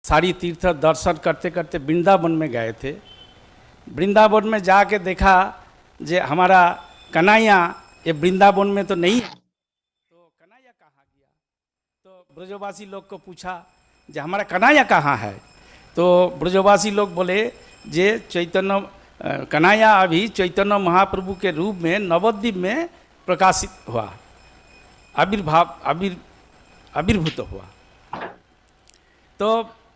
सारी तीर्थ दर्शन करते करते वृंदावन में गए थे। वृंदावन में जाके देखा जे हमारा कन्हैया ये वृंदावन में तो नहीं है, तो कन्हैया कहाँ गया? तो ब्रजवासी लोग को पूछा जे हमारा कन्हैया कहाँ है? तो ब्रजवासी लोग बोले जे चैतन्य कन्हैया अभी चैतन्य महाप्रभु के रूप में नवद्वीप में प्रकाशित हुआ, आविर्भूत हुआ। तो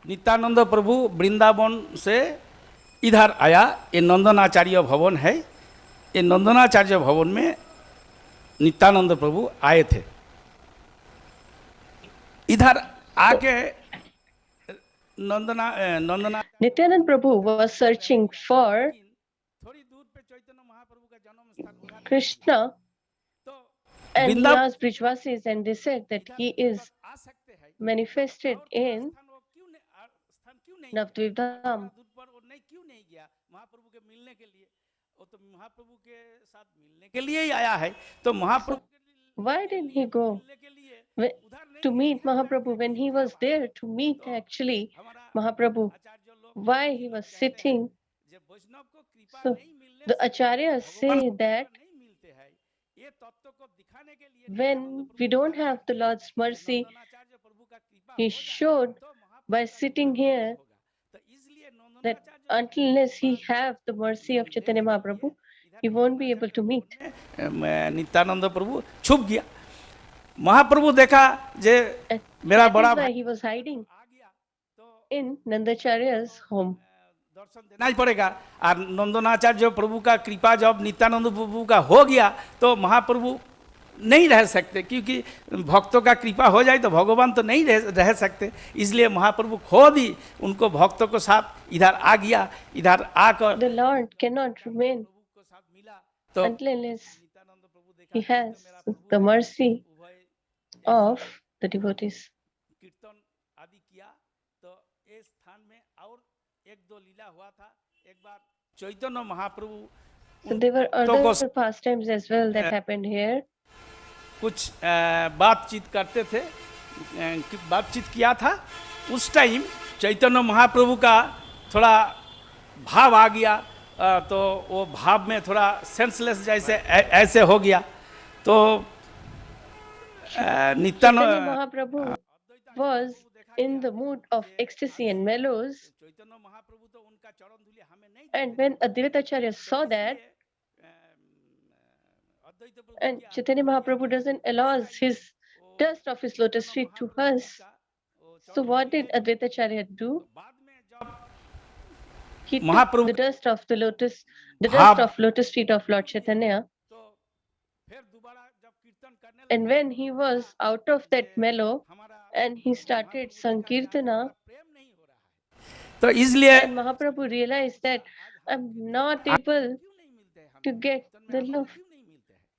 नित्यानंद प्रभु वृंदावन से इधर आया, ये नंदनाचार्य भवन है, ये नंदनाचार्य भवन में नित्यानंद प्रभु आए थे। इधर आके Nityanand Prabhu was searching for Krishna, and he asked Brijvasis, and they said that he is manifested in Navadvip Dham. Why didn't he go to meet Mahaprabhu when he was there to meet actually Mahaprabhu? Why he was sitting? So the acharyas say that when we don't have the Lord's mercy, he showed by sitting here that unless he have the mercy of Chaitanya Mahaprabhu, he won't be able to meet. Nityanand प्रभु छुप गया। महाप्रभु देखा जे मेरा बड़ा भाई, he was hiding in Nandacharya's home. दर्शन देना ही पड़ेगा। और नंदनाचार्य प्रभु का कृपा जब नित्यानंद प्रभु का हो गया तो महाप्रभु नहीं रह सकते, क्योंकि भक्तों का कृपा हो जाए तो भगवान तो नहीं रह सकते, इसलिए महाप्रभु खुद ही उनको भक्तों को साथ इधर आ गया। इधर आकर The Lord cannot remain unless he has the mercy of the devotees. कीर्तन आदि किया तो इस स्थान में और एक दो लीला हुआ था। एक बार Chaitanya Mahaprabhu, so there were other pastimes as well that happened here. कुछ बातचीत करते थे, बातचीत किया था। उस टाइम चैतन्य महाप्रभु का थोड़ा भाव आ गया, तो वो भाव में थोड़ा सेंसलेस जैसे ऐसे हो गया। तो Chaitanya Mahaprabhu was in the mood of ecstasy and mellows, and when Advaita Acharya saw that, and Chaitanya Mahaprabhu doesn't allow his dust of his lotus feet to us, so what did Advaita Acharya do? He took the dust of the lotus feet of Lord Chaitanya, and when he was out of that mellow and he started Sankirtana, and Mahaprabhu realized that I'm not able to get the love.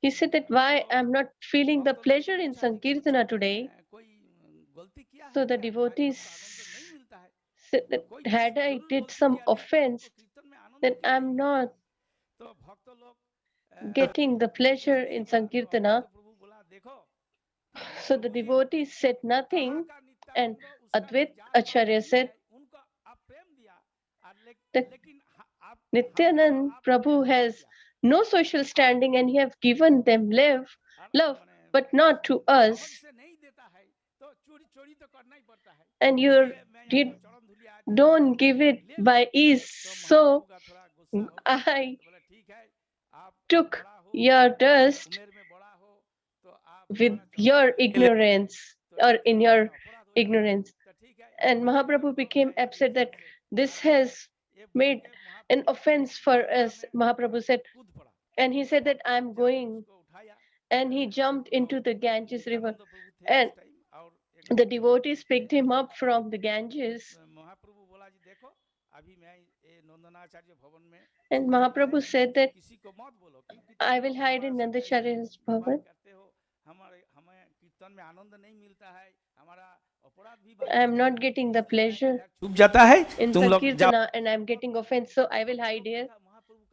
He said that why I'm not feeling the pleasure in Sankirtana today. So the devotees said that had I did some offense, then I'm not getting the pleasure in Sankirtana. So the devotees said nothing, and Advaita Acharya said that Nityanand Prabhu has no social standing and he have given them love, but not to us. And you don't give it by ease. So I took your dust with your ignorance, or in your ignorance. And Mahaprabhu became upset that this has made an offense for us. Mahaprabhu said, and he said that I'm going, and he jumped into the Ganges river, and the devotees picked him up from the Ganges. And Mahaprabhu said that I will hide in Nandacharya's bhavan. I am not getting the pleasure in Sankirtana and I am getting offense, so I will hide here.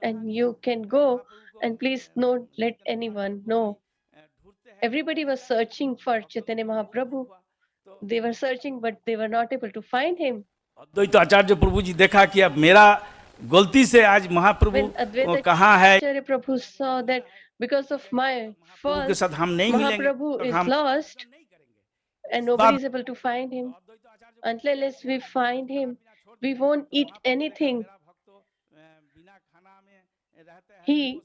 And you can go, and please don't let anyone know. Everybody was searching for Chaitanya Mahaprabhu. They were searching, but they were not able to find him. अद्वैत आचार्य प्रभु जी देखा कि अब मेरा गलती से आज महाप्रभु When Advaita कहाँ है, Acharya Prabhu saw that because of my प्रभु के fault, साथ हम नहीं मिलेंगे, Mahaprabhu तब is हम lost and nobody is able to find him. Until unless we find him, we won't eat anything. He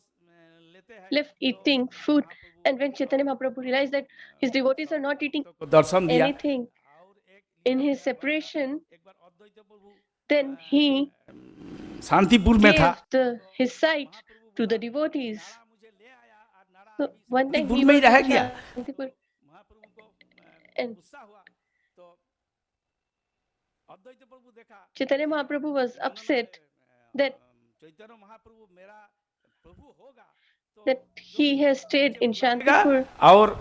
left eating food, and when Chaitanya Mahaprabhu realized that his devotees are not eating दर्शन दिया। anything in his separation, then he Shantipur में था, gave his sight to the devotees. So one time Shantipur he में ही was रह in गया। Shantipur, and Chaitanya Mahaprabhu was upset that he has stayed in Shantipur. और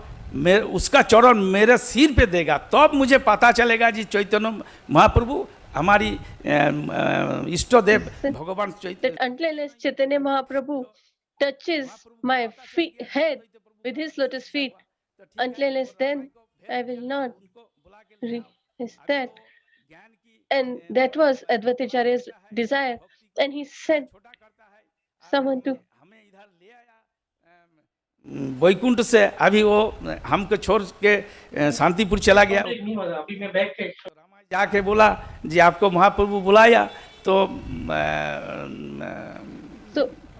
उसका चरण मेरे सिर पे देगा, तब मुझे पता चलेगा जी चैतन्य महाप्रभु हमारी इष्ट देव भगवान That Chaitanya. until unless Chaitanya Mahaprabhu touches my head with his lotus feet, until unless then I will not realize that. And that was Advaita Acharya's desire. And he sent someone to Vaikuntha से अभी वो हमको छोड़ के शांतिपुर चला गया। जाके बोला जी आपको महाप्रभु बुलाया, तो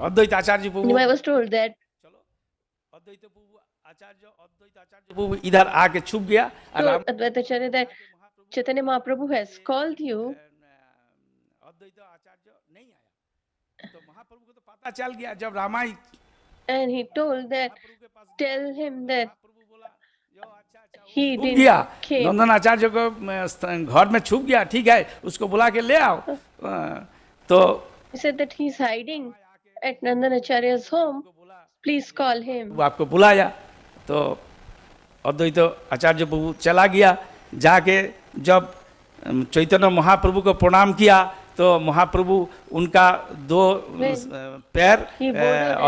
अद्वैत आचार्य प्रभु, I was told that अद्वैत आचार्य प्रभु इधर आके छुप गया। told Advaita Acharya that Chaitanya Mahaprabhu has called you. अद्वैत आचार्य नहीं आया, तो महाप्रभु को तो पता चल गया जब Ramayan, And he told that, tell him that he छुप didn't गया, came. नंदन आचार्य को घर में छुप गया, ठीक है उसको बुला के ले आओ। तो He said that he's hiding at Nandan Acharya's home. Please call him. वो आपको बुलाया, तो अद्वैत आचार्य प्रभु चला गया। जाके जब चैतन्य महाप्रभु को प्रणाम किया, तो महाप्रभु उनका दो पैर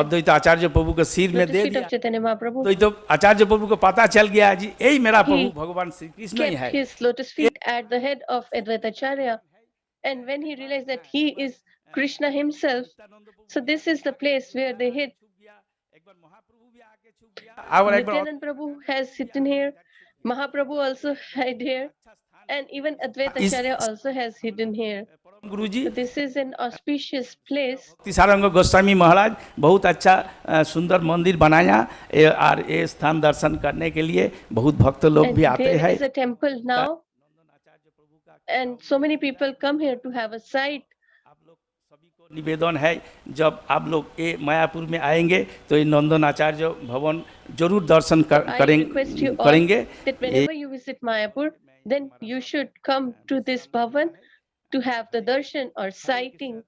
अद्वैत आचार्य प्रभु के सिर में दे दिया। Chaitanya Mahaprabhu तो आचार्य प्रभु को पता चल गया जी यही मेरा प्रभु भगवान श्री कृष्ण ही है। kept his lotus feet at the head of Advaita Acharya. And when he realized that he is Krishna himself, so this is the place where they hid. Nityanand Prabhu has hidden here, Mahaprabhu also hid here, and even Advaita Acharya also has hidden here. Guruji, So this is an auspicious place. Sarang Goswami महाराज बहुत अच्छा सुंदर मंदिर बनाया, और ये स्थान दर्शन करने के लिए बहुत भक्त लोग भी आते हैं। There is a temple now, and so many people come here to have a sight. आप लोग सभी को निवेदन है, जब आप लोग ये मायापुर में आएंगे तो ये नंदन आचार्य भवन जरूर दर्शन करेंगे। That whenever you visit Mayapur, then you should come to this bhavan to have the darshan or sighting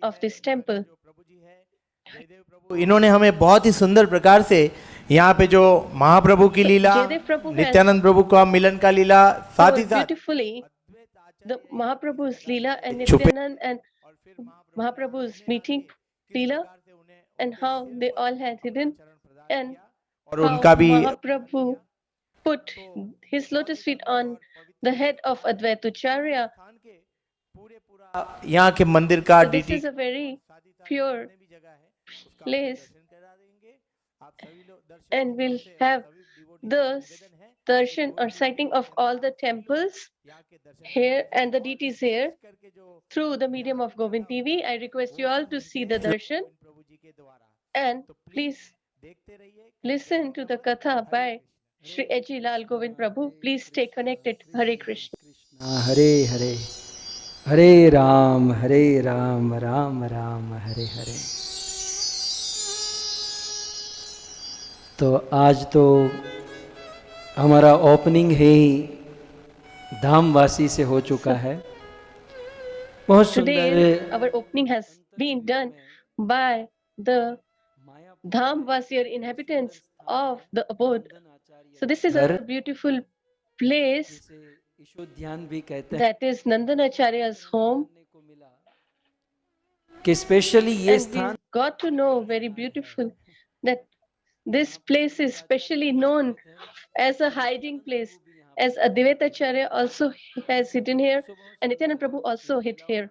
of this temple. इन्होंने हमें बहुत ही सुंदर प्रकार से यहाँ पे जो महाप्रभु की लीला, नित्यानंद प्रभु का मिलन का लीला, साथ ही साथ beautifully the Mahaprabhu's Leela and Nityanand and Mahaprabhu's meeting Leela, and how they all had hidden, and और उनका भी Mahaprabhu put his lotus feet on the head of Advaita Acharya. यहाँ के मंदिर का So this is a very pure place, and we'll have the darshan or sighting of all the temples here and the deities here through the medium of Govind TV. I request you all to see the darshan, and please listen to the katha by Shri A.C. LalGovind Prabhu. Please stay connected. Hare Krishna. Hare Hare, Hare Ram, Ram Ram, Hare Hare। तो आज तो हमारा opening है ही धामवासी से हो चुका है। बहुत Today, सुंदर our opening has been done by the Dhamvasi or inhabitants of the abode. So this is a beautiful place ईशोध्यान भी कहते हैं that is Nandan Acharya's home, कि स्पेशली ये and we स्थान got to know very beautiful that this place is specially known as a hiding place. as Advaita Acharya also has hidden here, and Nityananda Prabhu also hid here.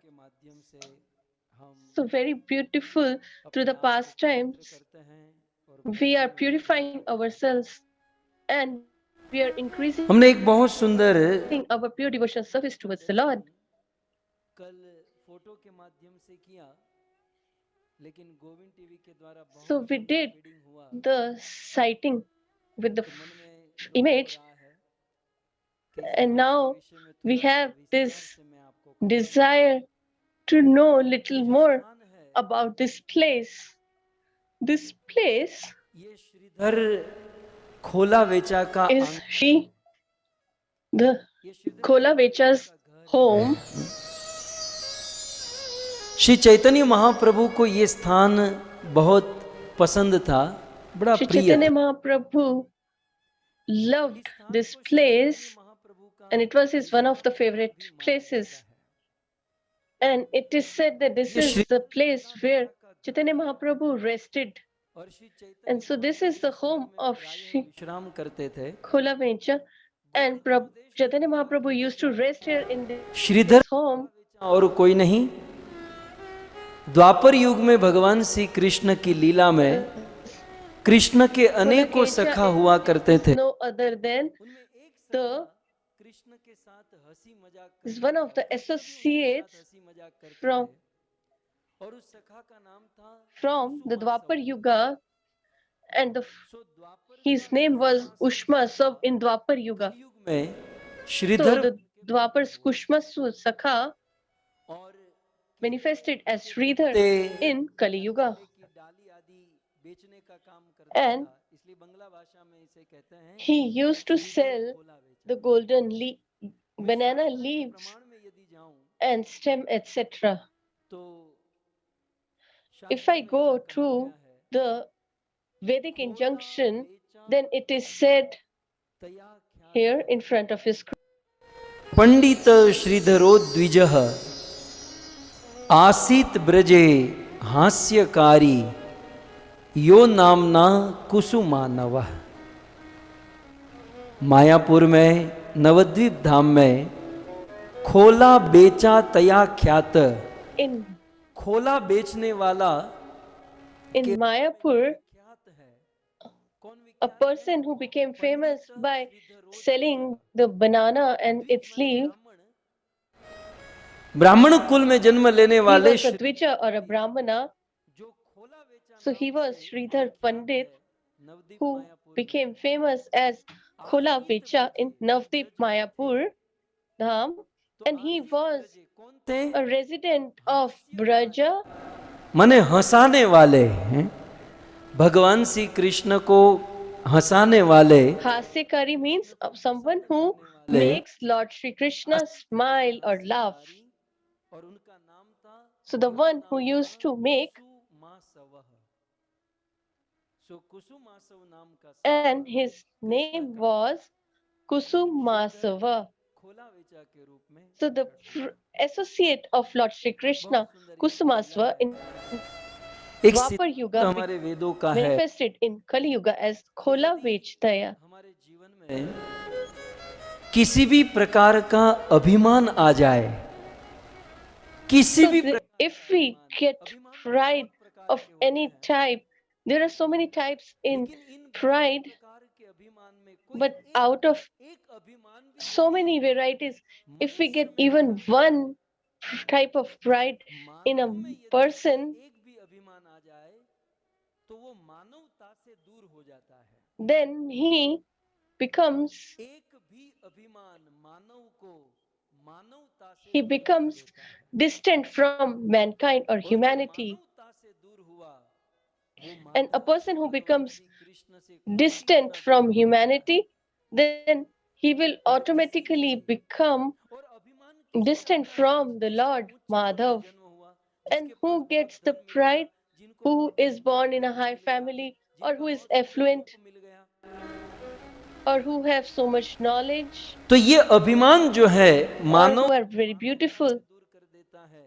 So very beautiful through the pastimes. We are purifying ourselves and we are increasing हमने our एक pure बहुत devotional सुंदर service towards the Lord. कल photo के माध्यम से किया, लेकिन गोविंद टीवी के द्वारा बहुत So we सुंदर did फीडिंग हुआ, the sighting with the तो मन में दुख हो image, रहा है कि इस and बात के now विषय में we थोड़ा सा have विस्तार this से मैं आपको कहूं। desire to know ये little जो more स्थान है, about this place. This place ये श्रीधर खोला वेचा का is Shree, the ये श्रीधर Khola Vecha's का घर home. श्री चैतन्य महाप्रभु को ये स्थान बहुत पसंद था, बड़ा Shri प्रिय Chaitanya था। Mahaprabhu loved this place, and it was his one of the favorite places. And it is said that this is the place where Chaitanya Mahaprabhu rested. And so this is the home of Shri विश्राम करते थे। Khola Vecha, and Chaitanya Mahaprabhu used to rest here in Shridhar this home. और कोई नहीं, द्वापर युग में भगवान श्री कृष्ण की लीला में कृष्ण के अनेकों सखा हुआ करते थे। No other than the Krishna के साथ हंसी मजाक is one of the associates from और उस सखा का नाम था the Dwapar Yuga, and his name was Ushma Sav in Dwapar Yuga. युग में So Shridhar the Dwapar Kushma Sakha manifested as Sridhar in Kali Yuga. बेचने का काम करता And था, इसलिए बंगला भाषा में इसे कहते हैं he used to sell the golden banana leaves प्रमाण में यदि जाऊं and stem, etc. तो If I go to the Vedic injunction, then it is said here in front of his screen. पंडित श्रीधरो द्विजः आसीत ब्रजे हास्यकारी यो नामना कुसुमानवः। मायापुर में नवद्वीप धाम में खोला बेचा तया ख्यात, In खोला बेचने वाला Mayapur, a person who became famous by selling the banana and its leaf, ब्राह्मण कुल में जन्म लेने he वाले was a Dvija or a Brahmana. So he was Sridhar Pandit, who became famous as Khola Vecha in Navdeep Mayapur Dham, and he was a resident of Braja. माने हंसाने वाले हैं, भगवान श्री कृष्ण को हंसाने वाले। Hasyakari means someone who makes Lord Shri Krishna smile or laugh. So the one who used to make, and his name was Kusumasava. So the associate of Lord Shri Krishna, Kusumasava, in एक Dwapar सिद्धांत Yuga हमारे वेदों का है, manifested in Kali Yuga as Khola Vechdaya. हमारे जीवन में किसी भी प्रकार का अभिमान आ जाए, किसी So भी प्रकार if we get pride of any type, there are so many types in pride, के अभिमान में कोई but out of एक अभिमान भी so many varieties, if we get even one type of pride in a person, एक भी अभिमान आ जाए तो वो मानवता से दूर हो जाता है। then he becomes एक भी अभिमान मानव को मानवता से he becomes distant from mankind or humanity. मानवता से दूर हुआ, वो And a person who becomes Krishna से distant from humanity, then he will automatically become और अभिमान distant from the Lord Madhav. And who gets the pride? Who is born in a high family, or who is affluent, मिल गया। or who have so much knowledge, तो ये अभिमान जो है or Manav who are very beautiful. दूर कर देता है,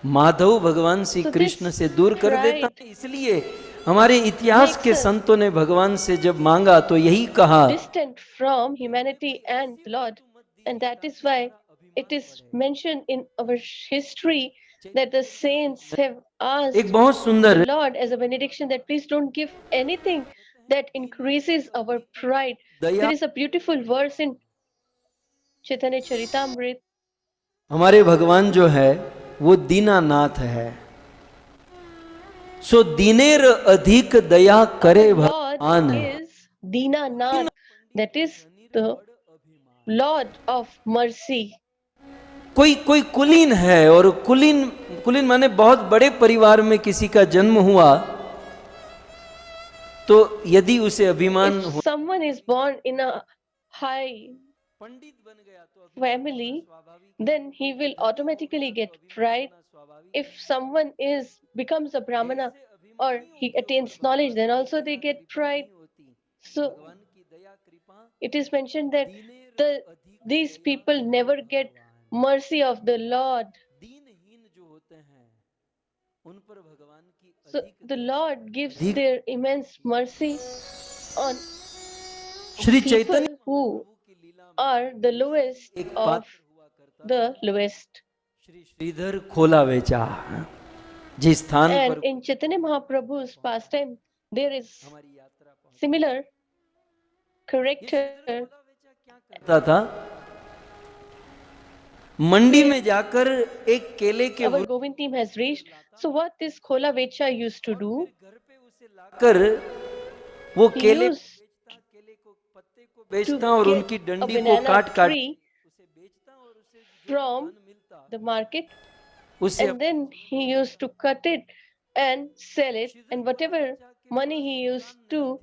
माधव भगवान श्री So कृष्ण this से दूर कर देता pride है। इसलिए हमारे इतिहास के संतों ने भगवान से जब मांगा तो यही कहा, distant from humanity and the Lord. And that is why it is mentioned in our history that the saints have asked एक बहुत the सुंदर Lord as a benediction that please don't give anything that increases our pride. Daya, There is a beautiful verse in Chaitanya Charitamrut. हमारे भगवान जो है वो दीनानाथ है, सो दीनेर अधिक दया करे Lord भगवान। is Dinanath, that is the Lord of mercy. कोई कोई कुलीन है, और कुलीन कुलीन माने बहुत बड़े परिवार में किसी का जन्म हुआ, तो यदि उसे अभिमान If हो, someone is born in a high पंडित बन गया तो family, then he will automatically get pride. If someone becomes a brahmana or he attains knowledge, then also they get pride. So it is mentioned that these people never get mercy of the Lord. So the Lord gives their immense mercy on Shri Chaitanya people who are the lowest एक of पात्र हुआ करता, the lowest. Shri Shridhar खोला वेचा, जिस स्थान And पर in Chaitanya Mahaprabhu's pastime, there is हमारी यात्रा पहुंची। similar ये character. श्रीधर खोला वेचा क्या करता था? मंडी में जाकर एक केले के Our Govind team has reached. So what this Khola Vecha used to do, घर पे उसे लाकर वो he केले used बेचता, केले को पत्ते को to बेचता और get उनकी a डंडी को banana काट काट tree उसे बेचता, और उसे जो from धन मिलता the market, उसे and then he used to cut it and sell it, and whatever money he used to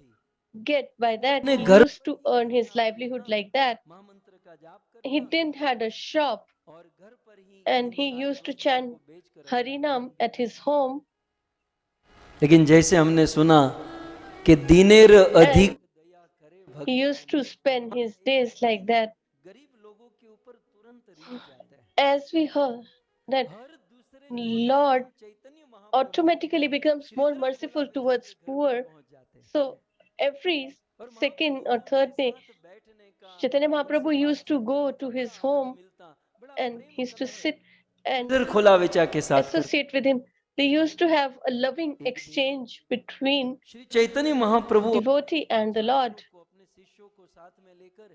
get by that, अपने he घर used to earn his livelihood like that. महामंत्र का जाप He करता didn't had a shop, और घर पर ही and in he सारी used to वस्तुओं chant को बेचकर अपना Harinam at his home, लेकिन जैसे हमने सुना कि दीनेर अधिक and he used to spend his days like that. गरीब लोगों के ऊपर तुरंत रिझ जाते हैं। As we heard that हर दूसरे Lord Chaitanya Mahaprabhu automatically becomes more merciful towards poor. पहुंच जाते हैं। So every और second or महाप्रभु third के day, साथ बैठने का, Chaitanya उनसे Mahaprabhu used to बातचीत go करने to का his बड़ा अवसर home मिलता, बड़ा and he Prem used to कलह sit and इधर खोला विचा के साथ कर। associate with him. They used to have a loving exchange between Shri Chaitanya Mahaprabhu devotee and the Lord. को अपने शिष्यों को साथ में लेकर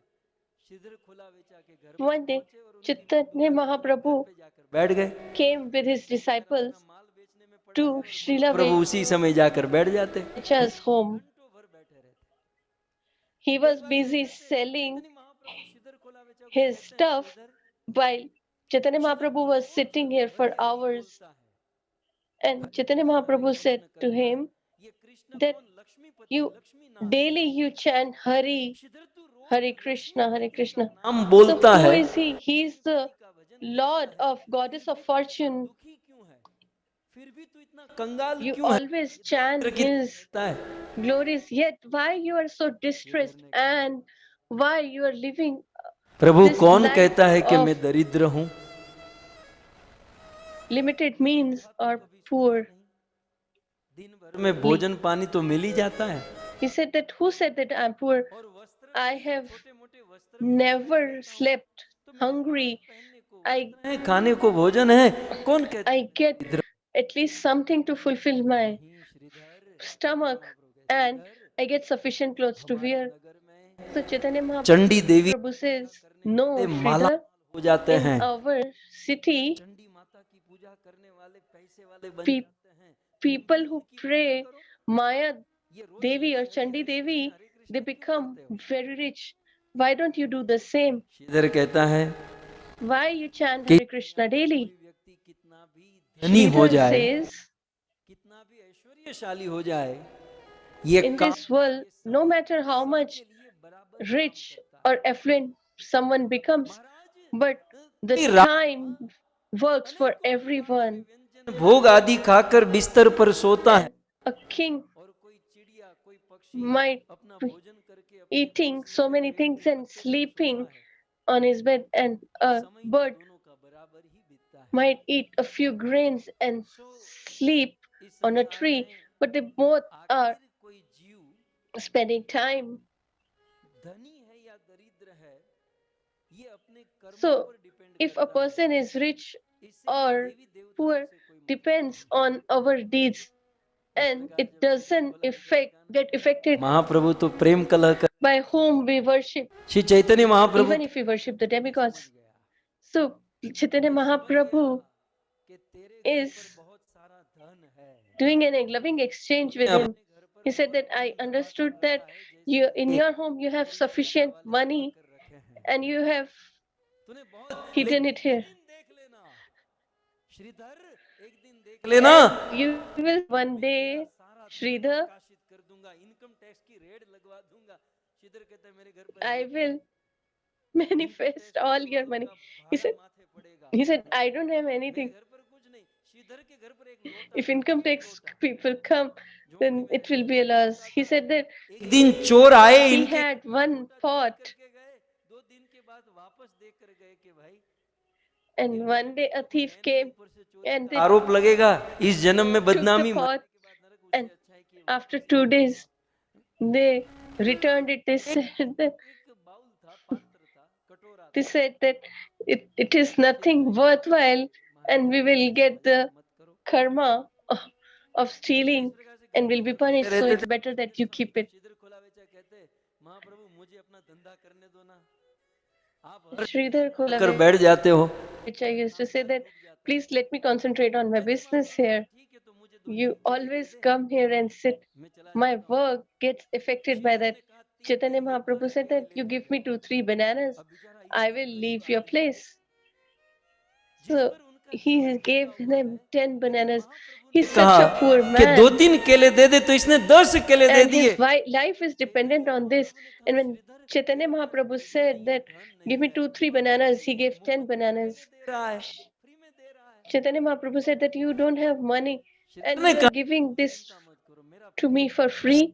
श्रीधर खोला विचा के घर One day, पहुंचे और उनकी Chaitanya Mahaprabhu घर पे जाकर बैठ गए। came with his disciples माल बेचने में पड़ा to है और Srila प्रभु उसी समय जाकर बैठ जाते, Vecha's home. घंटों भर बैठे रहते। He was busy selling Chaitanya Mahaprabhu Shridhar खोला विचा को his कहते हैं, stuff Shridhar while Chaitanya Mahaprabhu was sitting here for hours. And Chaitanya Mahaprabhu said to him ये कृष्ण that कौन? Lakshmipati, you Lakshmi Nath. daily you chant Hari, Shridhar तू रोज Hare Krishna, Hare Krishna. नाम So बोलता who है, is he? He is the Lord of Goddess of Fortune. दुखी क्यों है? फिर भी तू इतना कंगाल You क्यों है? always chant इंद्र की his कहता है। glories, yet why you are so distressed and why you are living Prabhu this कौन life कहता है कि of मैं दरिद्र हूं? limited means or poor? दिन भर में भोजन पानी तो मिल ही जाता है, He said that who said that I'm poor? और वस्त्र I भी have छोटे मोटे वस्त्र never slept hungry. पहनने को I वस्त्र है, खाने को भोजन है, कौन कहता है I get at least something to fulfill my नहीं? Shridhar stomach and I get sufficient clothes to wear. नगर में So Chaitanya Chandi Devi Mahaprabhu says, no, माला Sridhar, हो जाते in हैं, our city, चंडी माता की पूजा करने वाले पैसे वाले बन pe- जाते हैं। people who pray Maya ये रोज Devi or Chandi Devi, they become very rich. Why don't you do the same? Shridhar कहता है Why you chant कि Hare Krishna daily? व्यक्ति कितना भी धनी हो Sridhar जाए, says, कितना भी ऐश्वर्यशाली हो जाए, ये in काम this world, no matter how much rich or affluent someone becomes, but the time works for everyone. भोग आदि खाकर बिस्तर पर सोता है, And a king और कोई चिड़िया कोई पक्षी might अपना be भोजन करके अपने eating so many things and sleeping on his bed, and a समय bird दोनों का बराबर ही बीतता है। might eat a few grains and sleep इस on a संसार tree. में but they both are आखिर कोई जीव spending time. धनी है या दरिद्र है, ये अपने कर्मों So, पर डिपेंड if a करता है। person is rich इससे or देवी देवताओं poor से कोई मतलब depends on our deeds, and it doesn't get affected महाप्रभु तो प्रेम कलह कर by whom we worship, Shri Chaitanya Mahaprabhu even if we worship the समझ demigods. गया। So, Chaitanya मैं समझ गया Mahaprabhu कि तेरे घर is पर बहुत सारा धन है। doing a loving exchange with तूने him. अपने घर पर He said that बहुत I धन जमा understood कर that रखा है, जैसे in कि your home you have तेरे sufficient पैसा वाले जमा money कर रखे हैं। and you have तूने बहुत, hidden लेकिन it here. एक दिन देख लेना श्रीधर, एक दिन देख लेना And you will one मैं तेरा day, सारा धन Sridhar, प्रकाशित कर दूंगा, इनकम टैक्स की रेड लगवा दूंगा। श्रीधर कहता है मेरे घर पर I है क्या? will income manifest tax all भरने your वालों money. का He भाड़ा said, माथे पड़ेगा। he said, I don't have मेरे anything. घर पर कुछ नहीं, श्रीधर के घर पर एक लोटा If था, income एक tax लोटा people come, झोपड़ी then में it रहता will था, be a एक loss. लोटा He था। said that एक दिन चोर आए he इनके had one लोटा चुरा pot, करके गए, 2 दिन के बाद वापस देख कर गए कि भाई and one day a thief came and they आरोप लगेगा, इस जन्म में took the बदनामी, pot, मरने के बाद नरक, उससे and अच्छा है कि after वापस 2 days they returned it. They said that एक बाउल था, पात्र था, कटोरा they था। said that it is nothing worthwhile, and we will get the karma of stealing and will be punished. So it's better that you keep it. Shridhar खोला बेचा कहते महाप्रभु मुझे अपना धंधा करने दो ना, आप हर Sridhar कर बैठ जाते हो। which I used to say that, please let me concentrate on my business here. ठीक है तो मुझे 2 You केले दे always they, come here and sit. मैं चला My जाता हूँ। work gets affected by Shridhar that. ने कहा 3 Chaitanya नहीं ये Mahaprabhu 10 said केले that ले you जा। give me 2-3 bananas, अब बेचारा I इतना will गरीब leave your आदमी place. जिस So पर उनका जीवन he टिका gave हुआ them है, 10 लेकिन bananas. महाप्रभु ने He's such a कहा poor कि man, 2-3 केले दे दे, तो इसने 10 केले दे and दिए। his life is dependent on this. And when Chaitanya Mahaprabhu said that, give me 2-3 bananas, he gave 10 bananas. दे रहा है, फ्री में दे रहा है। Chaitanya Mahaprabhu said that you don't have money Shridhar and ने you are कहा giving this चिंता मत करो, मेरा to me प्रेम for है। free.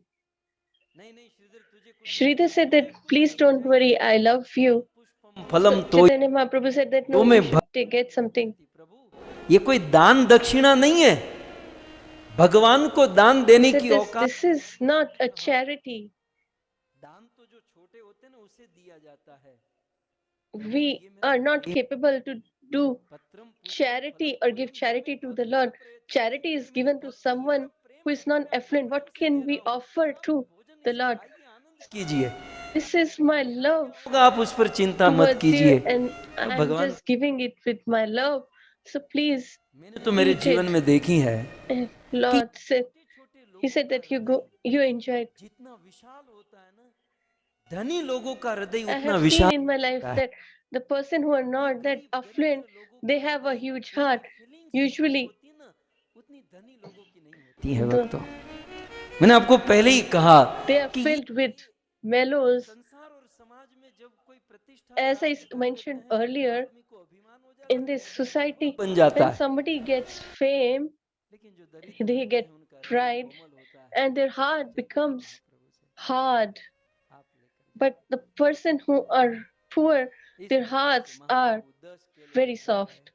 नहीं नहीं श्रीधर तुझे कुछ नहीं Sridhar said चाहिए, that, please don't worry, I love you. Pushpam So फलम तो Chaitanya Mahaprabhu said that, no, में you should get something. प्रभु ये कोई दान दक्षिणा नहीं है, भगवान को दान He देने said की this, औकात। this is not a charity. दान तो जो छोटे होते हैं ना उसे दिया जाता है। We are not capable to do charity or give charity to the Lord. Charity is given to someone who is not affluent. What can we offer to the Lord? कीजिए, This is my love होगा आप उस पर चिंता मत towards कीजिए। you, and I'm भगवान just giving it with my love. So please मैंने तो मेरे eat जीवन it. में देखी है And कि Lord said, छोटे He लोगों said का that you हृदय go, you enjoy it. जितना विशाल होता है ना, धनी लोगों का हृदय I उतना have seen Vishal in my life होता है। that the person who are not that affluent, they have a huge heart. Usually, होती है ना, उतनी धनी लोगों की नहीं होती है। the, भक्तों, मैंने आपको पहले ही कहा they are कि ये filled with mellows. संसार और समाज में जब कोई प्रतिष्ठा As I प्राप्त कर लेते mentioned हैं तो earlier, आदमी को अभिमान हो जाता in है, this वो society, बन जाता when है। somebody gets fame, लेकिन जो दरिद्र they होते get हैं उनका हृदय pride कोमल होता है। and their heart becomes महाप्रभु से hard. आप लेकर But the person who are poor, इस their प्रकार से hearts are महाप्रभु 10 केले very लेकर गए। soft.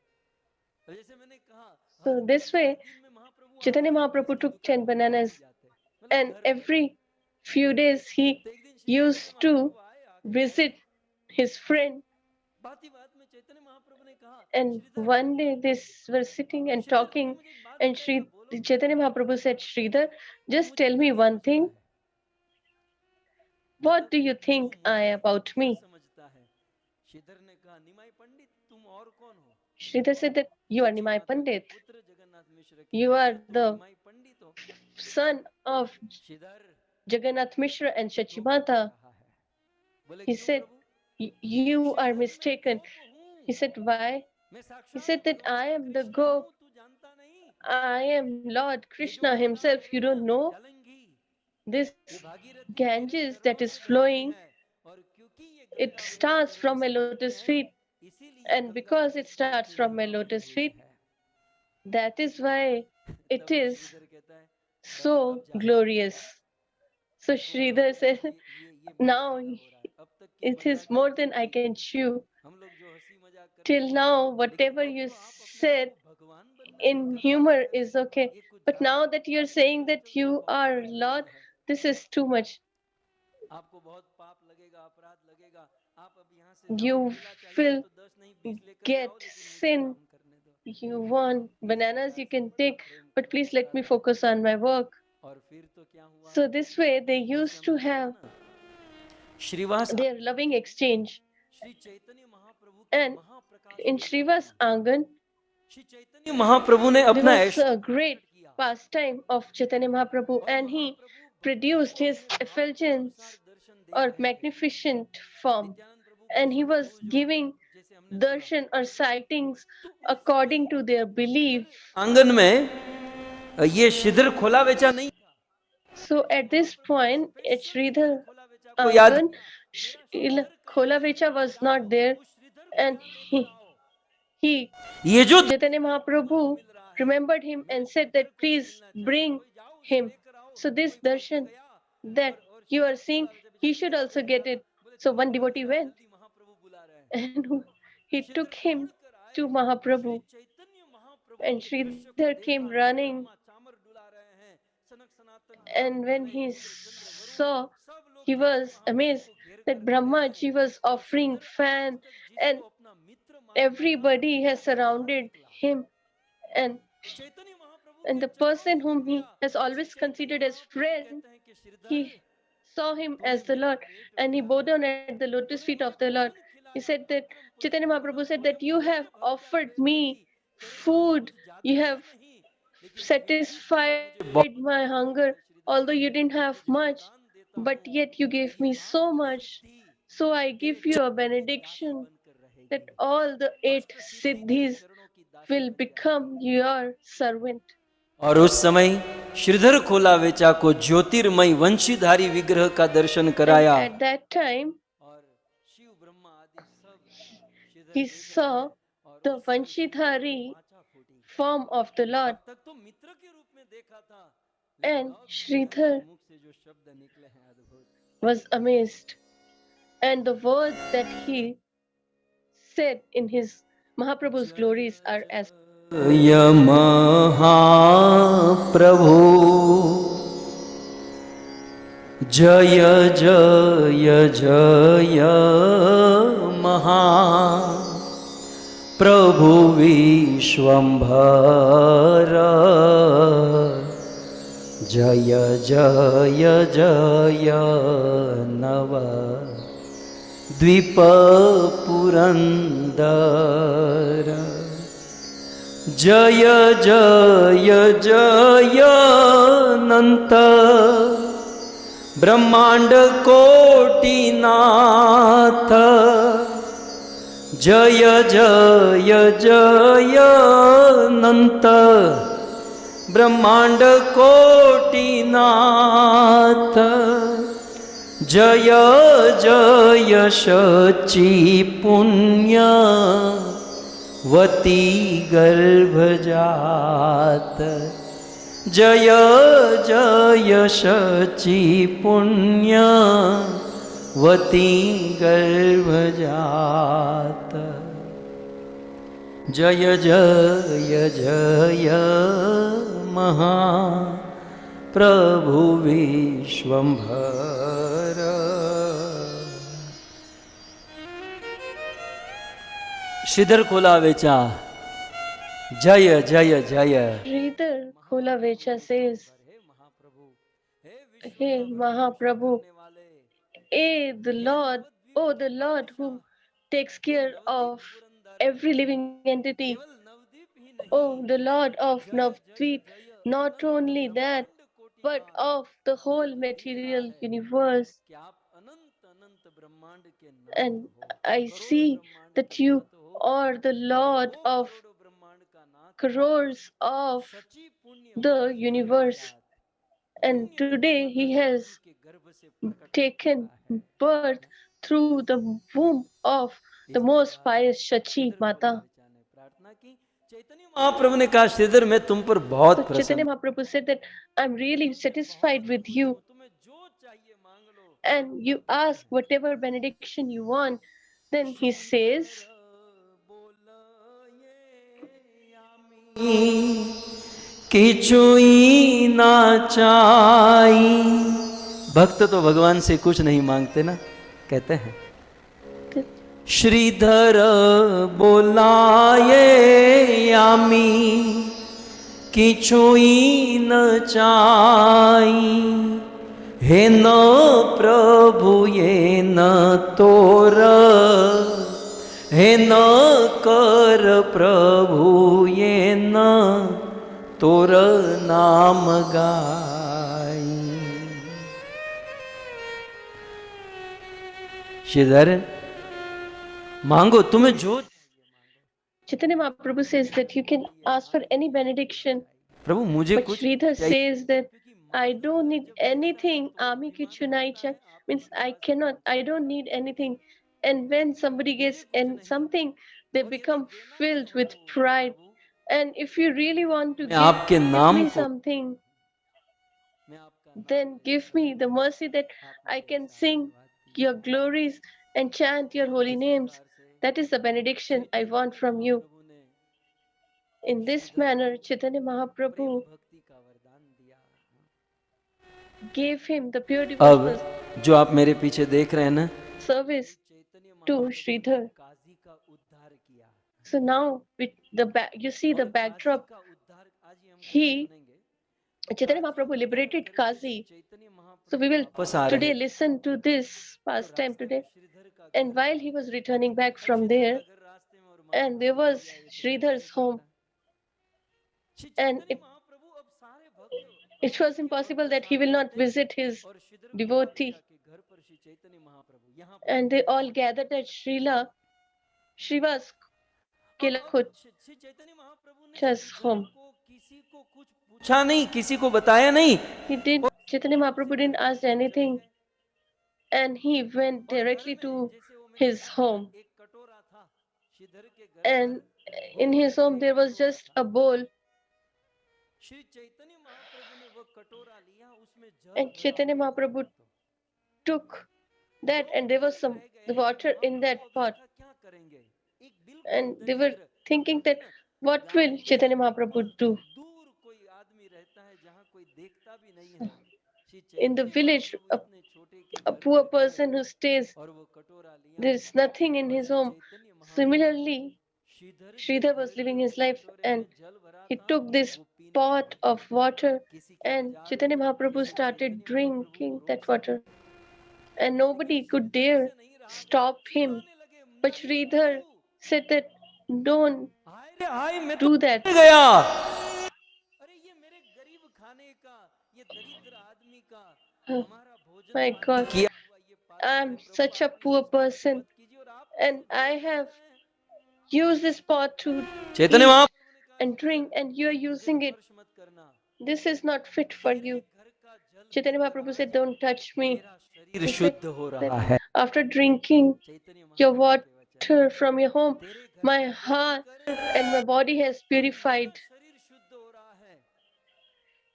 और जैसे मैंने कहा So हर this way, दिन में महाप्रभु Chaitanya आते, Mahaprabhu इसकी took दुकान 10 पर पहुंच ही bananas, जाते, मतलब and घर पर। every few days he तो एक दिन श्री चैतन्य used to महाप्रभु आए, आके visit his friend. बात ही बात में चैतन्य महाप्रभु ने कहा And Shridhar one day they were sitting and Shridhar तू talking, मुझे एक बात and बताएगा, बोलो Chaitanya Mahaprabhu said, Sridhar, तू just मुझे tell क्या me one समझता thing. है, बता What do you तू think I मुझे about क्या me? समझता है। श्रीधर ने कहा निमाई पंडित, तुम और कौन हो। Sridhar said that you are सच्ची Nimai माता के Pandit. पुत्र जगन्नाथ मिश्र के You are पुत्र तुम the निमाई पंडित हो। son of Shridhar Jagannath Mishra and तू धोखा खा Shachimata. रहा है। बोले He क्यों said, Prabhu. You are Shridhar मैं mistaken. गोप हूँ, He said, why? मैं He साक्षात said that भगवान I am the कृष्ण हूँ, Gop. तू जानता नहीं। I am Lord ये जो Krishna गंगा himself. है You ना don't know जलंगी, this ये भागीरथी मेरे Ganges चरणों that is से बहती flowing. है, और क्योंकि ये It गंगा मेरे starts चरणों from से my बहती lotus है, feet. इसीलिए And गंगा because नदी it को starts इतनी from my महिमा lotus मिली हुई feet, है। that is why it तब is श्रीधर कहता है बस so अब ज्यादा हो glorious. गया। So देखो Sridhar महाप्रभु said, ये बहुत now ज्यादा हो रहा है, अब तक की it मजाक is जो more थी than I ठीक can थी, chew. हम लोग जो हंसी मजाक करते Till थे, now, लेकिन whatever अब you तो आप अपने आप said को भगवान बनना in शुरू कर दिया humor है। is okay. ये कुछ But now that you're saying that you are Lord, this is too much. You will get sin. You want bananas, you can take, but please let me focus on my work. So this way they used to have their loving exchange. And in Sriva's Angan, there was a great pastime of Chaitanya Mahaprabhu, and he produced his effulgence or magnificent form, and he was giving darshan or sightings according to their belief. आंगन में ये शिधर खोला बेचा नहीं. So at this point, at Sridhar को याद Angan, Kholavecha was not there, and ये जो Chaitanya Mahaprabhu remembered him and said that please bring him. So this darshan that you are seeing, he should also get it. So one devotee went and he took him to Mahaprabhu, and Sridhar came running, and when he saw, he was amazed that Brahmaji was offering fan, and everybody has surrounded him, and the person whom he has always considered as friend, he saw him as the Lord, and he bowed down at the lotus feet of the Lord. He said that Chaitanya Mahaprabhu said that you have offered me food, you have satisfied my hunger, although you didn't have much, but yet you gave me so much. So I give you a benediction that all the 8 siddhis will become your servant. और उस समय श्रीधर खोलावेचा को ज्योतिर्मय वंशीधारी विग्रह का दर्शन कराया. And at that time, he saw the Vanshidhari form of the Lord, and Sridhar was amazed, and the words that he said in his Mahaprabhu's glories are as जय महाप्रभु जय जय जय महाप्रभु विश्वम्भर जय जय जय नव द्वीप पुरंदर जय जय जय अनंत ब्रह्मांड कोटिनाथ जय जय जय अनंत ब्रह्मांड कोटिनाथ जय जय शची पुण्य वती गर्भजात जय जय शची पुण्य वती गर्भजात जय जय जय महाप्रभु विश्वम्भर. श्रीधर खोलावेचा जय जय जय. Sridhar Kholavecha says, Hey Mahaprabhu, oh the Lord who takes care of every living entity, oh the Lord of Navdvip, not only that, but of the whole material universe. And I see that you are the Lord of crores of the universe. And today he has taken birth through the womb of the most pious Shachi Mata. महाप्रभु ने कहा श्रीधर मैं तुम पर बहुत So प्रसन्न. Chaitanya Mahaprabhu said that I'm really satisfied with you, and you ask whatever benediction you want. Then he says, किचुई ना चाई। भक्त तो भगवान से कुछ नहीं मांगते ना, कहते हैं श्रीधर बोलाये यामी किचुई न चाई। हे न प्रभु ये न तोर, हे न कर प्रभु ये न तोर नाम गाई। श्रीधर मांगो तुम्हें जो। Chaitanya Mahaprabhu says that you can ask for any benediction, प्रभु मुझे but कुछ Sridhar चाहिए। says that I don't need anything. Ami ki chunai cha means I don't need anything. And when somebody gets something, they become filled with pride. And if you really want to मैं आपके give नाम me को, something, then give me the mercy that I can sing your glories and chant your holy names. That is the benediction I want from you. In this manner, Chaitanya Mahaprabhu gave him the pure devotional अब जो आप मेरे पीछे देख रहे हैं ना, service to Sridhar. So now, with you see the backdrop. Chaitanya Mahaprabhu liberated Kazi. So we will today listen to this pastime today. And while he was returning back from there, and there was Sridhar's home, and it was impossible that he will not visit his devotee. And they all gathered at Srila, Sriva's Kilakucha's home. पूछा नहीं, किसी को बताया नहीं। Chaitanya Mahaprabhu didn't ask anything, and he went directly to his home. And in his home there was just a bowl, and Chaitanya Mahaprabhu took that, and there was some water in that pot, and they were thinking that what will Chaitanya Mahaprabhu do? In the village, a poor person who stays, there is nothing in his home. Similarly, Sridhar was living his life, and he took this pot of water, and Chaitanya Mahaprabhu started drinking that water, and nobody could dare stop him. But Sridhar said that don't do that. Oh, my God, I'm such a poor person, and I have used this pot to eat and drink, and you are using it. This is not fit for you. Chaitanya Mahaprabhu said, don't touch me. He said that after drinking your water from your home, my heart and my body has purified.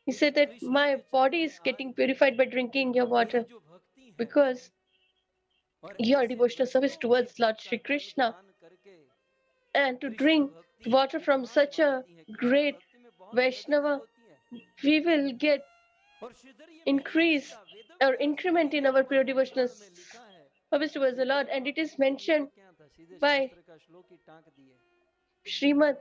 He said that my body is getting purified by drinking your water, because your devotional service towards Lord Shri Krishna, and to drink water from such a great Vaishnava, we will get increase or increment in our pure devotional service towards the Lord. And it is mentioned by Srila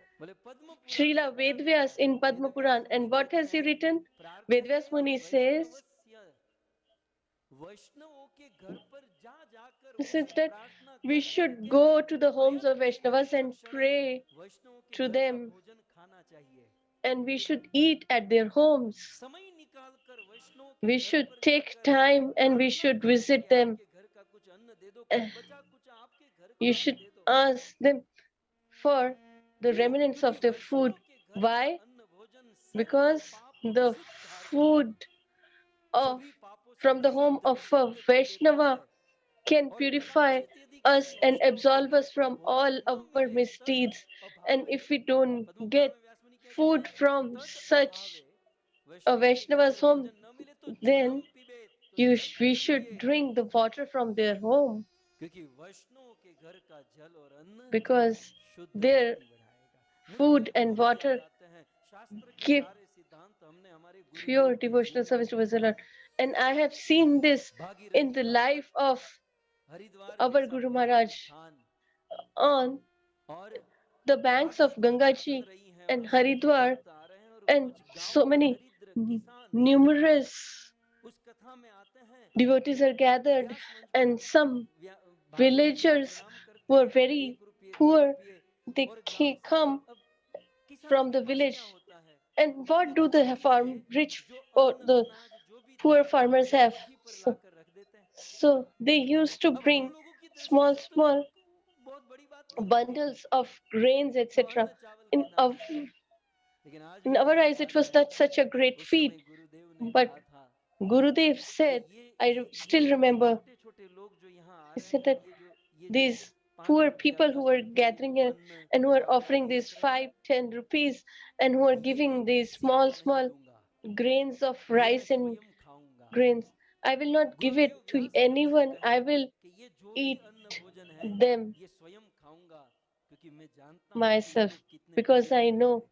Vedvyas in Padma Puran. And what has he written? Vedvyas Muni says that we should go to the homes of Vaishnavas and pray to them, and we should eat at their homes. We should take time and we should visit them. You should ask them for the remnants of their food. Why? Because the food from the home of a Vaishnava can purify us and absolve us from all our misdeeds. And if we don't get food from such a Vaishnava's home, then we should drink the water from their home, because their food and water pure devotional service to the Lord. And I have seen this in the life of our Guru Maharaj on the banks of Gangaji and Haridwar, and so many numerous devotees are gathered, and some villagers who are very poor, they come from the village. And what do the rich or the poor farmers have? So they used to bring small bundles of grains, etc. In our eyes, it was not such a great feat, but Gurudev said, I still remember, he said that these poor people who were gathering here and who are offering these 5-10 rupees and who are giving these small grains of rice and grains, I will not give it to anyone. I will eat them myself, because I know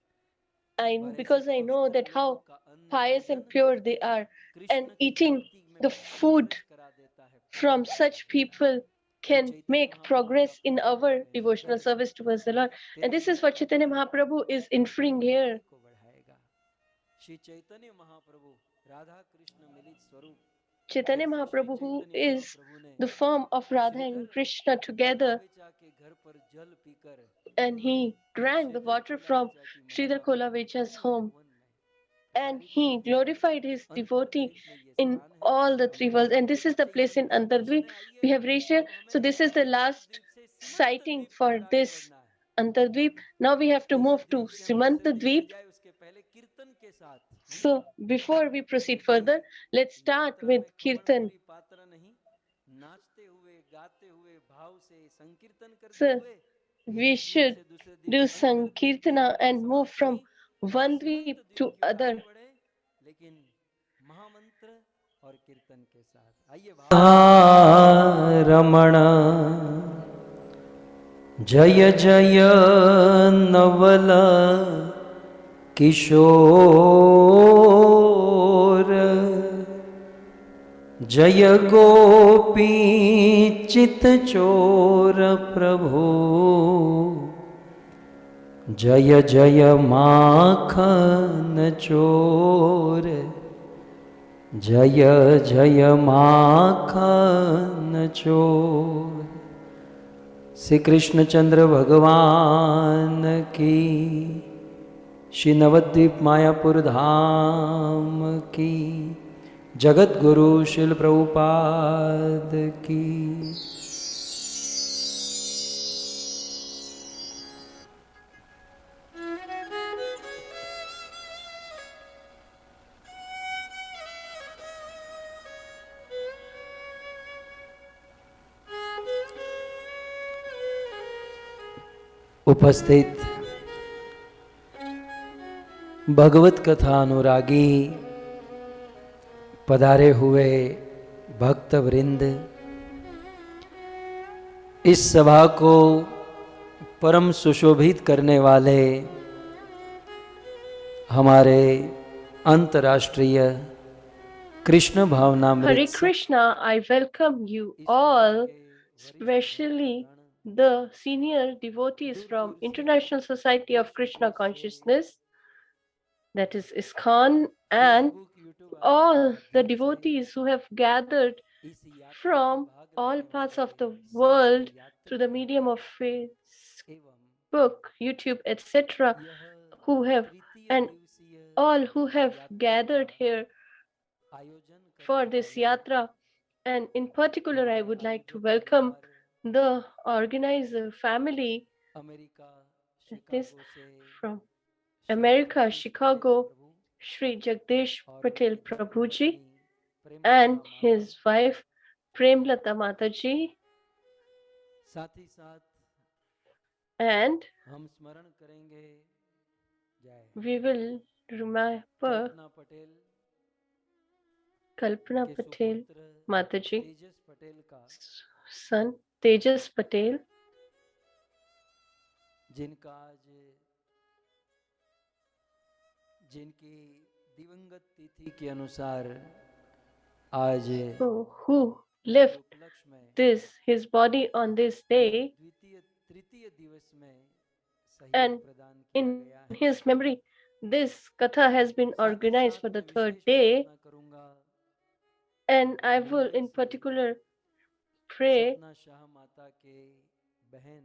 that how pious and pure they are, and eating the food from such people can make progress in our devotional service towards the Lord. And this is what Chaitanya Mahaprabhu is inferring here. Chaitanya Mahaprabhu, who is the form of Radha and Krishna together, and he drank the water from Sridhar Kolavecha's home, and he glorified his devotee in all the three worlds. And this is the place in Antardvip we have reached here. So this is the last sighting for this Antardvip. Now we have to move to Simantadvip. So before we proceed further, let's start with Kirtan. So we should do Sankirtana and move from one dweep to other. Ramana Jaya Jaya Navala Kishore Jaya Gopi Chit Chora Prabhu Jaya Jaya Makhan Chore Jaya Jaya Makhan Chore Shri Krishna Chandra Bhagavan ki Shri Navadvip Mayapur Dham ki Jagat Guru Srila Prabhupada ki उपस्थित भगवत कथा अनुरागी पधारे हुए भक्त वृंद, इस सभा को परम सुशोभित करने वाले हमारे अंतर्राष्ट्रीय Krishna भावनामृत Hare Krishna, I welcome you all, especially the senior devotees from International Society of Krishna Consciousness, that is Iskcon, and all the devotees who have gathered from all parts of the world through the medium of Facebook, YouTube, etc., who have, and all who have gathered here for this yatra. And in particular, I would like to welcome the organizer family, that is from America, Chicago, Shri Jagdish Patel Prabhuji and his wife Premlata Mataji. And we will remember Kalpana Patel Mataji, son Tejas Patel, दिवंगत तिथि के अनुसार आज So, who left उपलक्ष्य में his body on this day, द्वितीय तृतीय दिवस में सहयोग and प्रदान किया in गया है। his memory, this katha has been साथ ही organized साथ for the मैं third विशेष day, प्रार्थना करूंगा and I will Mumbai in से particular pray सपना शाह माता के बहन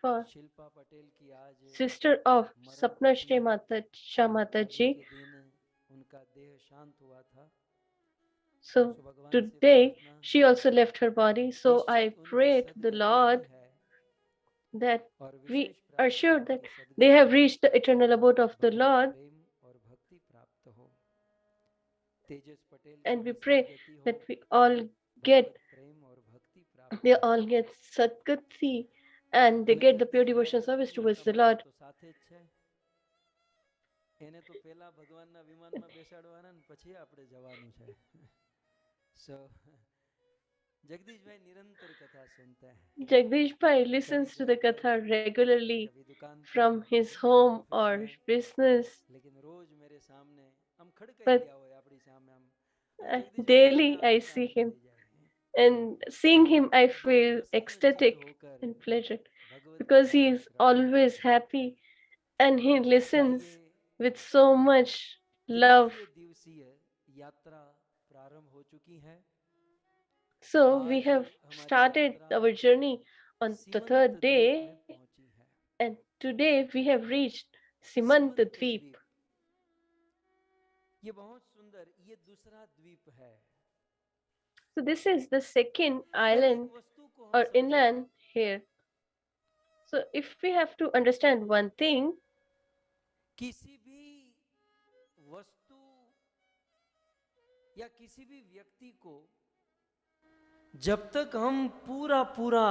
for शिल्पा पटेल की आज sister of मरण Sapna तिथि Shri है। Mata Shah Mata अभी ji. के दिन उनका देह शांत हुआ था। So सो भगवान से today प्रार्थना she also left her body. So I निश्चित उनकी pray to the Sadgati Lord ही है that और we विशेष are प्रार्थना sure है that कि they सदगति have हो, reached the eternal abode of the Bhagavad Lord, प्रेम और भक्ति प्राप्त हो, तेजस पटेल की and we भी pray सदगति हो, that we all get भगवत प्रेम और भक्ति प्राप्त they हो। all get Satgati and they અને get the pure Jagdishbhai devotion service અને towards the તમારા Lord. તો સાથે જ છે, એને તો પહેલા ભગવાનના વિમાનમાં બેસાડવાના ને પછી આપણે જવાનું છે। સો જગદીશભાઈ નિરંતર કથા સુનતે हैं, Jagdish Bhai कभी listens to घर the पर, katha regularly कभी दुकान पर, from his कभी home ऑफिस or में, business. लेकिन रोज मेरे सामने આમ ખડકાઈ But ગયા હોય આપણી સામે આમ જગદીશભાઈ daily જોઈને I આંખે see આંસુ him, થઈ જાય and seeing him I બહુ feel પ્રસન્ન ચિત્ત ecstatic hawker and pleasured Bhagavad because he ગીતાના is શ્રવણ always કરતા हैं। happy and he listens ચાલીએ with so much love. तृतीय दिवसीय यात्रा प्रारंभ हो चुकी है। So we आज have हमारी started यात्रा our journey on the सीमंत third द्वीप day, में पहुंची है। and today we have reached Simant सीमंत Dweep. द्वीप ये बहुत सुंदर, ये दूसरा द्वीप है। So this is the second जब एक island वस्तु को हम or समझें, inland here. So if we have to understand one thing, किसी भी वस्तु या किसी भी व्यक्ति को जब तक हम पूरा पूरा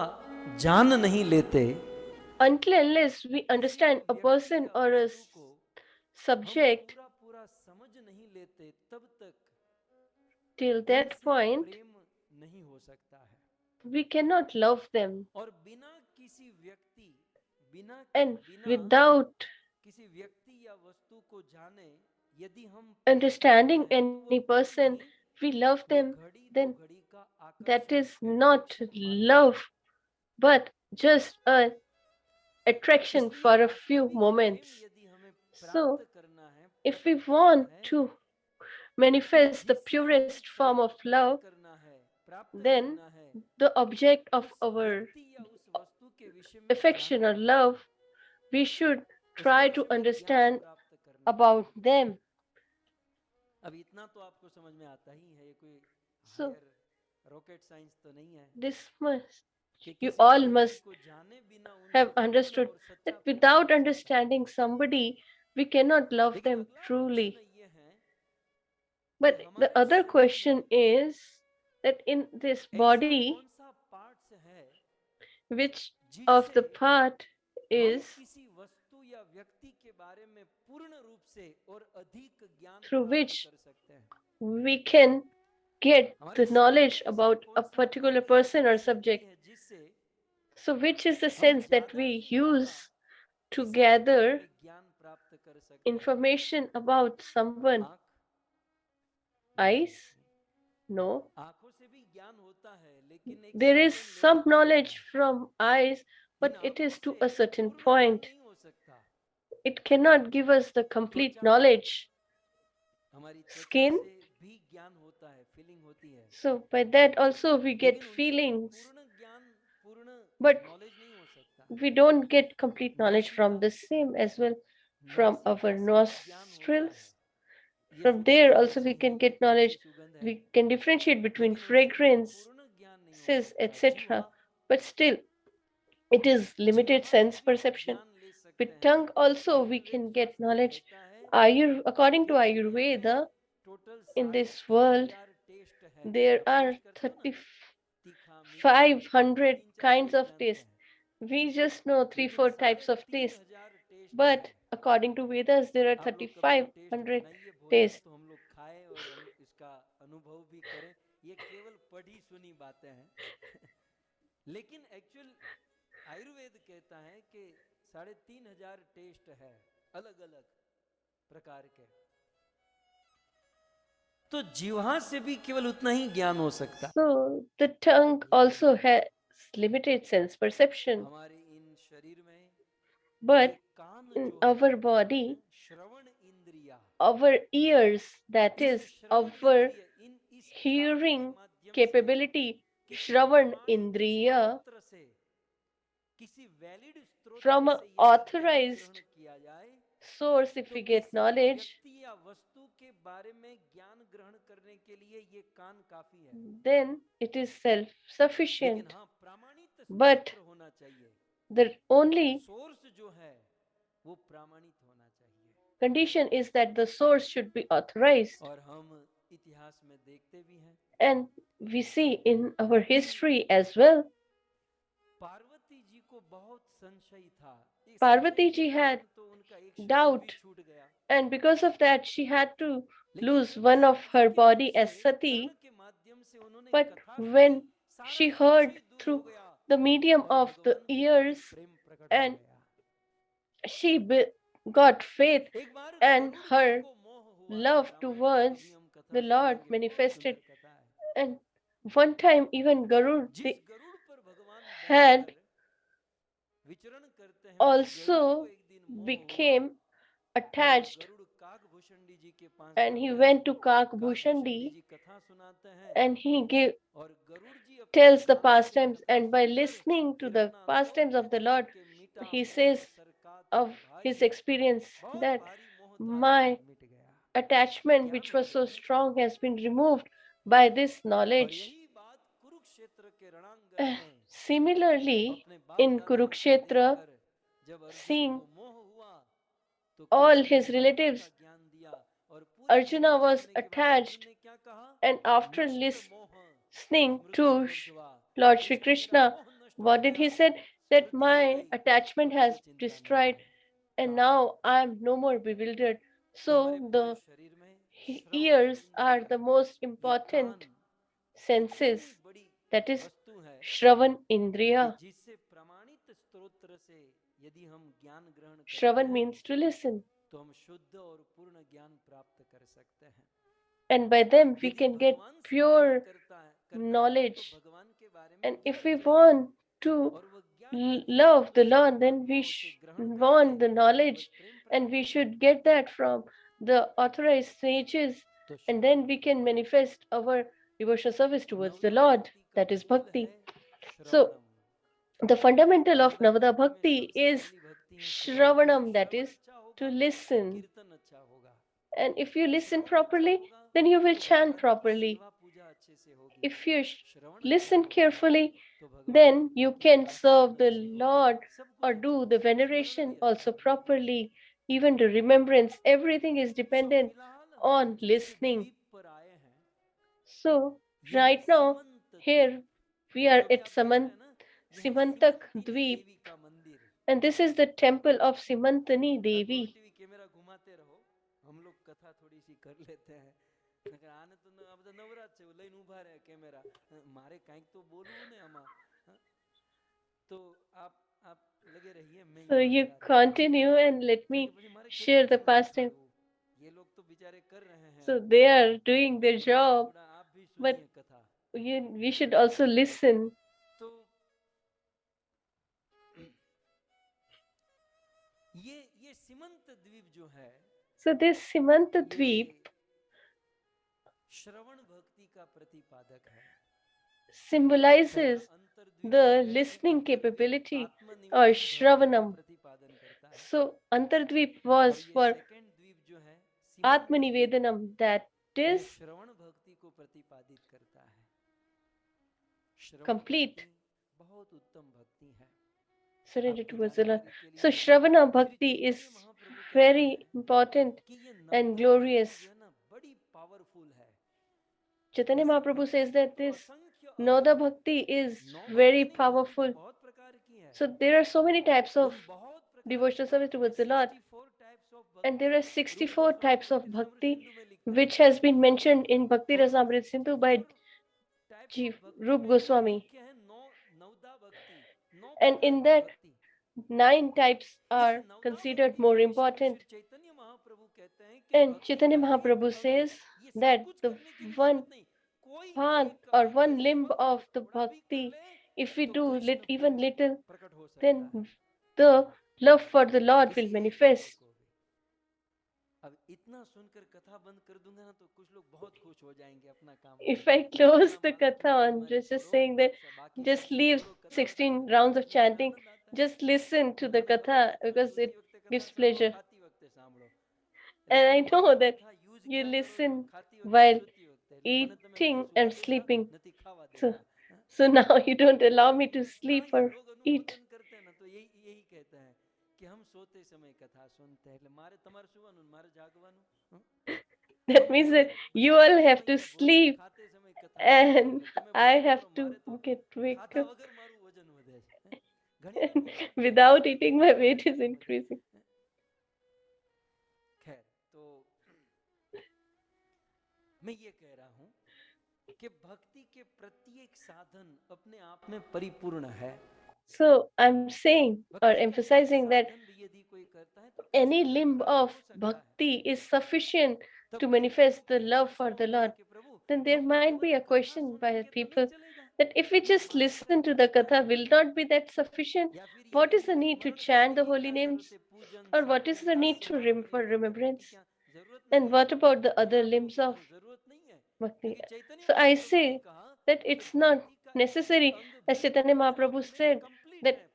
जान नहीं लेते, until unless we understand a person or a subject, पूरा पूरा समझ नहीं लेते, तब तक till that उनसे point प्रेम नहीं हो सकता है। we cannot love them, और बिना किसी व्यक्ति, बिना and बिना without किसी व्यक्ति या वस्तु को जाने यदि हम understanding प्रेम करते हैं, तो वो any कुछ person नहीं, we love वो them, घड़ी दो then घड़ी का आकर्षण, that is not attraction love मात्र है। but just a attraction इसलिए for a few वास्तविक moments. प्रेम यदि हमें So प्राप्त करना है, if we प्रकट करना want है, to तो manifest the जिससे हमें purest form प्रेम of प्रकट love, करना है, प्राप्त then करना है, the object of उस our व्यक्ति या उस वस्तु के विषय में affection or जानना है, love, we should उसके try विषय to में ज्ञान understand प्राप्त करना है। about them. अब इतना तो आपको समझ में आता ही है, ये कोई So हायर रॉकेट साइंस तो नहीं है this must, कि you किसी भी all व्यक्ति must को जाने बिना उनसे have पूर्ण understood और सच्चा that प्रेम without नहीं हो सकता। understanding somebody, we cannot love लेकिन them अगला truly. प्रश्न ये है कि But the हमारे other शरीर question में is that in this ऐसा body, कौन सा पार्ट्स है which of जिससे the part हम is किसी वस्तु या व्यक्ति के बारे में पूर्ण रूप से और अधिक ज्ञान through प्राप्त which कर सकते हैं। we can get हमारे the शरीर में knowledge ऐसा about कौन a सा particular अंग या person or संस्कृति subject. है जिससे So which is the हम sense that ज्यादा we से ज्यादा use to किसी के बारे gather में ज्ञान प्राप्त कर सकते हैं? information about someone? आंख? Eyes? No. आंखों से भी ज्ञान होता है, लेकिन एक There is certain level some तक knowledge होता है। from eyes, in but it आंखों is to से a certain पूर्ण ज्ञान point. नहीं हो सकता। It cannot give us the complete त्वचा, knowledge. हमारी त्वचा Skin. से भी ज्ञान होता है, फीलिंग होती है, So by that also we get लेकिन उनसे feelings, पूर्ण ज्ञान, पूर्ण but नॉलेज नहीं हो सकता। we don't get complete knowledge नासिका, from the same as well from our नासिका से भी ज्ञान होता nostrils. है, ये From there सुगंध also we कैसी है, can ये get कौन सी knowledge. सुगंध है, We can differentiate between लेकिन उनसे भी fragrances, पूर्ण ज्ञान नहीं हो सकता। etc. जीवा, But still, it is limited जीवा से sense भी हम perception. ज्ञान ले सकते With हैं। tongue also we Ayurveda can get शास्त्र knowledge. कहता है According कि to दुनिया Ayurveda, में total in this 3,500 world, taste है। there आप are टेस्ट करते हो ना, तीखा, मीठा, 3,500 तीन चार kinds टेस्ट of जानते taste. हैं, We just know लेकिन 3-4 types of taste. 3,500 taste But है। according to Vedas, there are आप लोग कभी ये टेस्ट 3,500 बनाइए भोजन, tastes. तो हम लोग खाएं और हम इसका अनुभव भी करें। ये केवल पढ़ी सुनी बातें हैं लेकिन एक्चुअल आयुर्वेद कहता है कि 3,500 टेस्ट है, अलग अलग प्रकार के। तो जिह्वा से भी केवल उतना ही ज्ञान हो सकता। So the tongue also has limited sense perception. हमारे इन शरीर में But ये कान in जो है our body, श्रवण इंद्रिया, our ears, that इस is श्रवण our इंद्रिय इस कान के hearing माध्यम से capability, किसी Shravan प्रमाणित Indriya, स्रोत्र से, किसी वैलिड स्रोत्र from an से यदि ज्ञान authorized ग्रहण किया जाए, source, if तो we get किसी knowledge, व्यक्ति या वस्तु के बारे में ज्ञान ग्रहण करने के लिए ये कान काफी है। then it is लेकिन self-sufficient. हाँ, प्रमाणित But स्रोत्र होना चाहिए, the only सोर्स जो है वो प्रमाणित होना चाहिए। condition is that the source should be authorized. और हम इतिहास में देखते भी हैं, And we see in our history as well, Parvati ji को बहुत संशय था। इस Parvati संशय के ji had कारण तो उनका एक शरीर भी doubt, छूट गया। and because of that she had to लेकिन lose जब one of Shiv ji her के body मुख से as Sati. कर्ण के माध्यम से उन्होंने But कथा when सुनी, सारा she संशय heard दूर हो through गया the medium और of the भगवान के प्रति ears, प्रेम प्रकट हो and गया। she got faith, एक बार and गरुड़ जी her को मोह हुआ, love रामायण में towards कभी हम कथा the Lord सुनेंगे, बहुत manifested. सुंदर कथा है। And one time even Garud जिस गरुड़ पर भगवान had बैठकर विचरण करते हैं, उस गरुड़ को also एक दिन मोह हुआ became और वो attached, गरुड़ काकभूषणी जी के पास and he जाते हैं। went to काकभूषणी Kakbhushandi, जी कथा सुनाते हैं and he और गरुड़ जी अपने tells the कान से pastimes, कथा and by सुनकर listening to फिर the अपना pastimes अनुभव of the कहते हैं Lord, कि मीठा he मोह says सरका of तन his भाई, experience बहुत that भारी मोह था, my मिट गया। attachment, ज्ञान which हो was so गया। strong, has been removed by this और knowledge. यही बात कुरुक्षेत्र के रणांगण में Similarly, अपने बाप in दादाओं को Kurukshetra, देखकर जब अर्जुन seeing को मोह हुआ तो all कृष्ण his ने गीता का relatives, ज्ञान दिया और पूरी Arjuna गीता was सुनने के बाद अर्जुन attached, ने क्या कहा? and after नष्ट मोह listening Smriti to भ्रंशवा, Lord Shri Krishna मेरा Krishna, मोह नष्ट हो what did गया, he said? That स्मृति हो my गई, attachment अब मुझे has चिंता नहीं destroyed, है। and कहा now I am no more bewildered. तो हमारे So पूरे the शरीर में श्रवण ears are इंद्रिय, the most ये कान important इतनी senses, बड़ी that is वस्तु है Shravan कि Indriya. जिससे प्रमाणित स्तोत्र से यदि हम ज्ञान ग्रहण करते Shravan हैं means to listen, तो हम शुद्ध और पूर्ण ज्ञान प्राप्त कर सकते हैं। and by them we यदि can get भगवान से प्रेम pure करना है तो knowledge. भगवान के बारे में And if ज्ञान we चाहिए want to और वो ज्ञान यदि love हम the शुद्ध Lord, then we भाव से ग्रहण करेंगे want the और knowledge, प्रेम and प्राप्त we should करेंगे get that from the authorized sages, तो and then Shravan we can manifest our devotional service towards the Nawda Lord, भक्ति का that is मूल है bhakti. So श्रवणम। the fundamental of Nawda Navada भक्ति में Bhakti सबसे is पहली भक्ति है श्रवण। यदि Shravanam, that श्रवण is अच्छा to होगा तो listen. कीर्तन अच्छा होगा, And if you listen श्रवण अच्छा properly, होगा then you will तो chant भगवान जी की properly. सेवा पूजा अच्छे से होगी, If you श्रवण अच्छा listen होगा carefully, तो भगवान then you की can आराधना serve the अच्छी होगी, Lord सब or कुछ अच्छा do the होगा, स्मरण veneration भी अच्छा also होगा। properly. Even the remembrance, everything is so dependent फिलहाल on हम जिस listening. द्वीप पर आए हैं So यह है right now, सीमंत द्वीप। here we ये are जो भी at आप देख रहे हैं ना, यह है Simantak सीमंतिनी Dweep, देवी का मंदिर। and this is the temple of Simantani Govind Devi. TV camera घुमाते रहो, हम लोग कथा थोड़ी सी कर लेते हैं। नकर आने तो अब तो नवरात છે, લઈને ઊભા રહે કેમેરા, મારે કાંઈક તો બોલવું ને આમાં। તો आप लगे रहिए, मैं So यहाँ you लगा देता हूँ, continue and let क्योंकि me પછી मारे share કેટલું the બધું pastime. દેખાડવું, ये लोग तो बेचारे कर रहे हैं So अपना, they are doing their तो थोड़ा job, थोड़ा आप भी but सुनिए कथा। we should also listen. तो ये सीमंत द्वीप जो है, So this Simanta ये Dweep श्रवण भक्ति का प्रतिपादक है। पहला symbolizes अंतर्द्वीप the जो है, listening अंतर्द्वीप capability or आत्मनिवेदन भक्ति का Shravanam. प्रतिपादन करता है। So Antardweep और was ये for सेकंड द्वीप जो है सीमंत द्वीप, Atmanivedanam, that ये is श्रवण भक्ति को प्रतिपादित करता है। श्रवण complete भक्ति बहुत उत्तम भक्ति है। surrender आपकी towards the Lord. जानकारी के So लिए Shravana Shri Bhakti is Chaitanya Mahaprabhu कहते very हैं important कि ये and नवदा glorious. भक्ति जो है ना बड़ी पावरफुल है। Chaitanya ऐसे Mahaprabhu भक्ति says के that तो this असंख्य अर्थ Noda हैं। Bhakti is नौ very भक्ति नहीं, भक्ति तो powerful. बहुत प्रकार की है। So there are so many types of उन बहुत प्रकार की devotional service भक्ति में towards the Lord, 64 types of and भक्ति there are रूप 64 गोस्वामी types of भक्ति रसामृत bhakti सिंधु में लिखते which हैं। has been mentioned in Bhakti और Rasamrit Sindhu by 4 types of भक्ति Rup में जो Goswami, मुख्य है नवदा भक्ति, 9 and प्रकार in की that भक्ति। 9 types इस are नवदा considered भक्ति more के विषय में important. श्री चैतन्य महाप्रभु कहते हैं कि And भक्ति Chaitanya का एक Mahaprabhu अंग says ये that the one path or one limb of the bhakti, if we do even little, then the love for the Lord will manifest. If I close the katha on just saying that just leave 16 rounds of chanting, just listen to the katha because it gives pleasure. And I know that you listen while eating and sleeping. So now you don't allow me to sleep or eat. That means that you all have to sleep and I have to wake up. Without eating, my weight is increasing. मैं ये कह रहा हूं कि भक्ति के प्रत्येक साधन अपने आप में परिपूर्ण है. So I'm saying or emphasizing that any limb of bhakti is sufficient to manifest the love for the Lord. Then there might be a question by people that if we just listen to the katha, will not be that sufficient? What is the need to chant the holy names? Or what is the need to for remembrance? And what about the other limbs of bhakti? So I say that it's not necessary, as Chaitanya Mahaprabhu said, that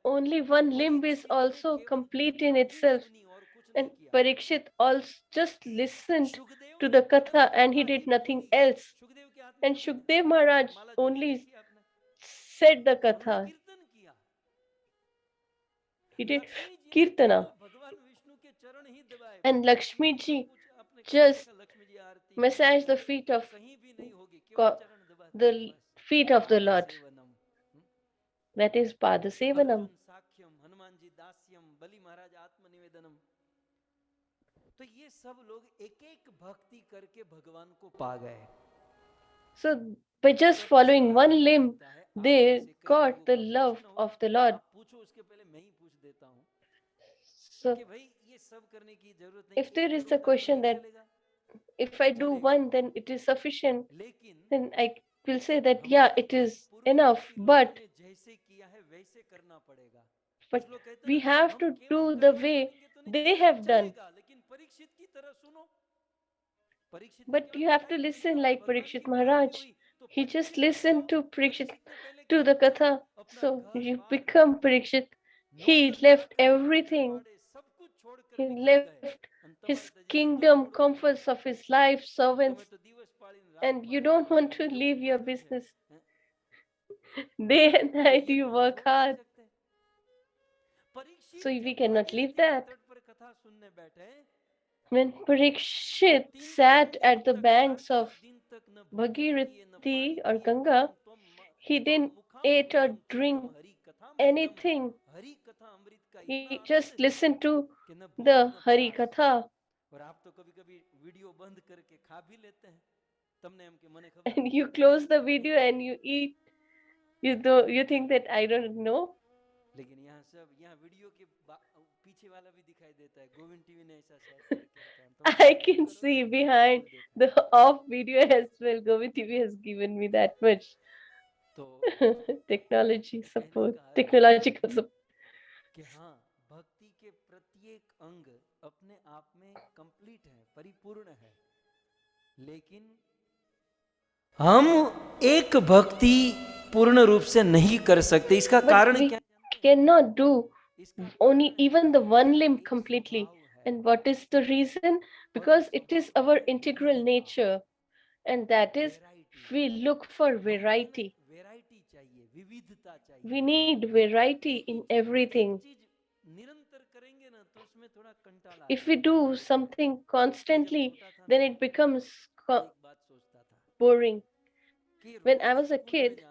only one limb is also complete in itself. And Parikshit also just listened to the katha and he did nothing else. And Shukdev Maharaj only said the katha. He did kirtana. And Lakshmi ji just massaged the feet of the Lord. That is Padasevanam. So by just following one limb, they got the love of the Lord. So if there is a question that if I do one, then it is sufficient, then I will say that yeah, it is enough, but we have to do the way they have done. But you have to listen like Parikshit Maharaj. He just listened to Parikshit, to the katha. So you become Parikshit. He left everything. He left his kingdom, comforts of his life, servants. And you don't want to leave your business. Day and night you work hard. So we cannot leave that. When Parikshit sat at the banks of Bhagirathi or Ganga, he didn't eat or drink anything. He just listened to the Hari Katha. And you close the video and you eat. You think that I don't know? I can see behind the off video as well. Govind TV has given me that much technological support. कि हाँ भक्ति के प्रत्येक अंग अपने आप में complete है, परिपूर्ण है, लेकिन हम एक भक्ति पूर्ण रूप से नहीं कर सकते. इसका कारण क्या? Cannot do only even the one limb completely. And what is the reason? Because it is our integral nature, and that is we look for variety. We need variety in everything. If we do something constantly, then it becomes boring. When I was a kid,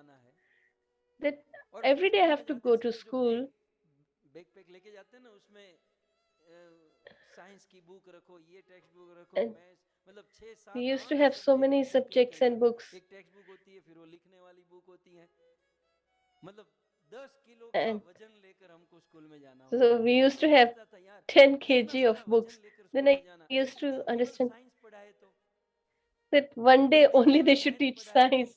that every day I have to go to school. And we used to have so many subjects and books. And so we used to have 10 kg of books. Then I used to understand that one day only they should teach science,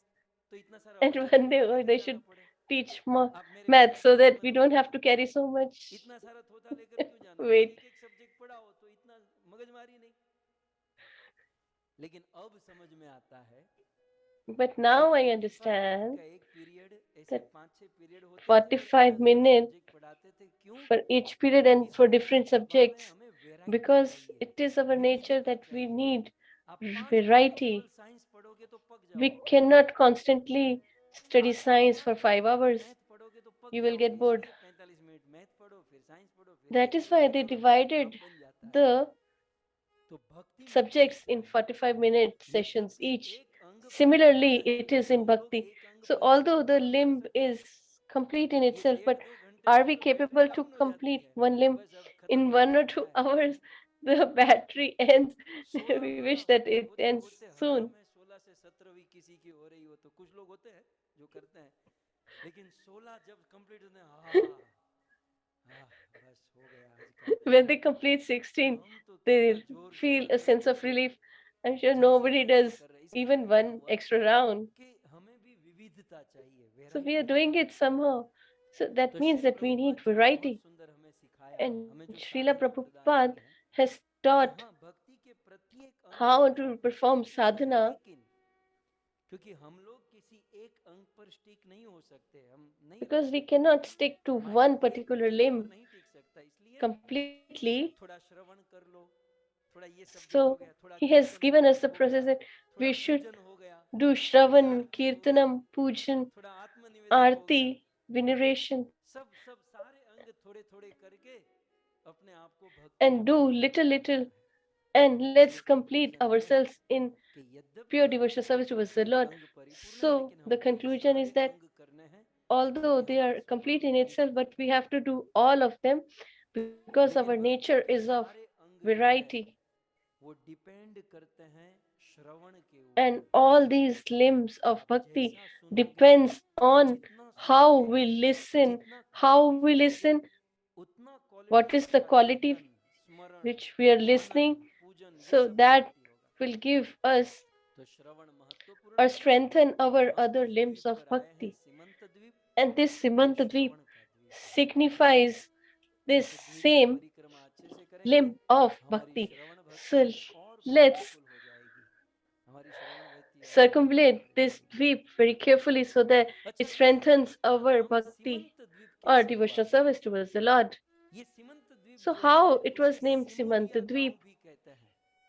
and one day they should teach math, so that we don't have to carry so much weight. But now I understand that 45 minutes for each period and for different subjects, because it is our nature that we need variety. We cannot constantly study science for 5 hours. You will get bored. That is why they divided the subjects in 45-minute sessions each. Similarly, it is in bhakti. So although the limb is complete in itself, but are we capable to complete one limb in 1 or 2 hours? The battery ends. We wish that it ends soon. When they complete 16, they feel a sense of relief. I'm sure nobody does even one extra round. So we are doing it somehow. So that means that we need variety. And Srila Prabhupada has taught how to perform sadhana, because we cannot stick to one particular limb completely. So he has given us the process that we should do Shravan, Kirtanam, Pujan, Arti, veneration, and do little, and let's complete ourselves in pure devotional service towards the Lord. So the conclusion is that although they are complete in itself, but we have to do all of them because our nature is of variety. And all these limbs of bhakti depends on how we listen, what is the quality which we are listening, so that will give us or strengthen our other limbs of bhakti. And this Simantadvip signifies this same limb of bhakti. So let's circumambulate this dweep very carefully so that it strengthens our bhakti or devotional service towards the Lord. So how it was named Simantadvip?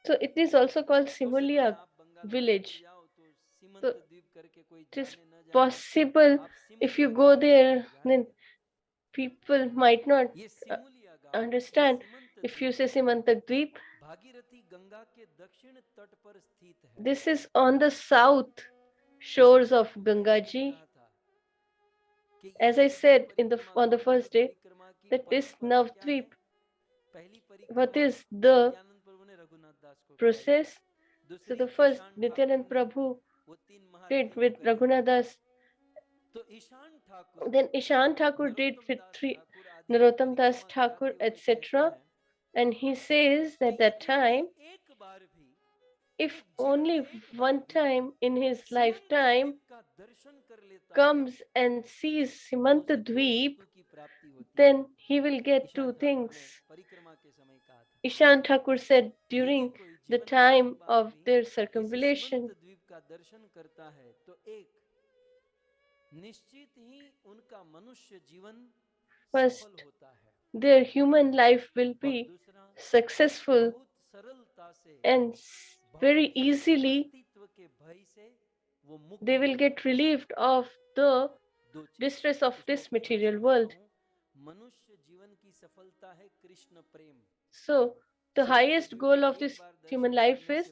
So it is also called Simulia village. So it is possible if you go there, then people might not uh, understand. If you say Simantadvip, this is on the south shores of Gangaji. As I said on the first day, that this Navdvip, what is the process? So the first Nityanand Prabhu did with Raghunath Das, then Ishan Thakur did with three Narottam Das Thakur, etc. And he says that that time, if only one time in his lifetime comes and sees Simantadvip, then he will get two things. Ishan Thakur said during the time of their circumambulation, first, their human life will be successful, and very easily they will get relieved of the distress of this material world. So the highest goal of this human life is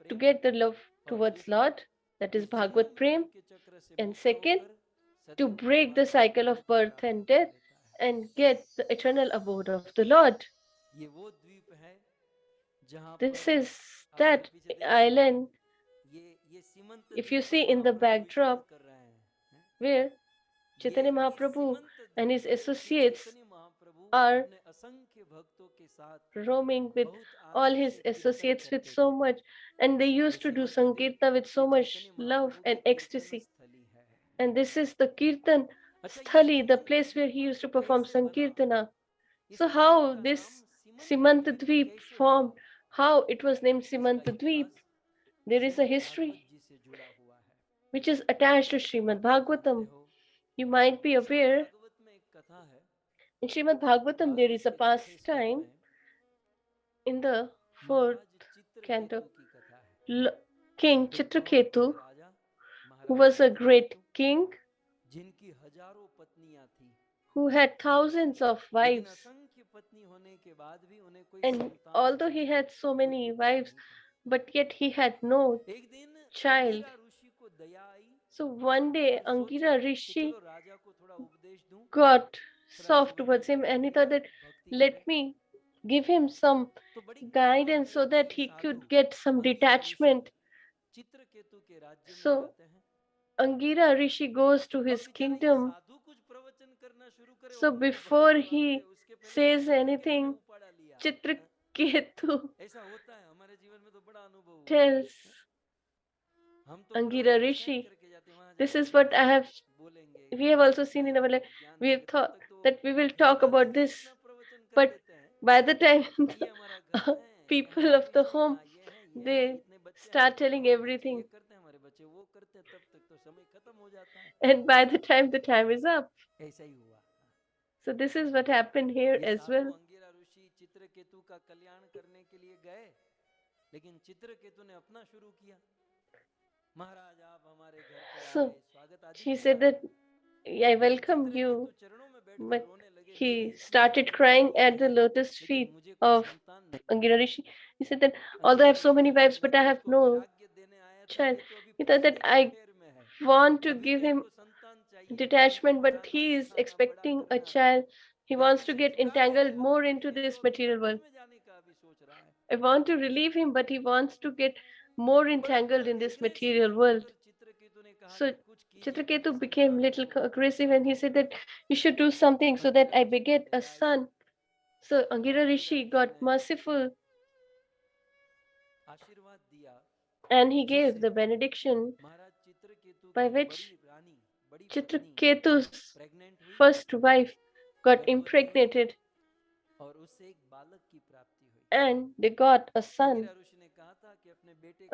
to get the love towards Lord, that is Bhagvat Prem, and second, to break the cycle of birth and death and get the eternal abode of the Lord. This is that island, if you see in the backdrop, where Chaitanya Mahaprabhu and his associates are roaming with all his associates with so much, and they used to do Sankirtan with so much love and ecstasy. And this is the Kirtan Sthali, the place where he used to perform Sankirtana. So how this Simantadweep formed, how it was named Simantadweep, there is a history which is attached to Shrimad Bhagavatam. You might be aware, in Shrimad Bhagavatam there is a pastime in the fourth canto. King Chitraketu, who was a great king, who had thousands of wives. And although he had so many wives, but yet he had no child. So one day Angira Rishi got soft towards him, and he thought that let me give him some guidance so that he could get some detachment. So Angira Rishi goes to his kingdom. So before he says anything, Chitraketu tells Angira Rishi, this is what we have also seen in our life. We have thought that we will talk about this, but by the time the people of the home, they start telling everything. And by the time is up. So this is what happened here as well. So she said that I welcome you, but he started crying at the lotus feet of Angira Rishi. He said that although I have so many wives, but I have no child. He thought that I want to give him detachment, but he is expecting a child. He wants to get entangled more into this material world. I want to relieve him, but he wants to get more entangled in this material world. So Chitraketu became little aggressive, and he said that you should do something so that I beget a son. So Angira Rishi got merciful, and he gave the benediction by which Chitraketu's first wife got impregnated, and they got a son.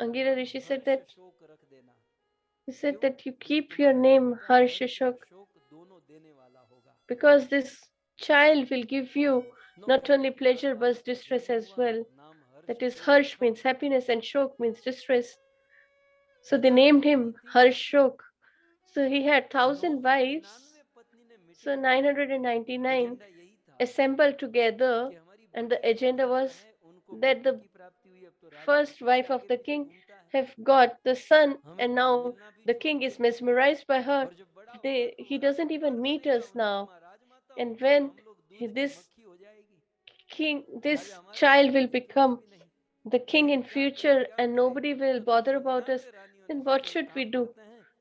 Angira Rishi said that you keep your name Harshashok, because this child will give you not only pleasure but distress as well. That is, Harsh means happiness and Shok means distress. So they named him Harshok. So he had 1,000 wives. So 999 assembled together, and the agenda was that the first wife of the king have got the son, and now the king is mesmerized by her. He doesn't even meet us now. And when this child will become the king in future and nobody will bother about us, then what should we do?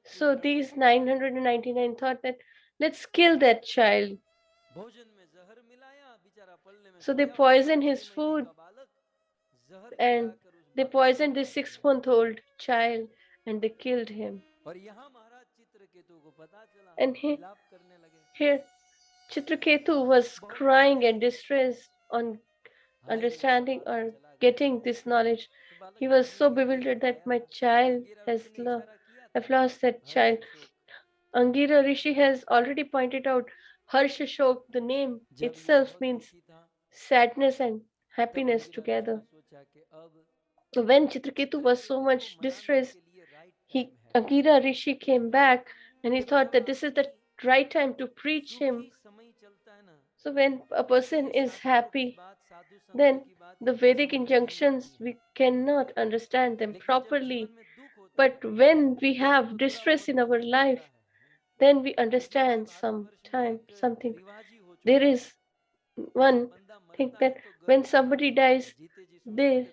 So these 999 thought that let's kill that child. So they poisoned his food, and they poisoned this 6-month-old child, and they killed him. And here Chitraketu was crying and distressed on understanding or getting this knowledge. He was so bewildered that my child I've lost that child. Angira Rishi has already pointed out Harshashok, the name itself means sadness and happiness together. So when Chitraketu was so much distressed, Angira Rishi came back, and he thought that this is the right time to preach him. So when a person is happy, then the Vedic injunctions, we cannot understand them properly. But when we have distress in our life, then we understand something. There is one thing that when somebody dies, they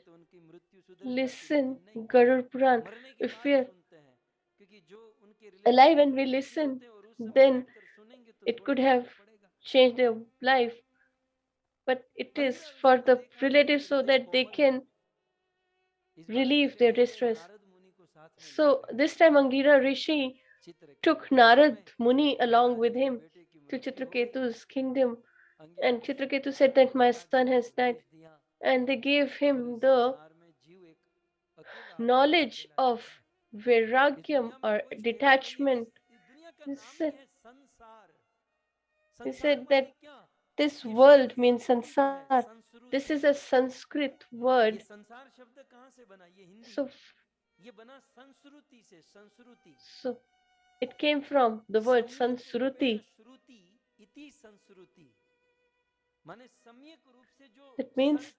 listen Garud Puran. If we are alive and we listen, then it could have changed their life. but it is for the relatives so that they can relieve their distress. So this time Angira Rishi took Narad Muni along with him to Chitraketu's kingdom, and Chitraketu said that my son has died, and they gave him the knowledge of vairagyam or detachment. He said that this world means sansar. This is a Sanskrit word. So, so it came from the word Sansruti. It means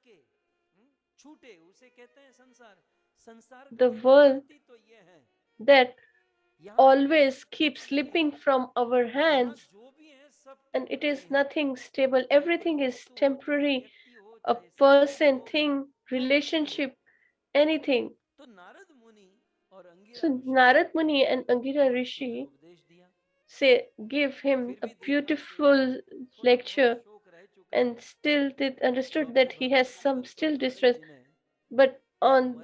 the world that always keeps slipping from our hands, and it is nothing stable. Everything is temporary. A person, thing, relationship, anything. So Narad Muni and Angira Rishi give him a beautiful lecture, and still they understood that he has some still distress, but on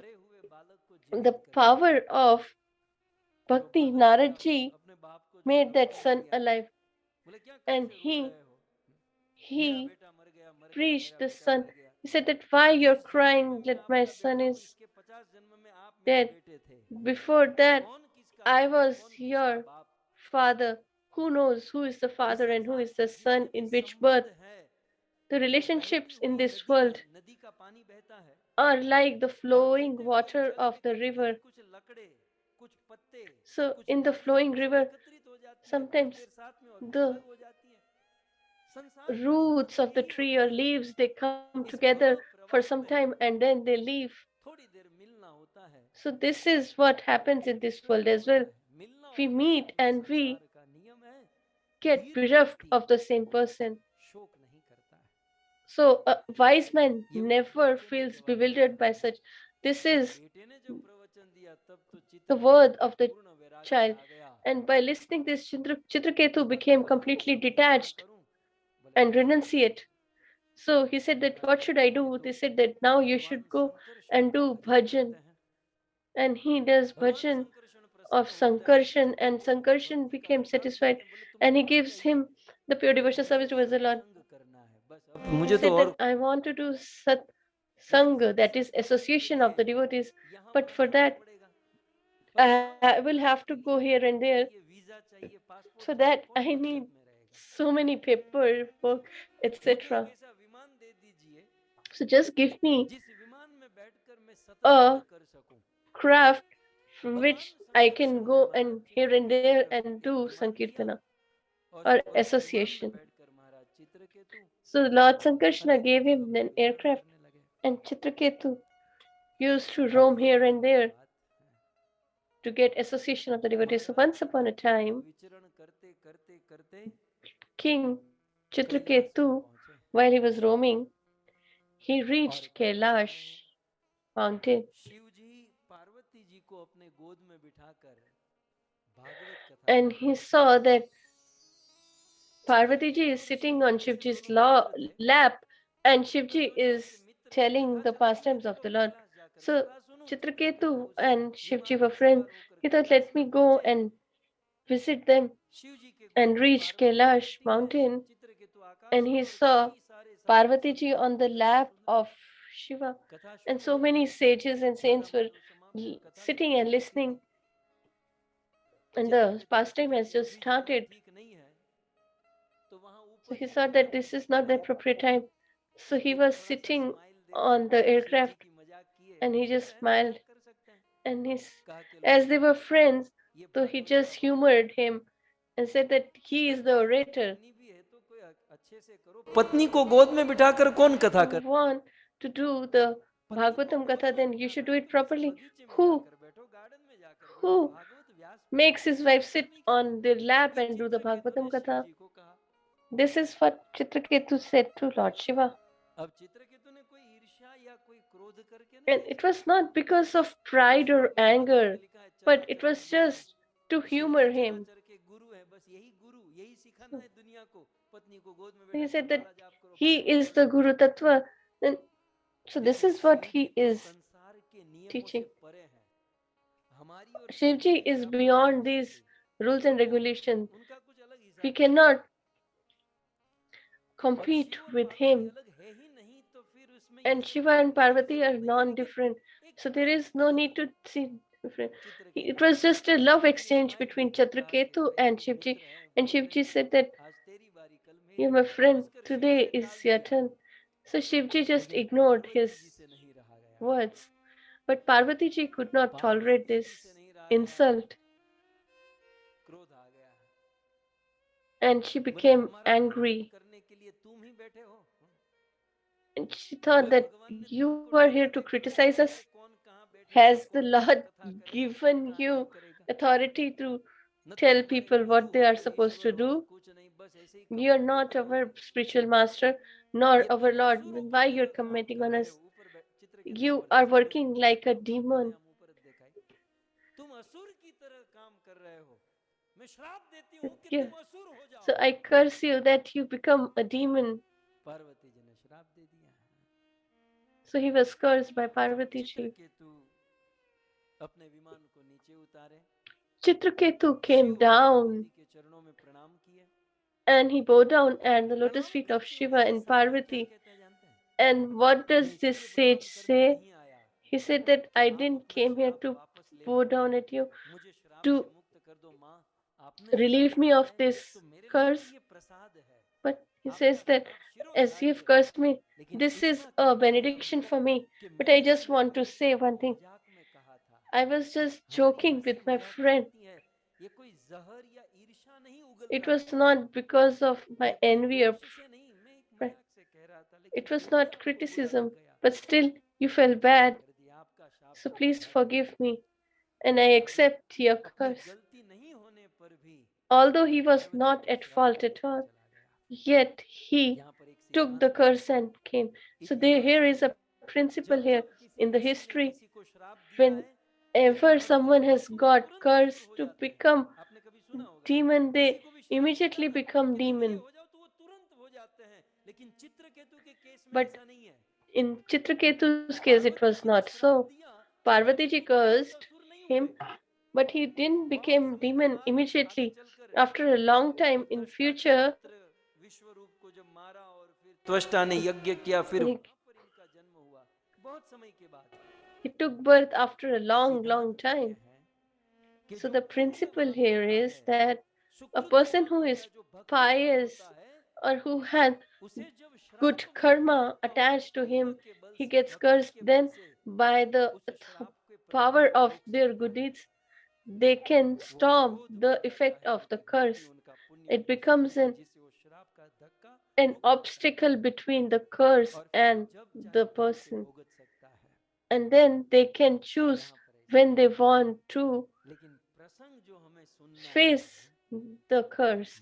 the power of Bhakti, Naradji made that son alive, and he preached the son. He said that why you're crying that my son is dead. Before that, I was your father. Who knows who is the father and who is the son in which birth? The relationships in this world are like the flowing water of the river. So in the flowing river, sometimes the roots of the tree or leaves, they come together for some time and then they leave. So this is what happens in this world as well. We meet and we get bereft of the same person. So a wise man never feels bewildered by such. This is the word of the child. And by listening this, Chitraketu became completely detached and renunciate. So he said that, what should I do? They said that now you should go and do bhajan. And he does bhajan of Sankarshan, and Sankarshan became satisfied, and he gives him the pure devotional service towards the Lord. He said that I want to do Sat Sangha, that is association of the devotees, but for that I will have to go here and there. So that I need so many paperwork, etc. So just give me a craft from which I can go and here and there and do Sankirtana or association. So Lord Sankarshana gave him an aircraft, and Chitraketu used to roam here and there to get association of the devotees. So once upon a time, King Chitraketu, while he was roaming, he reached Kailash mountain, and he saw that Parvati ji is sitting on Shivji's lap, and Shivji is telling the pastimes of the Lord. So Chitraketu and Shivji were friends. He thought, let me go and visit them, and reached Kailash mountain, and he saw Parvati ji on the lap of Shiva, and so many sages and saints were sitting and listening, and the pastime has just started. So he thought that this is not the appropriate time. So he was sitting on the aircraft, and he just smiled, and as they were friends, so he just humored him and said that he is the orator. पत्नी को गोद में बिठाकर कौन कथा If कर you want to do the Bhagavatam Katha, then you should do it properly. Who makes his wife sit on their lap and do the Bhagavatam Katha? This is what Chitraketu said to Lord Shiva. And it was not because of pride or anger, but it was just to humor him. He said that he is the Guru Tattva. And so this is what he is teaching. Shivji is beyond these rules and regulations. We cannot compete with him. And Shiva and Parvati are non-different. So there is no need to see different. It was just a love exchange between Chitraketu and Shivji. And Shivji said that, you're my friend, today is your turn. So Shivji just ignored his words. But Parvati ji could not tolerate this insult. And she became angry. And she thought that you are here to criticize us. Has the Lord given you authority to tell people what they are supposed to do? You are not our spiritual master, nor our Lord. Why you're commenting on us? You are working like a demon. Yeah. So I curse you that you become a demon. So he was cursed by Parvati ji. Chitraketu came down and he bowed down at the lotus feet of Shiva and Parvati. And what does this sage say? He said that I didn't came here to bow down at you, to relieve me of this curse. But he says that as you've cursed me, this is a benediction for me. But I just want to say one thing. I was just joking with my friend. It was not because of my envy or it was not criticism, but still you felt bad. So please forgive me and I accept your curse. Although he was not at fault at all, yet he took the curse and came. So here is a principle here in the history. Whenever someone has got curse to become demon, they immediately become demon. But in Chitraketu's case, it was not so. Parvati ji cursed him, but he didn't become demon immediately. After a long time in future, he took birth after a long time. So the principle here is that a person who is pious or who had good karma attached to him, he gets cursed, then by the power of their good deeds, they can stop the effect of the curse. It becomes an obstacle between the curse and the person. And then they can choose when they want to face the curse.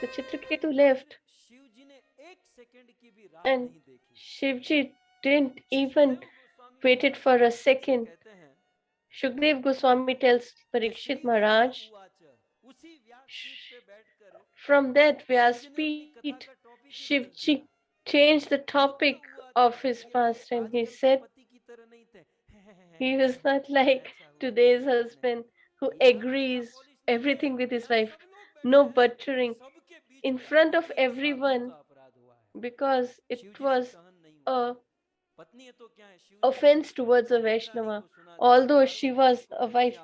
So Chitraketu left and Shivji didn't even waited for a second. Shukdev Goswami tells Parikshit Maharaj, from that Vyaspeed, Shivji changed the topic of his pastime. He said he was not like today's husband who agrees everything with his wife. No buttering in front of everyone, because it was a offense towards a Vaishnava, although she was a wife.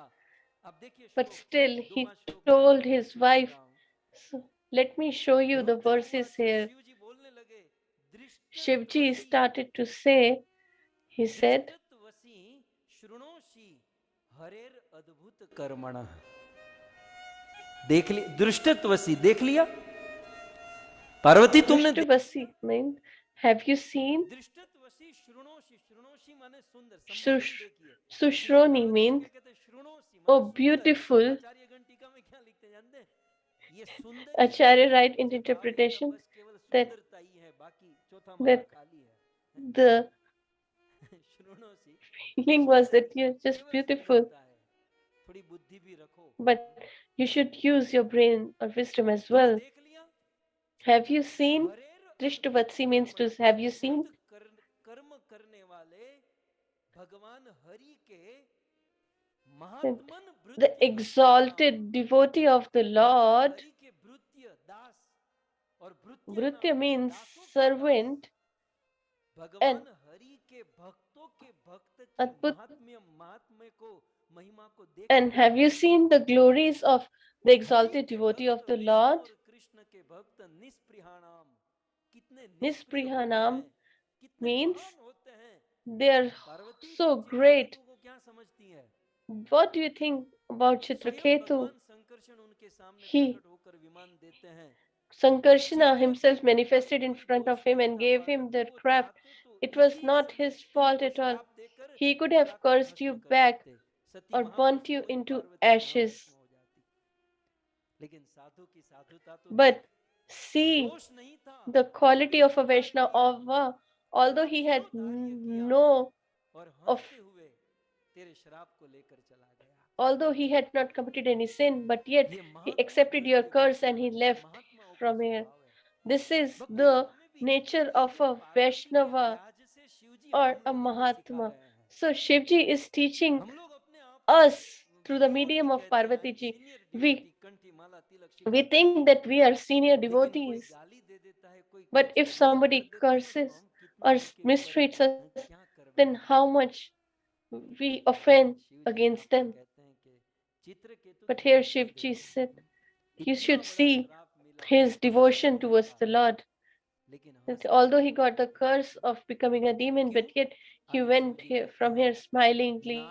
But still, he told his wife. So let me show you the verses here. Shivji started to say, he said, दृष्टत्वसी देख लिया पार्वती तुमने दृष्टवसी means have you seen? Sushroni means oh beautiful. Acharya write in interpretation that the feeling was that you're just beautiful. But You should use your brain or wisdom as well. Have you seen? Drishtavatsi means to have you seen? कर्म करने वाले भगवान हरि के And महात्मन the भृत्य exalted devotee of the Lord, Hari के भृत्य दास और भृत्य Bhrutya नाम के means दासों का servant, दास भगवान हरि के भक्तों के भक्त की Adbhut. महात्म्य को महिमा को देख And have you seen the glories of the exalted devotee of the Lord? और कृष्ण के भक्त निष्प्रियाणाम कितने निष्प्रिय होते Nispриhanam हैं, कितने means महान होते हैं। they are Parvati so ji great. Chitraketu को क्या समझती है? What do you think about स्वयं Chitraketu? भगवान संकर्षण उनके सामने He, प्रकट होकर विमान देते हैं। Sankarshana himself manifested in front of him and gave him the craft. It was not his fault at all. He could have cursed you back or burnt you into ashes. But see the quality of a Vaishnava, although he had no of although he had not committed any sin, but yet he accepted your curse and he left from here. This is the nature of a Vaishnava or a Mahatma. So Shivji is teaching us through the medium of Parvati ji. We think that we are senior devotees, but if somebody curses or mistreats us, then how much we offend against them. But here Shivji said, you should see his devotion towards the Lord. That although he got the curse of becoming a demon, but yet he went from here smilingly.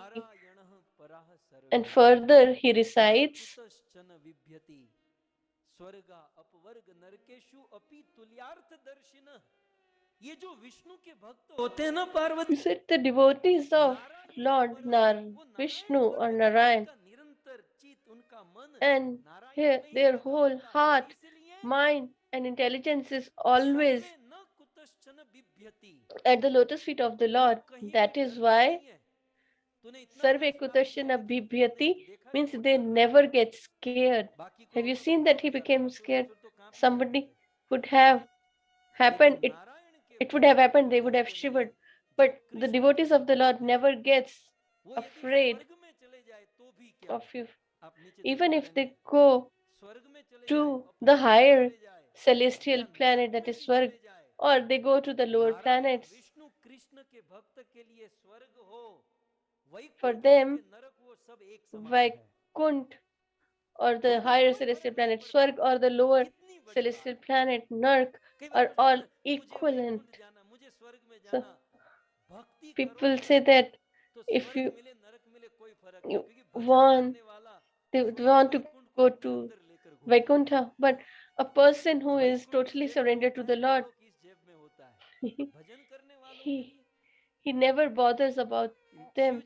And further he recites, he said the devotees of Lord Vishnu or Narayan, and here their whole heart, mind and intelligence is always at the lotus feet of the Lord. That is why Sarve Kutashana Bibhyati means they never get scared. Have you seen that he became scared? Somebody would have happened, it would have happened, they would have shivered. But the devotees of the Lord never gets afraid of you. Even if they go to the higher celestial planet, that is Swarg, or they go to the lower planets, for them, Vaikunt or the higher celestial planet Swarg or the lower celestial planet Nark are all equivalent. So people say that if you want, they want to go to Vaikuntha, but a person who is totally surrendered to the Lord, he never bothers about them.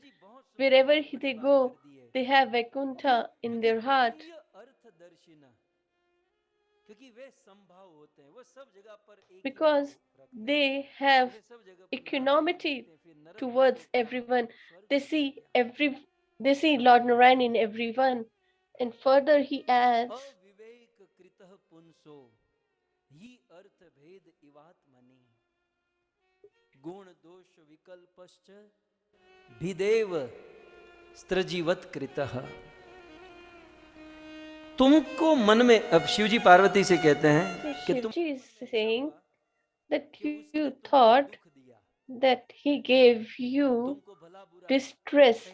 Wherever they go, they have Vaikuntha in their heart. Because they have equanimity towards everyone. They see Lord Narayan in everyone. And further he adds, स्त्रजीवत कृतः। तुमको मन में, अब शिवजी पार्वती से कहते हैं कि तुम is saying that you thought that he gave you distress.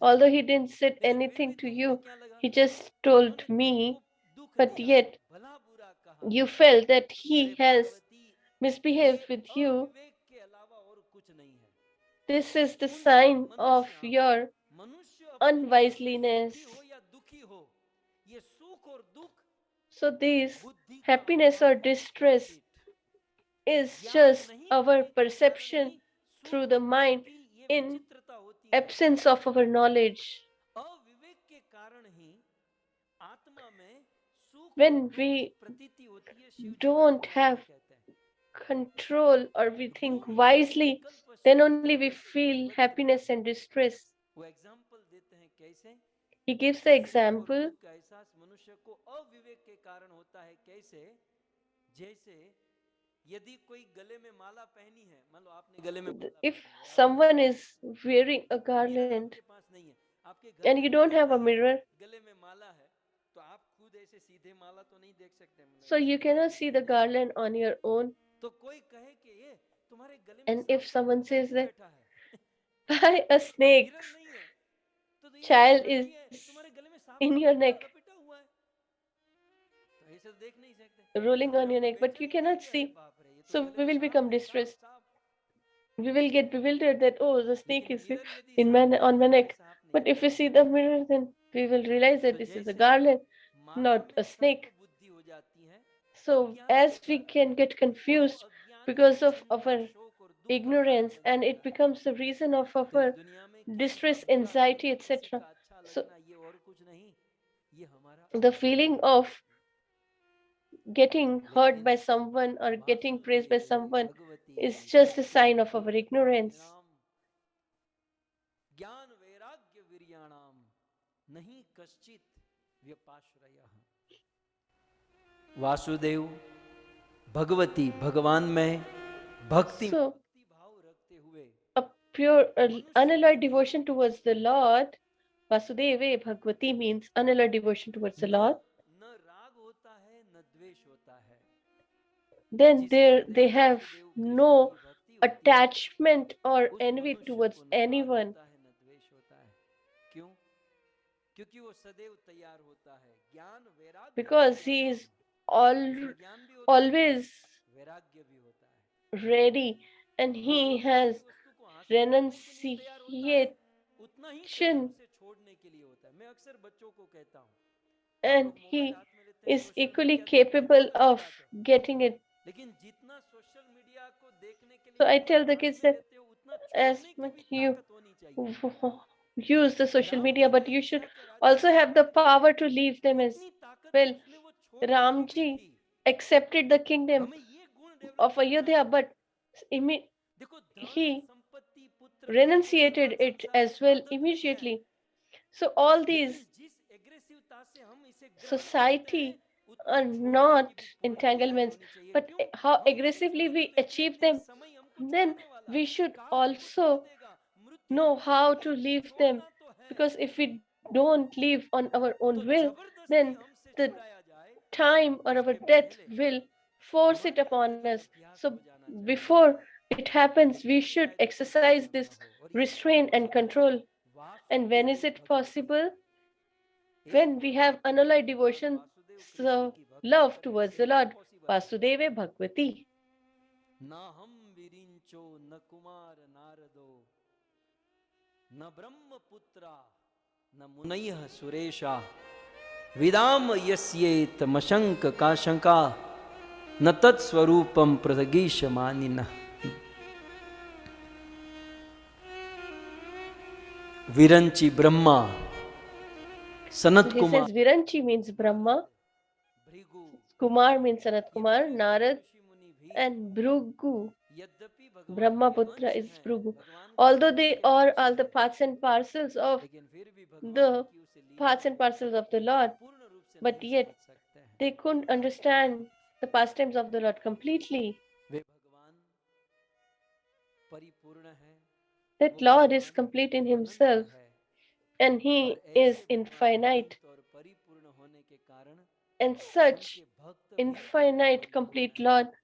Although he didn't say anything to you, he just told me, but yet you felt that he has misbehaved with you. This is the sign of your unwiseliness. So this happiness or distress is just our perception through the mind in absence of our knowledge. When we don't have control or we think wisely, then only we feel happiness and distress. He gives the example. का एहसास मनुष्य को अविवेक के कारण होता है। कैसे? जैसे यदि कोई गले में माला पहनी है, मान लो आपने गले में माला If पहनी है, someone is wearing a Meera garland आपके पास नहीं है, आपके घर and में you कोई don't have a आता है, mirror, गले में माला है, तो आप खुद ऐसे सीधे माला तो नहीं देख सकते, so you cannot see the garland on your own. तो कोई कहे कि ये तुम्हारे गले में And सांप if का someone बच्चा says क्यों that बैठा है? why a snake हिरण नहीं है, तो ये child हाथी है, is तुम्हारे गले में सांप in का your बच्चा neck, लपेटा हुआ है, तो ऐसे तो देख नहीं सकते। rolling फिर on your हमको neck, but you बेचैनी हो cannot जाएगी, अरे see. बाप रे, ये तो So गले we में will सांप become है, सांप distressed. सांप। We will get bewildered that, oh, the snake लेकिन is मिरर यदि in सामने on रखा my है neck. तो सांप नहीं But if we दिखेगा। see the mirror, then we will realize that तो this is a जैसे garland, माला not में a सर्प snake. बुद्धि हो जाती है So अज्ञान के as we कारण, can get और वो confused अज्ञान ही because of चिंता, our शोक और दुख का कारण ignorance, पैदा and it करता है। becomes the reason of तो इस our दुनिया में किसी का distress, बुरा anxiety, होना, किसी etc. का अच्छा So लगना, ये और कुछ नहीं, ये हमारा the feeling of getting hurt लेकिन by someone or getting praised by वासुदेवे someone Bhagwati is just a sign of our ignorance. बुद्धिमानिनाम ज्ञान वैराग्य वीर्याणाम नहीं कश्चित व्यपाश्रयः। वासुदेव भगवती भगवान में भक्ति So भाव रखते हुए a pure, unalloyed devotion towards the Lord, Vasudeva Bhagavati means unalloyed devotion towards the Lord. न राग होता है न द्वेष होता है, Then जिसके हृदय they में have वासुदेव कृष्ण no की भक्ति होती है, attachment or उस envy मनुष्य towards को न राग anyone, होता है न द्वेष होता है। क्यों? क्योंकि वो सदैव तैयार होता है ज्ञान वैराग्य because he वीर्याणाम। is all, उसमें ज्ञान भी होता है, always वैराग्य भी होता है। ready, and वो he किसी has भी वस्तु को हासिल करने के लिए तैयार होता है, renunciation, उतना ही तैयार उसे छोड़ने के लिए होता है। मैं अक्सर बच्चों को कहता हूँ, आप and लोग मोबाइल he हाथ में लेते हैं, is सोशल equally मीडिया देखते हैं, capable बहुत अच्छी of बात है, getting it. लेकिन जितना सोशल मीडिया को देखने के So लिए I आप tell the हाथ kids में that लेते हो, उतना as छोड़ने की much भी you ताकत होनी चाहिए। use the social Ram ji media, का but you should इच्छा के राज्य also में have the power to leave them as उतनी ताकत well. उसमें वो छोड़ने की भी Ramji थी। accepted the kingdom हमें ये गुण डेवलप of करना Ayodhya, है। but देखो धन he संपत्ति पुत्र renunciated it as well immediately. So all these लेकिन जिस एग्रेसिवता से हम इसे ग्रहण करते हैं, society उतना are छोड़ने not की भी पूरी तैयारी entanglements, होनी चाहिए। but क्यों? how हम यदि aggressively छोड़ेंगे we तो एक ना एक achieve दिन them, समय हमको then छोड़ने वाला है, we should काल हमको छोड़ also देगा, मृत्यु know छोड़ how देगी, to leave them. छोड़ना तो है। Because if we don't live on our तो own will, जबरदस्ती then हमसे the छुड़ाया जाए, time or our उसके death पहले will force it हमारे upon अंदर ये us. अभ्यास So हो जाना चाहिए before it happens, we कि should शायद कोई exercise प्रॉब्लम ना this हो। और ये कैसे restraint and पॉसिबल है? control. And when is वासुदेवे it Bhagwati, possible? एक When we bar have unalloyed भगवान devotion, वासुदेव कृष्ण so की भक्ति love करने towards से the क्या Lord. पॉसिबल है? Vasudeva Bhagavati. न हम विरिंचो न कुमार नारदो न ब्रह्मपुत्रा न मुनयः सुरेशा विदाम यस्येत मशंक काशंका न तत्स्वरूपम प्रगीश मानिनः। Viranchi Brahma, Sanat He Kumar, says Viranchi means Brahma, Bhrigu, Kumar means Sanat ये Kumar, बड़े बड़े Narad, ऋषि मुनि भी and Bhrigu. यद्यपि भगवान के Brahmaputra अंश is हैं, Bhrigu. भगवान के Although अंश they के are अंश all the हैं, parts and parcels of लेकिन फिर भी भगवान the की उस लीला parts and को parcels of the Lord, पूर्ण रूप से but नहीं yet समझ सकते हैं। they couldn't understand the pastimes of the Lord completely. वे भगवान परिपूर्ण है, That वो Lord is भगवान complete in अनंत Himself है, and और He ऐसे is भगवान infinite. अनंत और परिपूर्ण होने के कारण And such उनके भक्त भी infinite, complete परिपूर्ण Lord, हैं।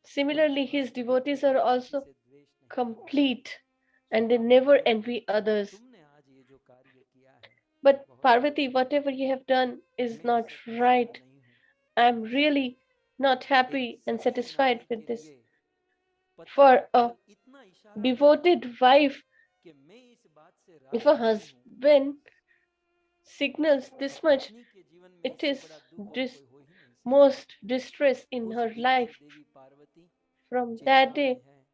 similarly, उनके His भक्त भी devotees कभी are किसी also से द्वेष नहीं करते। complete so and they never Parvati, envy others. तुमने आज ये जो कार्य किया है But बहुत Parvati, अच्छा whatever किया, you have done is मैं not इससे प्रसन्न right. नहीं हूँ। I'm really not एक happy and सती satisfied नारी with के this. लिए पति For ने a केवल इतना इशारा किया devoted wife, कि मैं इस बात से if a राजी नहीं हूँ, husband signals और this much, पत्नी के जीवन में it इससे is बड़ा दुख और कोई हो ही नहीं सकता। most distress in उस her दिन से life. देवी पार्वती From चिंता that में day, है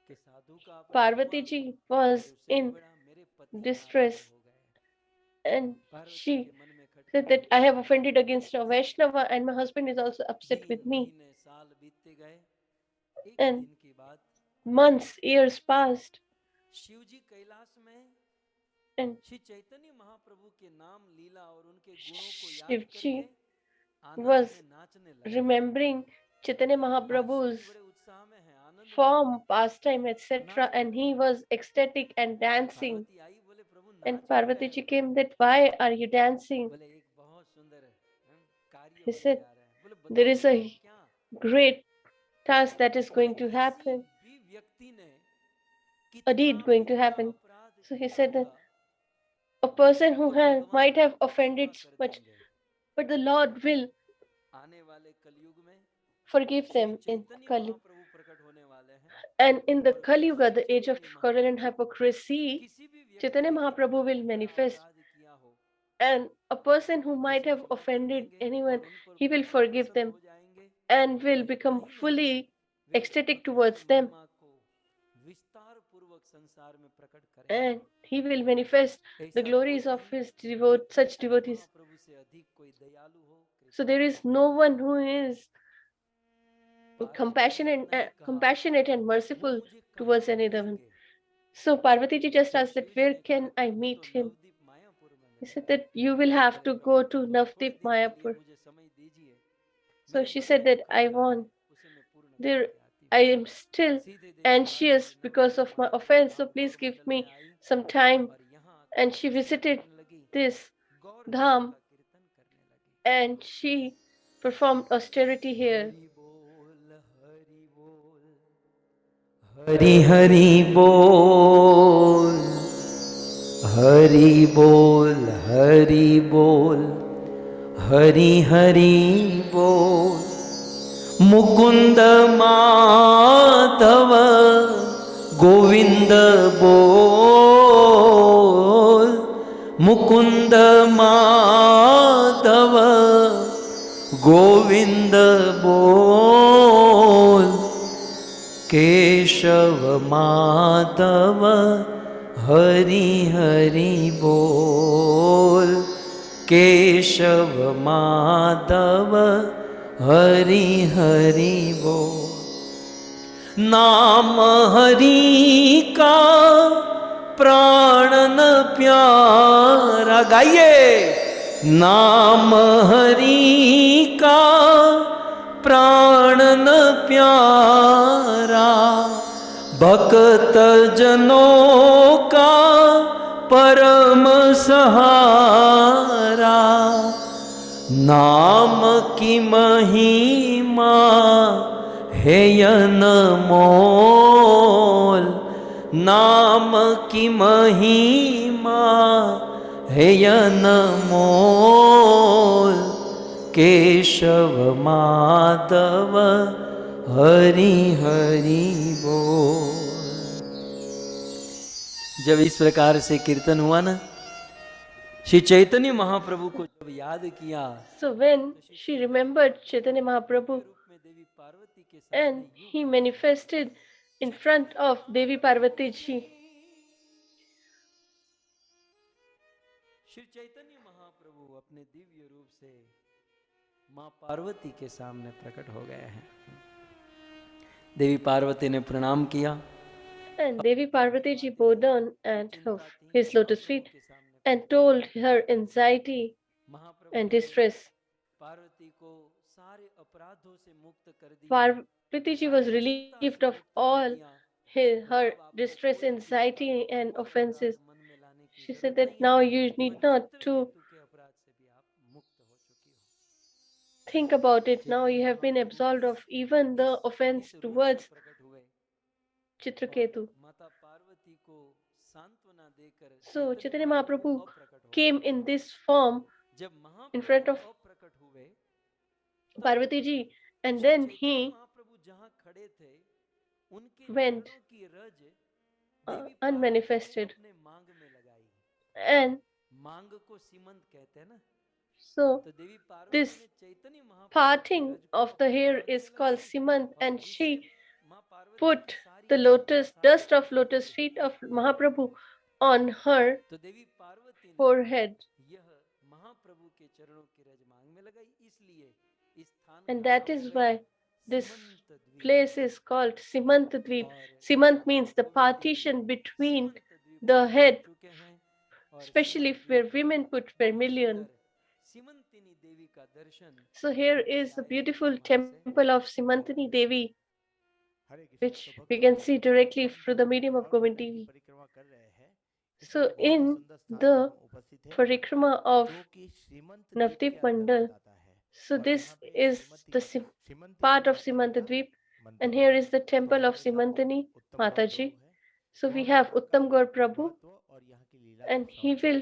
कि साधु का अपराध Parvati हुआ ji और was उससे भी in बड़ा मेरे पति नाराज distress, हो गए। and पार्वती के she मन में said खटका that I उठा। have offended against a Vaishnava, and my husband is also upset दिन with me. महीने साल बीतते गए। एक And दिन की बात, months, years passed. शिव जी कैलाश में And श्री चैतन्य महाप्रभु के नाम लीला और उनके गुणों को याद Shivji करके आनंद was में नाचने लगे। remembering Chaitanya आज Mahaprabhu's शिवजी बड़े उत्साह में हैं, आनंद में form, pastime, etc., नाच and रहे he हैं। was ecstatic and dancing. Parvati आई, बोले प्रभु And नाच क्यों Parvati रहे ji हो? came that, why are you dancing? बोले एक बहुत सुंदर कार्य He होने said, जा रहा है। बोले there बताओ is बताओ a क्या? great task that is बोले going to किसी happen, भी व्यक्ति ने a कितना deed going भी to बड़ा happen. अपराध So he किया said that होगा, a person who तो might भगवान have उसको offended क्षमा so कर much, देंगे। but the Lord will आने वाले कलयुग में forgive Shri them in Chaitanya Kali. महाप्रभु प्रकट होने वाले हैं And in the और Kali Shri Yuga, the age of Chaitanya quarrel and Mahaprabhu hypocrisy, किसी भी व्यक्ति Chaitanya ने कितना Mahaprabhu भी will बड़ा manifest. अपराध किया हो, And a person who might उसे have क्षमा कर offended देंगे anyone, और उन पर he will बहुत forgive प्रसन्न them हो जाएंगे। and will और become इतना ही नहीं, fully वे ecstatic अपनी towards them. महिमा को विस्तार पूर्वक संसार में प्रकट And करेंगे। he will manifest the ऐसा glories कोई of नहीं his जो such चैतन्य devotees. महाप्रभु से अधिक कोई दयालु हो, So there कृपालु is हो। no one who is Parvati ji ने नहीं कहा compassionate and वो merciful मुझे कहाँ towards any other one. मिलेंगे। So Parvati ji just जब asked that, Shiv ji where ने can कहा I कि वो तो meet him? नवदीप मायापुर में He said मिलेंगे। that you will have बोले to प्रभु go to थोड़े Navdeep देर के लिए Mayapur. मुझे समय दीजिए, So मेरे she मन said में जो that I खटका है want. उसे मैं पूर्ण There, करके आती I हूँ। am still सीधे देवी Parvati anxious because Navdeep of my Mayapur offense. So Dham please Gaur give मंडल में me आई some time. और यहाँ आकर And she कीर्तन visited करने लगी, this गौर धाम dham का कीर्तन करने लगी। and she performed austerity here. Hari बोल हरि बोल हरि हरि बोल हरि बोल हरि बोल हरि हरि बोल मुकुंद माधव गोविंद बोल मुकुंद माधव गोविंद बोल केशव माधव हरि हरि बोल केशव माधव हरि हरि बोल नाम हरि का प्राण न प्यारा गाइए नाम हरि का प्राण न प्यारा भक्त जनों का परम सहारा नाम की महिमा है अनमोल नाम की महिमा है अनमोल केशव माधव हरि हरि बोल। जब इस प्रकार से कीर्तन हुआ ना, श्री चैतन्य महाप्रभु को जब याद किया, So when she remembered Chaitanya Mahaprabhu रूप में देवी पार्वती के and he manifested in front of Devi Parvati ji, Shri Chaitanya Mahaprabhu अपने दिव्य रूप से मां पार्वती के सामने प्रकट हो गए हैं। देवी पार्वती ने प्रणाम किया and Devi Parvati ji bowed down at his lotus feet and told her anxiety and distress. Parvati को सारे अपराधों से मुक्त कर दिया। Parvati ji was relieved of all her distress, anxiety, and offenses. She said that now you need not to think about it. Now you have been absolved of even the offense towards Chitraketu. So Chaitanya Mahaprabhu came in this form in front of Parvati ji, and then he went unmanifested. And so this parting of the hair is called Simant, and she put the lotus dust of lotus feet of Mahaprabhu on her forehead. And that is why this place is called Simant Dweep. Simant means the partition between the head especially where women put vermilion. So here is the beautiful temple of Simantini Devi, which we can see directly through the medium of Govind TV. So in the Parikrama of Navdeep Mandal, so this is the part of Simantadweep, and here is the temple of Simantani Mataji. So we have Uttam Gaur Prabhu, and he will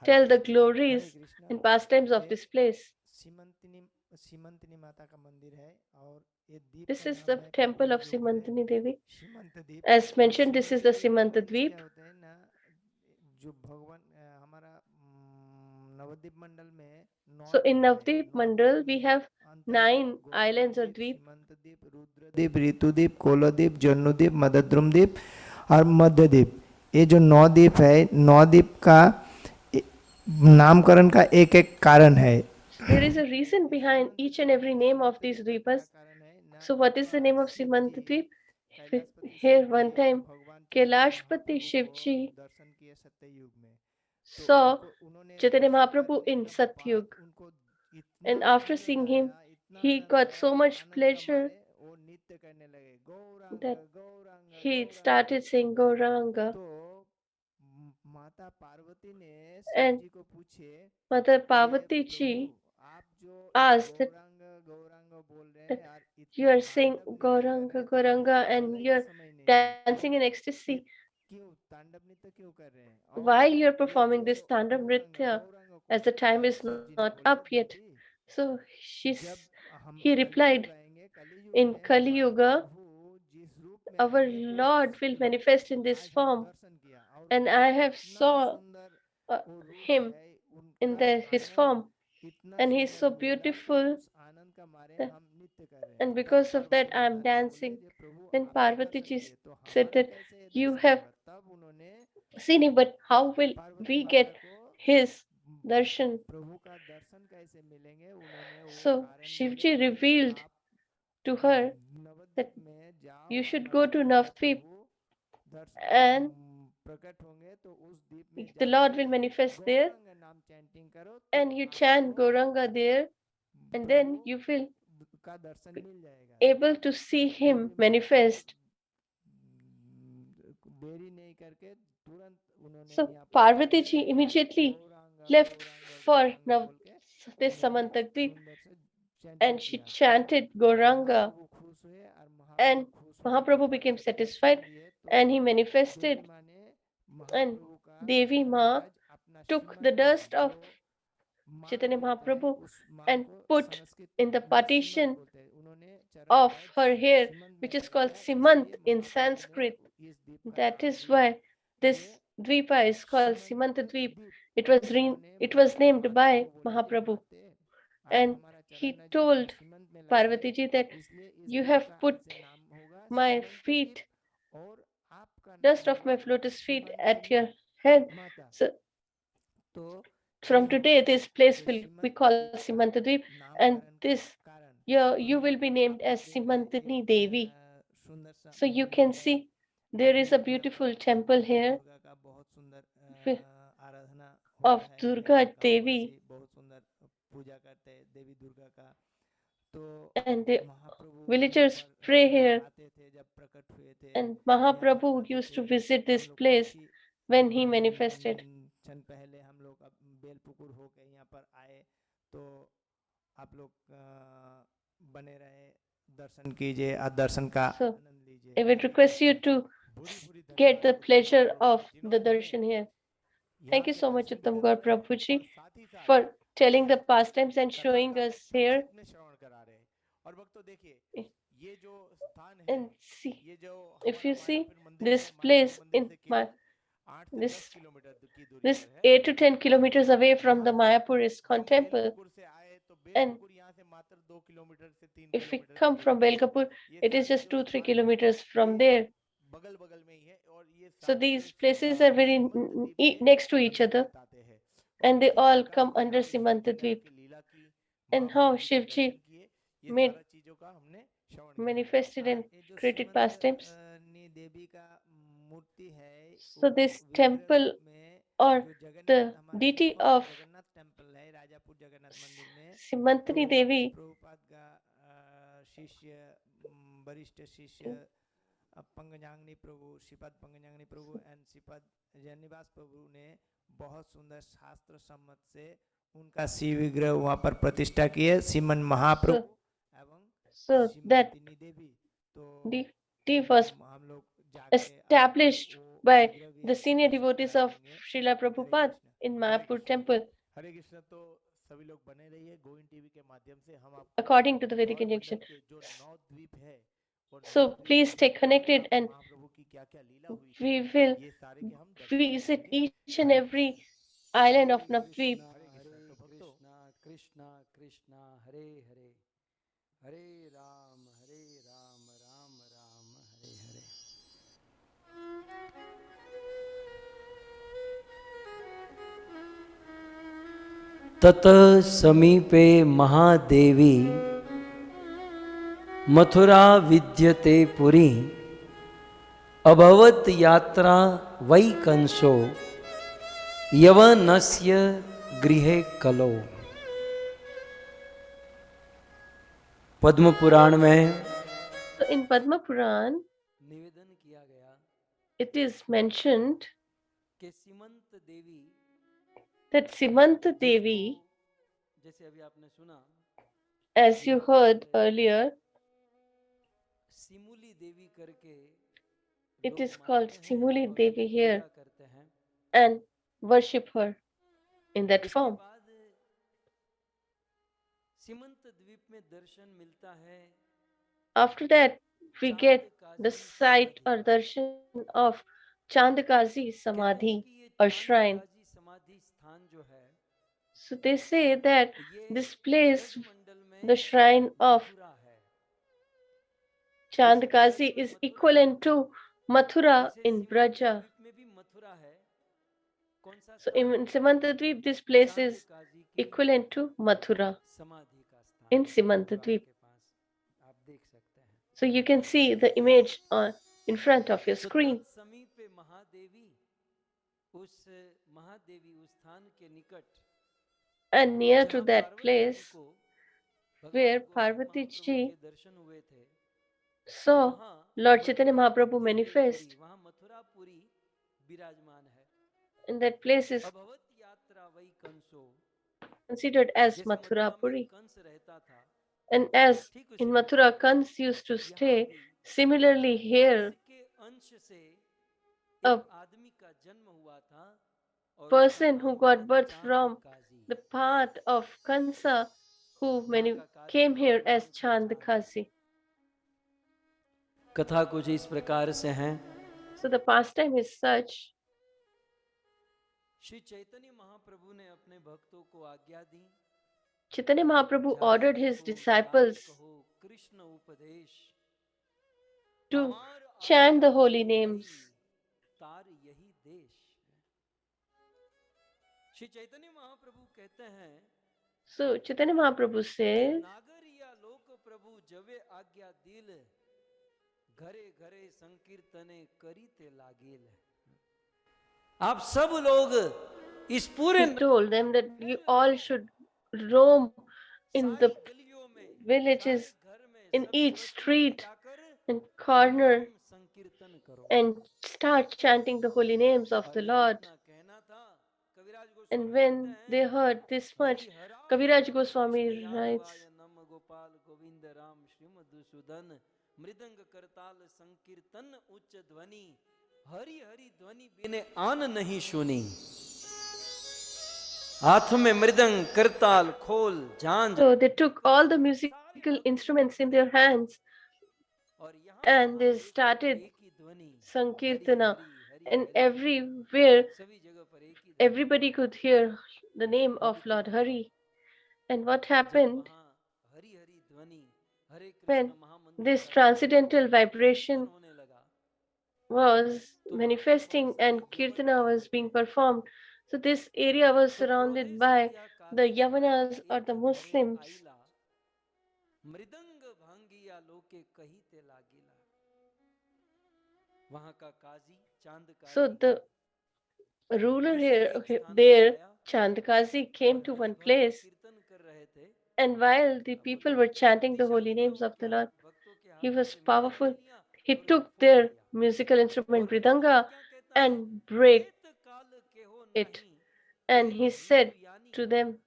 tell the glories and pastimes of this place. This is the temple of Simantani Devi. As mentioned, this is the Simantadweep. So in Navdeep Mandal, we have 9 islands or dweep. द्वीप, ऋतुद्वीप, कोलद्वीप, जन्नुद्वीप, मदद्रुमद्वीप और मध्यद्वीप। ये जो 9 द्वीप है, 9 द्वीप का नामकरण का एक एक कारण है। There is a reason behind each and every name of these dweepas. So what is the name of Simantadweep? Here one time Kailashpati Shivji saw Chaitanya Mahaprabhu in Satyug, and after seeing him, he got so much pleasure that he started saying Gauranga. And Mother Parvati ji asked that you are saying Gauranga, Gauranga, and you're dancing in ecstasy. Why you're performing this Tandav Nritya as the time is not up yet? So he replied, in Kali Yuga, our Lord will manifest in this form, and I have saw him in his form, and he's so beautiful, and because of that I'm dancing. Then Parvati ji said that you have seen him, but how will we get his darshan? So Shivji revealed to her that you should go to Navdweep and the Lord will manifest there, and you chant Gauranga there, and then you will be able to see him manifest. So Parvati ji immediately left for this Samantagdeep, and she chanted Gauranga, and Mahaprabhu became satisfied and he manifested, and Devi Ma took the dust of Chaitanya Mahaprabhu and put in the partition of her hair, which is called Simant in Sanskrit. That is why this Dvipa is called Simanta Dvip. It was named by Mahaprabhu, and he told Parvati ji that you have put my feet, dust of my lotus feet at your head. So from today, this place will be called Simantadweep, and this you will be named as Simantini Devi. So you can see there is a beautiful temple here of Durga Devi, and the villagers pray here, and Mahaprabhu used to visit this place when he manifested. So I would request you to get the pleasure of the darshan here. Thank you so much, Uttam Gaur Prabhuji, for telling the pastimes and showing us here. And see, if you see this place in this 8 to 10 kilometers away from the Mayapur Iskcon Temple, and if we come from Belgapur, it is just 2-3 kilometers from there. So these places are very next to each other, and they all come under Simantadweep. And how Shivji manifested and created pastimes. So this temple or जो Jagannath the हमारा deity ISKCON of Jagannath temple है राजापुर जगन्नाथ मंदिर में, Simantani तो Devi, Prabhupada का शिष्य वरिष्ठ शिष्य पंगजांगनी प्रभु, श्रीपद पंगजांगनी प्रभु एंड श्रीपद जयनिवास प्रभु ने बहुत सुंदर शास्त्र सम्मत से उनका शिव विग्रह वहाँ पर प्रतिष्ठा किए, श्रीमन महाप्रभु एवं so that श्रीमंतिनी देवी। तो deity was हम लोग जाके आपको established वो by विग्रह भी the senior दर्शन devotees करा of देंगे। Srila Hare Prabhupada Krishna, in Hare Mayapur Krishna, temple, हरे कृष्ण। तो सभी लोग बने रहिए गोविंद टीवी के माध्यम से, हम आपको according to the Vedic Gaur injunction. मंडल के जो 9 द्वीप है और 9 So द्वीप please में stay वहाँ connected पे and महाप्रभु की क्या क्या लीला हुई थी, we will ये सारे के हम दर्शन visit करेंगे। each and Hare every Krishna, island of Hare Navdvip. Krishna हरे कृष्ण। हरे तो भक्तों, कृष्णा कृष्णा कृष्णा हरे हरे, हरे राम राम राम हरे हरे। तत समीपे महादेवी मथुरा विद्यते पुरी, अभवत यात्रा वै कंसो यवनस्य गृहे कलो। पद्म पुराण में So in Padma Puran, निवेदन किया गया it is mentioned कि सीमंत देवी, that Simanta Devi, जैसे अभी आपने सुना, as you heard earlier, सिमुली देवी करके it लोग is called मानते हैं Simuli और Devi उनकी here पूजा करते हैं। and worship her in that इसके form. बाद सीमंत द्वीप में दर्शन मिलता है After that, we चांद get the काजी sight समाधि or का। darshan of Chandakazi कहते हैं Samadhi कि ये or चांद shrine. काजी समाधि स्थान जो है, So they say that ये this place, ब्रजमंडल the में shrine of मथुरा है। जैसे ब्रज Chandakazi में is मथुरा है, equivalent to Mathura वैसे in सीमंत Braja. द्वीप में भी मथुरा है। कौन सा So स्थान? in Simantadweep, this place चांद is काजी की equivalent to Mathura समाधि का स्थान in द्वार Simantadweep. के पास, आप देख सकते हैं। So you can see the image in front of your तो screen. तत्समीपे महादेवी, उस महादेवी उस स्थान के निकट And near to जहां that पार्वती जी place को where भगवान गौतम Parvati महाप्रभु ji के दर्शन हुए थे, saw वहां Lord Chaitanya मथुरा Mahaprabhu विद्यते पुरी, manifest, वहां मथुरापुरी विराजमान है। and that place is अभवत यात्रा वही कंसो, considered as जैसे Mathura मथुरा में Puri. कंस रहता था, And as ठीक in उसी Mathura प्रकार Kans used to यहाँ stay, भी similarly कंस here के अंश से a एक आदमी का जन्म हुआ था और उसका person who नाम था got birth चांद from Qazi. the part of Kansa who वहां many का काजी came का here नाम as था चांद। Chandakasi. कथा कुछ इस प्रकार से हैं। So the pastime is such. Shri Chaitanya Mahaprabhu ने अपने भक्तों को आज्ञा दी, Chaitanya Mahaprabhu जाके ordered his देखो, disciples जाके कहो कृष्ण उपदेश, to पार chant the आया holy जो names. भई तार यही देश। श्री चैतन्य महाप्रभु कहते हैं So Chaitanya Mahaprabhu कि says, नागरिया लोक प्रभु जवे आज्ञा दिल, घरे घरे संकीर्तने करीते लागेल। आप सब लोग इस पूरे he told them that you all should roam in the सारी गलियों में, villages, सारे घर में, in सभी each बस्तियों में street जाकर and हरि corner नाम संकीर्तन करो। and start chanting the holy names of और the जब Lord. इतना कहना था, कविराज And गोस्वामी लिखते when हैं, they heard this much, Harihara Kaviraj num Goswami Krishna writes, यादवाय नम गोपाल गोविंद राम श्रीमधुसूदन मृदंग करताल संकीर्तन उच्च ध्वनि, हरि हरि ध्वनि बिने आन नहीं सुनी। हाथ में मृदंग करताल खोल झांझ, so they took all the musical instruments in their hands और यहाँ and वहाँ they एक जगह पर started एक ही ध्वनि, Hari Sankirtana, Hari Hari and Hari, everywhere सभी जगह पर एक ही ध्वनि। everybody could hear the name of Lord Hari. And what जब happened वहाँ हरि हरि ध्वनि, हरे when कृष्ण महामंत्र this का transcendental कीर्तन vibration होने लगा, was तो वहाँ पर बहुत manifesting सारे and यवन Kirtana was रहते being हैं। performed? So this area was तो surrounded क्रोधे by संध्या the काले Yavanas भय or एक the घरे Muslims. आइला, मृदंग भांगिया लोके कहीते लागिला। वहाँ का काजी चांद So Qazi the a ruler किसी here एक स्थान पे there, आया Chandkazi, और came to one हरिध्वनि place, कीर्तन कर रहे थे। and while the अब people were chanting the holy शक्तिशाली था names वो of the क्या, Lord, भक्तों के he हाथों was से मृदंग ले powerful. लिया He और उसको took फोड़ their दिया। musical instrument और भगवान Mridanga क्या कहता है, and break एत काल के हो it. नहीं And एक he हिंदू said यानी to them,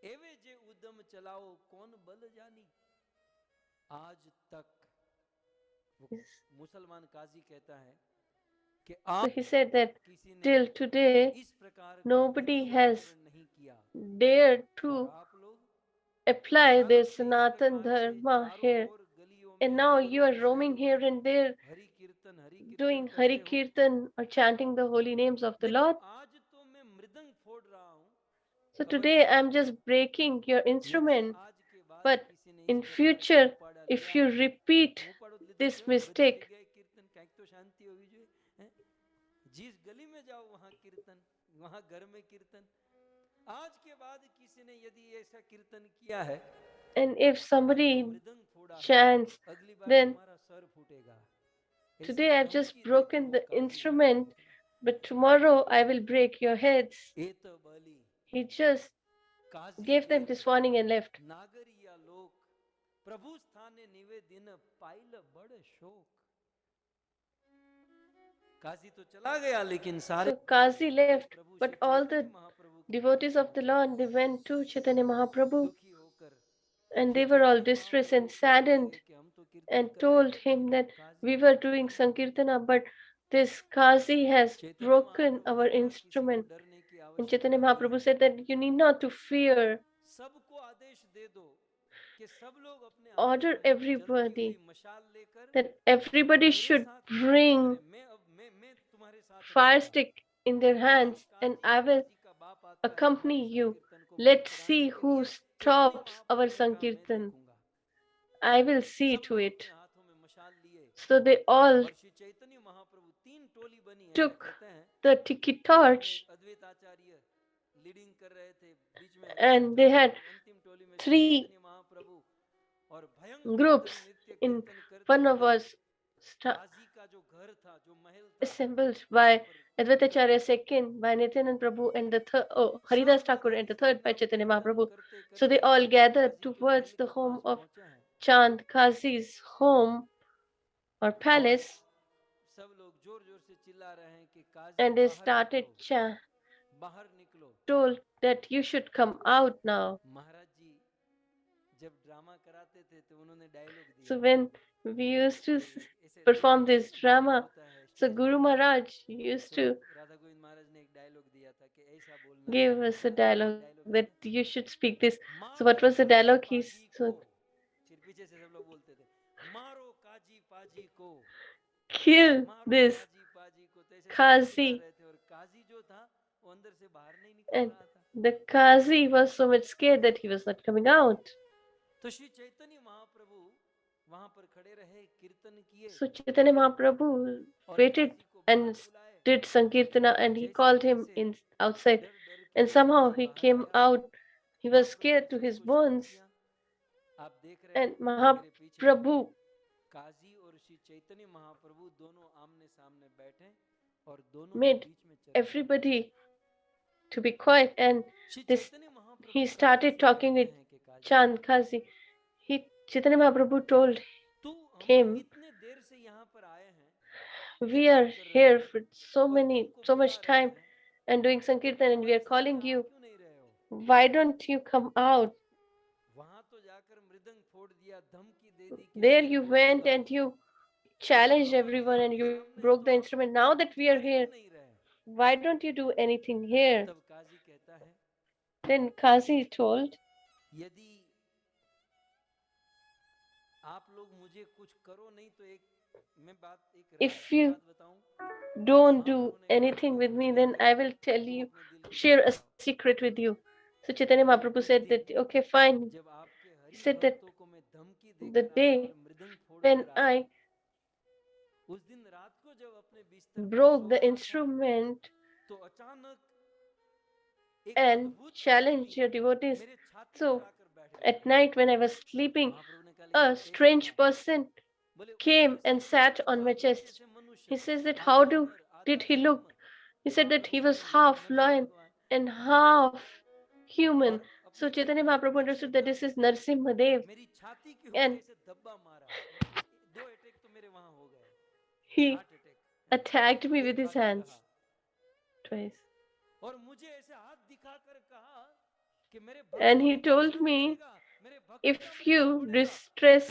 एवे जे उद्यम चलाओ कौन बल जानी। आज तक वो मुसलमान काजी कहता है कि so आज he said that किसी ने till today इस प्रकार का nobody विधि has आचरण नहीं किया। dared और to आप लोग apply their अचानक से इस Sanatan प्रकार से Dharma चारों here. ओर गलियों And में now you जंगलों are में roaming शहरों here में and there हरि कीर्तन doing करते Hari हो। Kirtan or chanting the holy names of the देखो Lord. आज तो मैं मृदंग फोड़ रहा हूँ, So today खबरदार I'm just breaking your यदि instrument, आज के बाद but किसी ने इस in प्रकार का future, उपाड़ा if लिया you है, repeat ઉપાડો લીધો this છે બધી mistake, જગ્યાએ કીર્તન કાંઈક તો શાંતિ હોવી જોઈએ હે? जिस गली में जाओ वहां कीर्तन, वहां घर में कीर्तन। आज के बाद किसी ने यदि ऐसा कीर्तन किया है, and if somebody मृदंग फोड़ा है, chants, अगली बार then तुम्हारा सर फूटेगा। ऐसी today I've just धमकी दे के broken वो the काजी वहां instrument, से निकला। but tomorrow I will break your heads. ए तो बली He just Qazi gave them Veda this warning and left. नागरिया लोक प्रभु स्थाने निवेदिन पाइल बड़ शोक। काजी तो चला गया लेकिन सारे So Kazi left, Prabhu but Shri all Chaitanya the महाप्रभु के पास devotees of the पहुंचे, Lord, they went to Chaitanya Mahaprabhu, दुखी होकर। and Shri they were all Chaitanya distressed and महाप्रभु कहने saddened लगे कि हम तो कीर्तन and कर रहे told थे, him that काजी we ने were फोड़ doing दिया। Sankirtana, but this Kazi has Chaitanya broken Mahaprabhu our ने कहा किसी को instrument. डरने की And Chaitanya आवश्यकता नहीं Mahaprabhu है, said that you need not to fear. सबको आदेश दे दो कि सब लोग अपने हाथों Order में जलती हुई everybody मशाल लेकर that everybody मेरे should साथ कीर्तन bring करें। मैं तुम्हारे साथ fire रहूंगा। stick in their आज hands and Qazi I will काजी का बाप आता है हमारे accompany you. संकीर्तन को बंद Let's कराने see के who लिए। चैतन्य stops our महाप्रभु ने कहा मैं Sankirtan. देखूंगा। I will see सब to लोग it. अपने हाथों में मशाल लिए So they all और श्री चैतन्य महाप्रभु तीन टोली बनी। ऐसा took कहते हैं the tiki कि उसमें torch अद्वैत आचार्य लीडिंग कर रहे थे, बीच में and they हरिभक्त had और अंतिम टोली में श्री 3 चैतन्य महाप्रभु और भयंकर groups नृत्य in कीर्तन करते front of हुए us काजी का जो घर था, जो महल था, assembled वहां by पर निकल Advaitacharya पड़े। second, by Nityanand Prabhu, and the third, oh, सब Haridas लोग Thakur, and the third by हरिनाम Chaitanya कीर्तन Mahaprabhu. करते So they करते all gathered काजी के towards महल the के home पास of पहुंचे हैं Chand Kazi's home or और palace, सब लोग जोर जोर से चिल्ला रहे हैं कि काजी and they बाहर started निकलो, बाहर निकलो। told that you should come out now. महाराज जी जब ड्रामा कराते थे तो उन्होंने डायलॉग So दिया when we used to कि ऐसे perform this ड्रामा drama, होता है so स्टेज Guru पे, Maharaj used तो to राधा गोविंद महाराज ने एक डायलॉग दिया था कि ऐसा बोलना है। give us a क्या था वो dialogue डायलॉग that याद है? you should speak this. So मारो what was the Qazi dialogue? He पाजी को, so फिर पीछे से सब लोग बोलते थे मारो काजी पाजी को, kill मारो this काजी पाजी को। तो ऐसे सब लोग चिल्ला Kazi. रहे थे और काजी जो था वो अंदर से बाहर नहीं निकल And रहा था। the Kazi was so much scared that he was not coming out. तो श्री चैतन्य महाप्रभु वहां पर खड़े रहे, कीर्तन किए So Chaitanya Mahaprabhu और waited काजी को बाहर and बुलाए। did Sankirtana, and he जैसे called him तैसे in outside. डर डर के And वो somehow काजी he बाहर came आया। out. He was महाप्रभु ने scared to his सबको शांत bones. किया। आप देख रहे And हैं मेरे पीछे Mahaprabhu काजी और श्री चैतन्य महाप्रभु दोनों आमने सामने बैठे और दोनों के made बीच में चर्चा। everybody to be quiet, and Shri this Chaitanya Mahaprabhu he Qazi started से talking कहते with हैं कि काजी Chand Kazi. Chaitanya Mahaprabhu told तू, हम लोग him, इतने देर से यहाँ पर आए हैं, we are कीर्तन कर रहे here हैं for और तुमको so बुला much रहे time हैं, and doing तो तुम Sankirtan, and we are हमारे calling सामने आ you. क्यों नहीं रहे हो? Why don't you come out? वहां तो जाकर मृदंग फोड़ दिया, धमकी दे दी कि There सिर you फोड़ went दूंगा, and you तो जब challenged हम अभी everyone and आपके you सामने हैं broke तो the आप instrument. Now that कुछ we are कर क्यों here, नहीं रहे? why don't you do anything here? तब काजी कहता है Then Kazi told, यदि आप लोग मुझे कुछ करो नहीं तो एक मैं बात, एक राज if की you बात बताऊं। don't do महाप्रभु ने कहा anything जो with कुछ me, भी then I करो will tell तुम you, अपने दिल की share बात a बताओ। secret with you. So Chaitanya और Mahaprabhu उस said दिन that, okay, fine. जब आपके He हरि said that भक्तों को मैं धमकी the देकर आया और day मृदंग फोड़ when कर आया, I उस दिन रात को जब अपने बिस्तर पर broke सो the रहा था instrument तो अचानक एक and अद्भुत आदमी challenged your devotees, मेरे छाती पर so आकर बैठ गया। at night when I was sleeping, महाप्रभु ने कहा लेकिन a कैसे हुआ? strange person बोले वो came ऐसे and दिखता sat on था my बिल्कुल chest. जैसे मनुष्य, He says that आधा how नर did आधा he look? सूक्ष्म, He said that he was half lion and half human. So Chaitanya Mahaprabhu understood that this is Narsimha Dev, मेरी छाती के ऊपर and ऐसे धब्बा मारा, 2 अटैक तो मेरे वहां हो गए, he heart attack, attacked me with एक his बार नहीं hands कहा, twice. और मुझे ऐसे हाथ दिखाकर कहा कि मेरे And भक्तों he को told नुकसान me, करेगा, मेरे भक्तों का if मतलब you तोड़ेगा। distress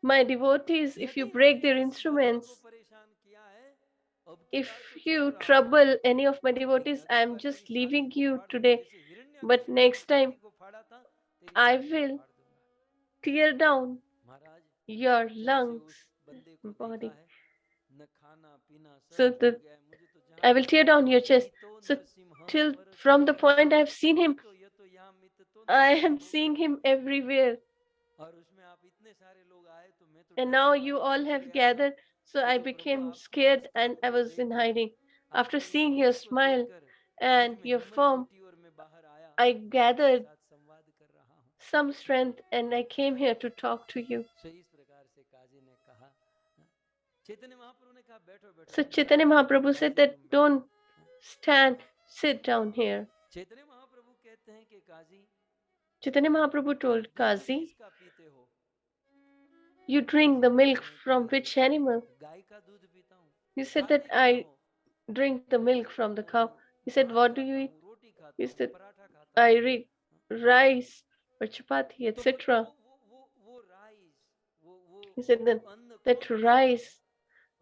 my devotees, if you यदि break मैंने their किसी भक्त को instruments, परेशान किया है, अब की if बार तो छोड़ you रहा हूँ, trouble any of my लेकिन devotees, I अगली am बार just तेरी छाती leaving को you फाड़ दूंगा, today. जैसे But हिरण्यकशिपु next की time छाती को फाड़ा था, तेरी I छाती को will फाड़ दूंगा। tear down महाराज, your जब से lungs उस बंदे को देखा body. है, न खाना पीना सब So छोड़ गया है, मुझे तो I जहां will देखो tear down your chest. Mito So Narasimham till from the परस्परम point I have seen him, मितो यतो यहाँ मित तो I नरसिंह am हो seeing गया। him everywhere. और उसमें आप इतने सारे लोग आए तो मैं तो And डर now के you मारे all छिप have गया था। gathered. So I देखो प्रभु, became आपकी scared मुस्कान and I को was in देखकर, hiding. After आपके उस seeing your रूप को smile देखकर and मुझ में your हिम्मत form, जुटी और मैं बाहर आया I और आपके gathered साथ संवाद कर रहा हूँ। some strength and I came here to talk to you. सो इस प्रकार से काजी ने कहा, चैतन्य महाप्रभु ने कहा बैठो बैठो, So तुम Chaitanya साथ में बैठो, Mahaprabhu said काजी that तुम बैठो। don't stand, sit down here. Chaitanya Mahaprabhu कहते हैं कि काजी, Chaitanya Mahaprabhu तुम told दूध Kazi, किसका पीते हो? you drink the milk from which animal? गाय का दूध पीता हूँ। He said खाते that क्या I हो? drink the milk from the cow. He said, भात what do खाता you हूँ, eat? रोटी खाता He हूँ, said, पराठा खाता I हूँ। eat rice or chapati, तो बोले etc. वो राइस, He said वो that अन्न that कौन देता है? rice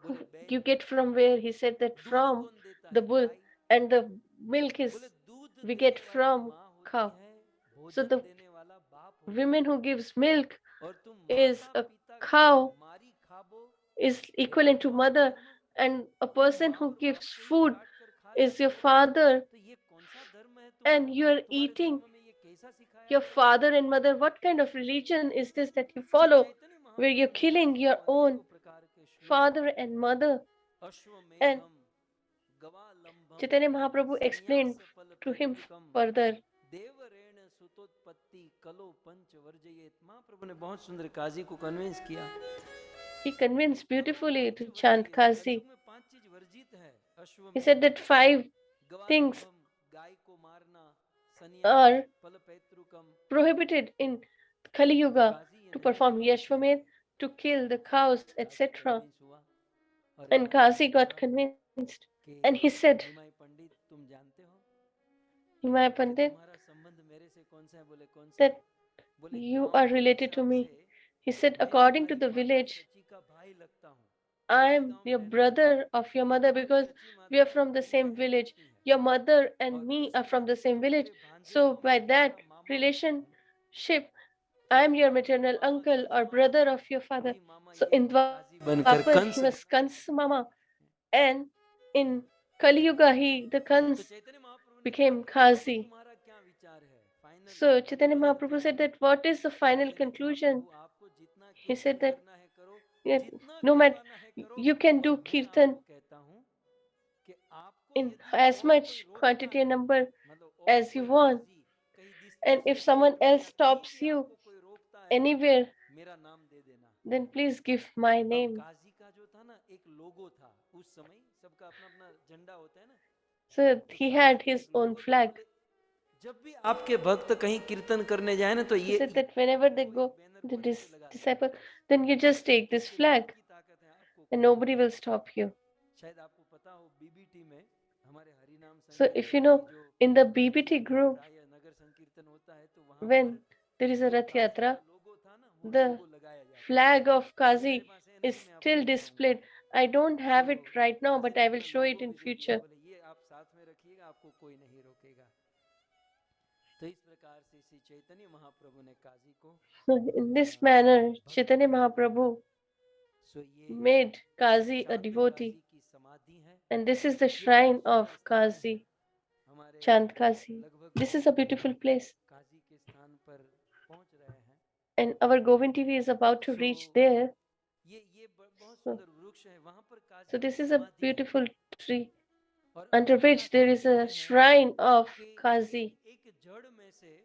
बोले बैल। you get from where? He said that दूध from कौन देता the है? bull, guy. and the milk is बोले दूध we देने get वाली from माँ होती cow. है, So भोजन the देने वाला बाप होता women है। who gives milk और तुम is माता a पिता की cow, मारी खाबो, is hey hey equivalent to पाप mother, कर्म, and a तुम person माँ who और बाप gives को ही food काट कर खा is जाते your हो। father, तो ये कौन सा धर्म है and तुम्हारा? you are तुम्हारे eating धर्म में ये कैसा सिखाया your गया है? father and mother. What kind of religion is this that you so follow, Chaitanya where you're महाप्रभु ने killing काजी your को own अनेकों प्रकार के श्लोक, father and mother? And अश्वमेधम गवालंभम Chaitanya Mahaprabhu explained संन्यास फल to him पैतृकम further. देवरेण सुतोत्पत्ति कलो पंच वर्जयेत। महाप्रभु ने बहुत सुंदर काजी को कन्विंस किया। He convinced कलो beautifully punch to chant वर्जयेत, Kasi. कलयुग में 5 चीज वर्जित है। He said that अश्वमेधम 5 things गवालंभम, गाय को मारना, संन्यास are फल पैतृकम। prohibited in Kali तो Yuga काजी ये to नहीं perform मानने थे। Yashvamed, to kill the cows, काजी etc. कन्विंस हुआ और And एक बात Kasi कहा got convinced. कि And he said, निमाई पंडित तुम जानते हो Himaya कि Pandit, तुम्हारा संबंध मेरे से कौन सा है? बोले कौन सा? that बोले you गांव are के related to हिसाब me. से He said, मैं according to तुम्हारी the माता village, सची का भाई लगता हूँ। I एक ही am गांव में your रहते हैं brother of your तो mother तुम्हारी because सच्ची we माता are from the मेरी same बहन village. लगती है Your mother और and me इस are from the नाते same तुम village. मेरे भांजे So हो, by मैं that तुम्हारा मामा हूँ। relationship, तो I am your द्वापर में maternal mama uncle Kans or mama, brother of your father. अभी मामा So ये in काजी बनकर Dwapar, कंस he was बन Kans Mama. And in Kali Yuga, the तो Kans चैतन्य महाप्रभु ने कहा became कि अब Kazi. तुम्हारा क्या विचार है? Final So Chaitanya conclusion Mahaprabhu क्या said है? that what is the final बोले conclusion? महाप्रभु आपको जितना He कीर्तन said that करना है करो, yeah, जितना no matter, करवाना है करो, you can और do मैं kirtan आपको कहता हूँ कि आपको in यदि as और कोई much रोकता quantity and है, number मतलब और as you कोई want. काजी कहीं And if डिस्टेंस में someone बैठा else या कहीं stops भी you आपको कोई रोकता है, anywhere, मेरा नाम दे देना। then please give my अब name. काजी का जो था ना एक लोगो था, उस समय सबका अपना अपना झंडा होता है ना, So तो he काजी had का his एक own लोगो था। flag. बोले जब भी आपके भक्त कहीं कीर्तन करने जाए ना तो He ये said that whenever they को go, एक बैनर the को ऐसे लगा देना, disciple, then you just take this इसके नाम flag की ताकत है, आपको and कोई nobody नहीं will रोकेगा। stop you. शायद आपको पता हो बीबीटी में हमारे हरिनाम So if you know, संकीर्तन की जो in the BBT group, प्राय नगर संकीर्तन होता है तो वहां when पर there is a जो Rath काजी Yatra, का लोगो था ना वो the लोगो लगाया जाता है। flag of अभी मेरे Kazi पास है is नहीं, मैं आपको still दिखाऊंगा। displayed. I don't have तो it right now, Qazi but ने I will अपना show it लोगो in भी दे दिया, future. बोले ये आप साथ में रखिएगा, आपको कोई नहीं रोकेगा। तो इस प्रकार से श्री चैतन्य महाप्रभु ने काजी को So in this manner, Chaitanya Mahaprabhu सो ये made Kazi a चांद devotee, काजी की समाधि है। and this is the ये बहुत shrine सुंदर of स्थान है, Kazi, हमारे Chand Kazi. लगभग This is a beautiful place, काजी के स्थान पर पहुंच रहे हैं। and our Govind TV is about to so reach there. ये बहुत So, सुंदर वृक्ष है, वहां पर काजी so की this is a समाधि है beautiful tree और under हम which यहाँ there is समझते a हैं shrine of कि Kazi. एक जड़ में से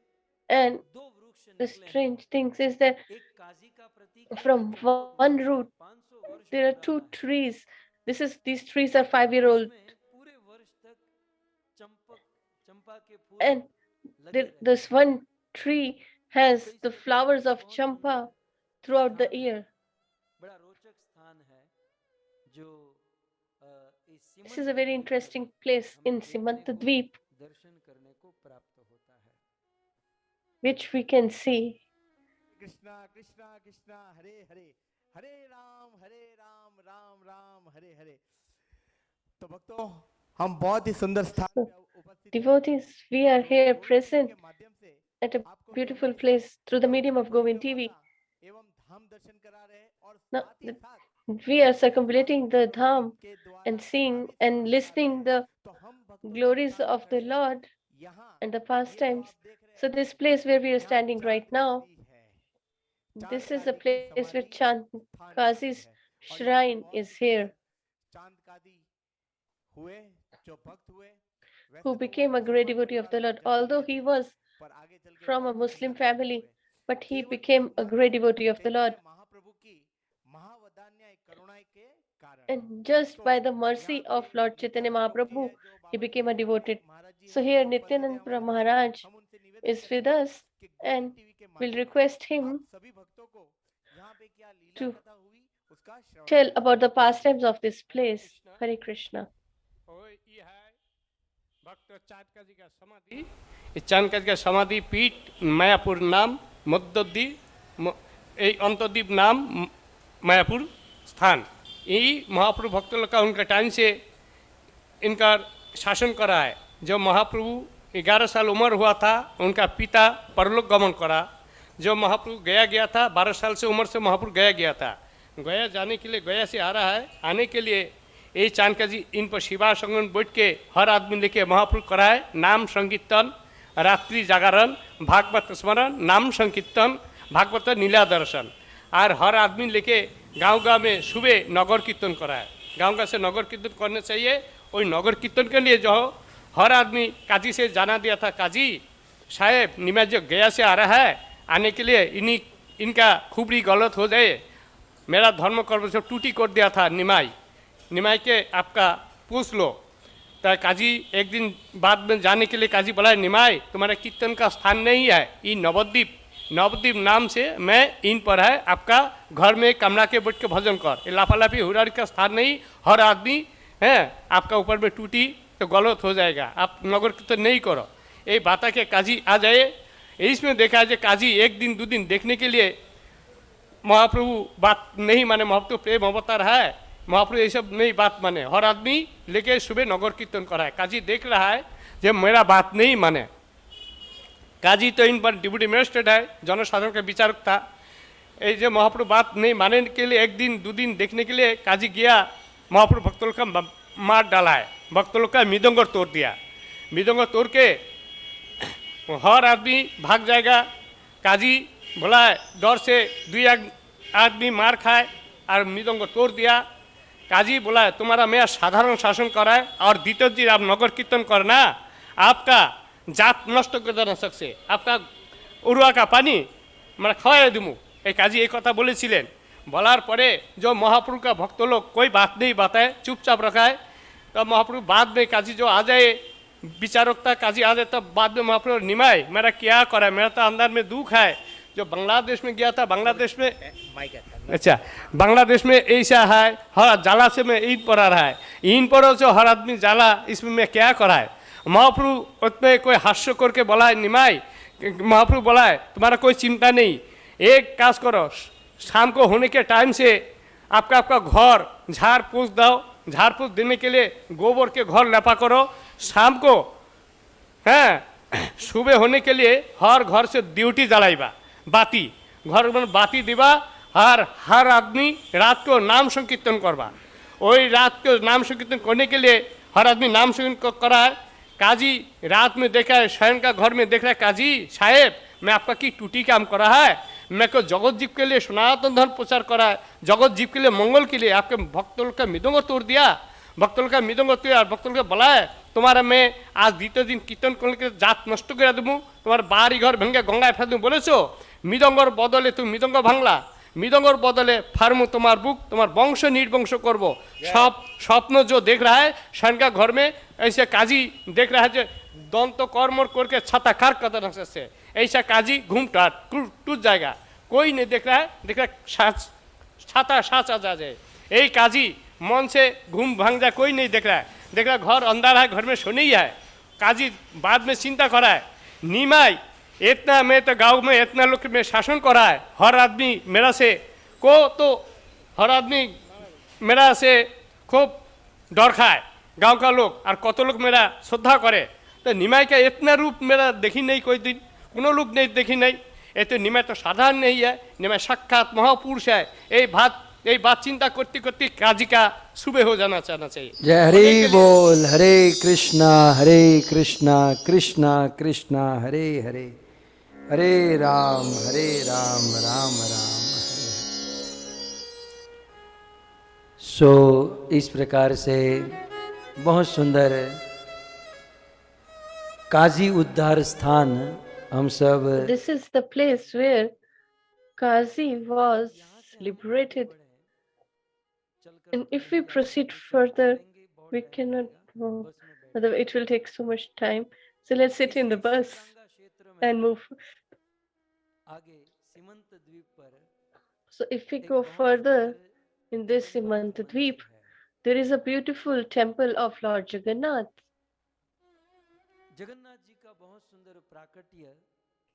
And 2 वृक्ष the निकले हैं। strange thing is that एक काजी का प्रतीक है जो from चंपक one वृक्ष है, root 500 वर्ष there are 2 पुराना है। trees. These trees are 5-year-old. उसमें पूरे वर्ष तक चंपा के फूल And लगे रहते this हैं। one tree has तो the इसलिए flowers of बहुत champa सुंदर throughout the स्थान है, year. बड़ा रोचक स्थान है जो इस This is सीमंत a very द्वीप में interesting place हमें in देखने Simant को, Dweep, दर्शन करने को प्राप्त होता है। which we can see. Krishna Krishna Krishna Hare Hare, हरे राम राम राम हरे हरे। तो भक्तों, हम बहुत ही सुंदर स्थान So, पे उपस्थित हैं। devotees, we are तो here गोविंद टीवी present के माध्यम से at a आपको beautiful हमारी place through the medium of पवित्र Govind परिक्रमा TV. का एवं धाम दर्शन करा रहे हैं और Now, साथ ही साथ we are भगवान circumambulating the कृष्ण dham के द्वारा and seeing आराधित and करा रहे listening हैं। the तो हम भक्तों जिस glories स्थान पे of the खड़े हैं, Lord यहाँ and the ये जो pastimes. आप देख रहे So हैं, this place where we are यहाँ standing right now, चांद है। this चांद is a काजी की place where समाधि स्थान यहाँ पे Kazi's है और यहाँ पे shrine बहुत is ही here, सुंदर चांद काजी हुए, जो भक्त हुए। वैसे who तो वो became a great मुसलमान devotee of परिवार the में Lord. जन्म Although लिए he थे, was पर आगे चल के from a बहुत ही Muslim सुंदर भक्त family, हुए। but he केवल became a एकमात्र great devotee of the Lord. Chaitanya Mahaprabhu की महावदान्य करुणा के कारण। And just तो by the यहाँ mercy पे of Lord Chaitanya Nityanand Prabhu ji Mahaprabhu, है, जो he Baba became a Nityanand devoted. Maharaj ji So हैं, here जो उपस्थित है Nityanand हमारे बीच। Maharaj हम उनसे निवेदन is with करेंगे us कि गोविंद and टीवी के we'll माध्यम request से आप him सभी भक्तों को यहाँ पे क्या लीला to कथा हुई उसका श्रवण tell कराएं। about the pastimes of this Hare place. Krishna. Hare Krishna. और ये है भक्त चाटका जी का समाधि। इस चाटका जी का समाधि पीठ मायापुर नाम मध्यद्वीप अंतद्वीप नाम मायापुर स्थान। यही महाप्रभु भक्त लोग का उनका टाइम से इनका शासन करा है। जब महाप्रभु 11 साल उम्र हुआ था, उनका पिता परलोक गमन करा। जो महाप्रभु गया था 12 साल से उम्र से महाप्रभु गया था। गया जाने के लिए, गया से आ रहा है, आने के लिए ये चाणक्य जी इन पर शिवा संगम बैठ के हर आदमी लेके महाप्रभु कराए नाम संकीर्तन, रात्रि जागरण, भागवत स्मरण, नाम संकीर्तन, भागवत नीला दर्शन। और हर आदमी लेके गांव में सुबह नगर कीर्तन कराए। गांव से नगर कीर्तन करने चाहिए। वही नगर कीर्तन के लिए जो हर आदमी काजी से जाना दिया था, काजी साहेब निमाज जो गया से आ रहा है, आने के लिए इनका खुबरी गलत हो जाए, मेरा धर्म कर्म से टूटी कर दिया था निमाई के आपका पूछ लो। तो काजी एक दिन बाद में जाने के लिए काजी बोला, निमाई तुम्हारा कीर्तन का स्थान नहीं है, ये नवद्वीप नाम से मैं इन पर है, आपका घर में कमरा के बैठ के भजन कर। ये लाफालाफी हुरारी का स्थान नहीं, हर आदमी है आपका ऊपर में टूटी तो गलत हो जाएगा, आप नगर कीर्तन नहीं करो। ये बात के काजी आ जाए। इसमें देखा है काजी एक दिन 2 दिन देखने के लिए महाप्रभु बात नहीं माने। महाप्रभु प्रेम अवतार है, महाप्रभु ये सब नहीं बात माने। हर आदमी लेके सुबह नगर कीर्तन करा है। काजी देख रहा है जब मेरा बात नहीं माने। काजी तो इन पर डिप्टी मजिस्ट्रेट है, जनसाधारण का विचारक था। ये जो महाप्रभु बात नहीं मानने के लिए 1 दिन 2 दिन देखने के लिए काजी गया, महाप्रभु भक्त लोग का मार डाला है, भक्त लोग का मृदंग तोड़ दिया। मृदंग तोड़ के हर आदमी भाग जाएगा। काजी बोला डर से 2 आदमी मार खाए और मृदंग तोड़ दिया। काजी बोला तुम्हारा मैं साधारण शासन कराए और द्वितीय जी आप नगर कीर्तन करना, आपका जात नष्ट कर देना सकसे, आपका उरुआ का पानी मैं खाए दूँ। एक काजी एक कथा बोलेছিলেন। বলার পরে जो महाप्रभु का भक्त लोग कोई बात नहीं बताए, चुपचाप रखा है। तब महाप्रभु बाद में काजी जो आ जाए, विचारकता काजी आ जाए, तब बाद में महाप्रभु निमाय मेरा क्या करा, मेरा तो अंदर में दुख है। जो बांग्लादेश में गया था, बांग्लादेश में अच्छा बांग्लादेश में ऐसा है, हर जाला से मैं ईद पर आ रहा है, इन पर जो हर आदमी जाला, इसमें मैं क्या करा है। महाप्रभु उसमें कोई हास्य करके बोला है, निमाई महाप्रभु बोला है तुम्हारा कोई चिंता नहीं, एक काज करो, शाम को होने के टाइम से आपका घर झाड़ फूस दो, झाड़ फूस देने के लिए गोबर के घर लेपा करो। शाम को सुबह होने के लिए हर घर से ड्यूटी जलाइबा, बाती घर में बाती दिबा, हर आदमी रात को नाम संकीर्तन करवा। वही रात को नाम संकीर्तन करने के लिए हर आदमी नाम संकीर्तन करा है। काजी रात में देखा है, शयन का घर में देख रहा है, काजी साहेब मैं आपका की टूटी काम करा है, मैं को जगत जीव के लिए सनातन धर्म प्रचार करा है, जगत जीव के लिए मंगल के लिए आपके भक्तों का मृदंग तोड़ दिया, भक्तों का मृदंग तोड़, भक्तों का बोला है तुम्हारा मैं आज द्वितीय दिन कीर्तन करने के जात नष्ट कर दूँ, तुम्हारा बाहरी घर भेंगे गंगाय फेल दूँ बोलेছো, मृदंगर बदले तुम मृदंग भांगला, मृदंगर बदले फार्मू तुम्हार बुक, तुम्हार वंश निर्वंश करबो। सब स्वप्न जो देख रहा है शयन का घर में, ऐसे काजी देख रहा है जो दंत कर्मर करके छाता खार कदर से ऐसा काजी घूम टूट जाएगा, कोई नहीं देख रहा है, देख रहा छाता साचा जा जाए। यही काजी मन से घूम भांग जाए, कोई नहीं देख रहा है, देख रहा घर अंधारा है, घर में सोने ही है। काजी बाद में चिंता करा है, निमाई इतना मैं तो गांव में इतना लोग में शासन करा है, हर आदमी मेरा से को तो हर आदमी मेरा से खूब डर खाए गांव का लोग, और कत लोग मेरा श्रद्धा करे। तो निमाई का इतना रूप मेरा देखी नहीं, कोई दिन कोनो लोग नहीं देखी नहीं। ये तो निमाई तो साधारण नहीं है, निमाई साक्षात महापुरुष है। ये बात चिंता करते करते काजी का सुबह हो जाना चाहिए। जय हरि बोल। हरे कृष्णा कृष्णा कृष्णा हरे हरे, हरे राम राम राम हरे। सो इस प्रकार से बहुत सुंदर काजी उद्धार स्थान हम सब, This is the place where Kazi was liberated. And if we proceed further, we cannot go. Otherwise, it will take so much time. So let's sit in the bus and move. So if we go further in this Simantadweep, there is a beautiful temple of Lord Jagannath.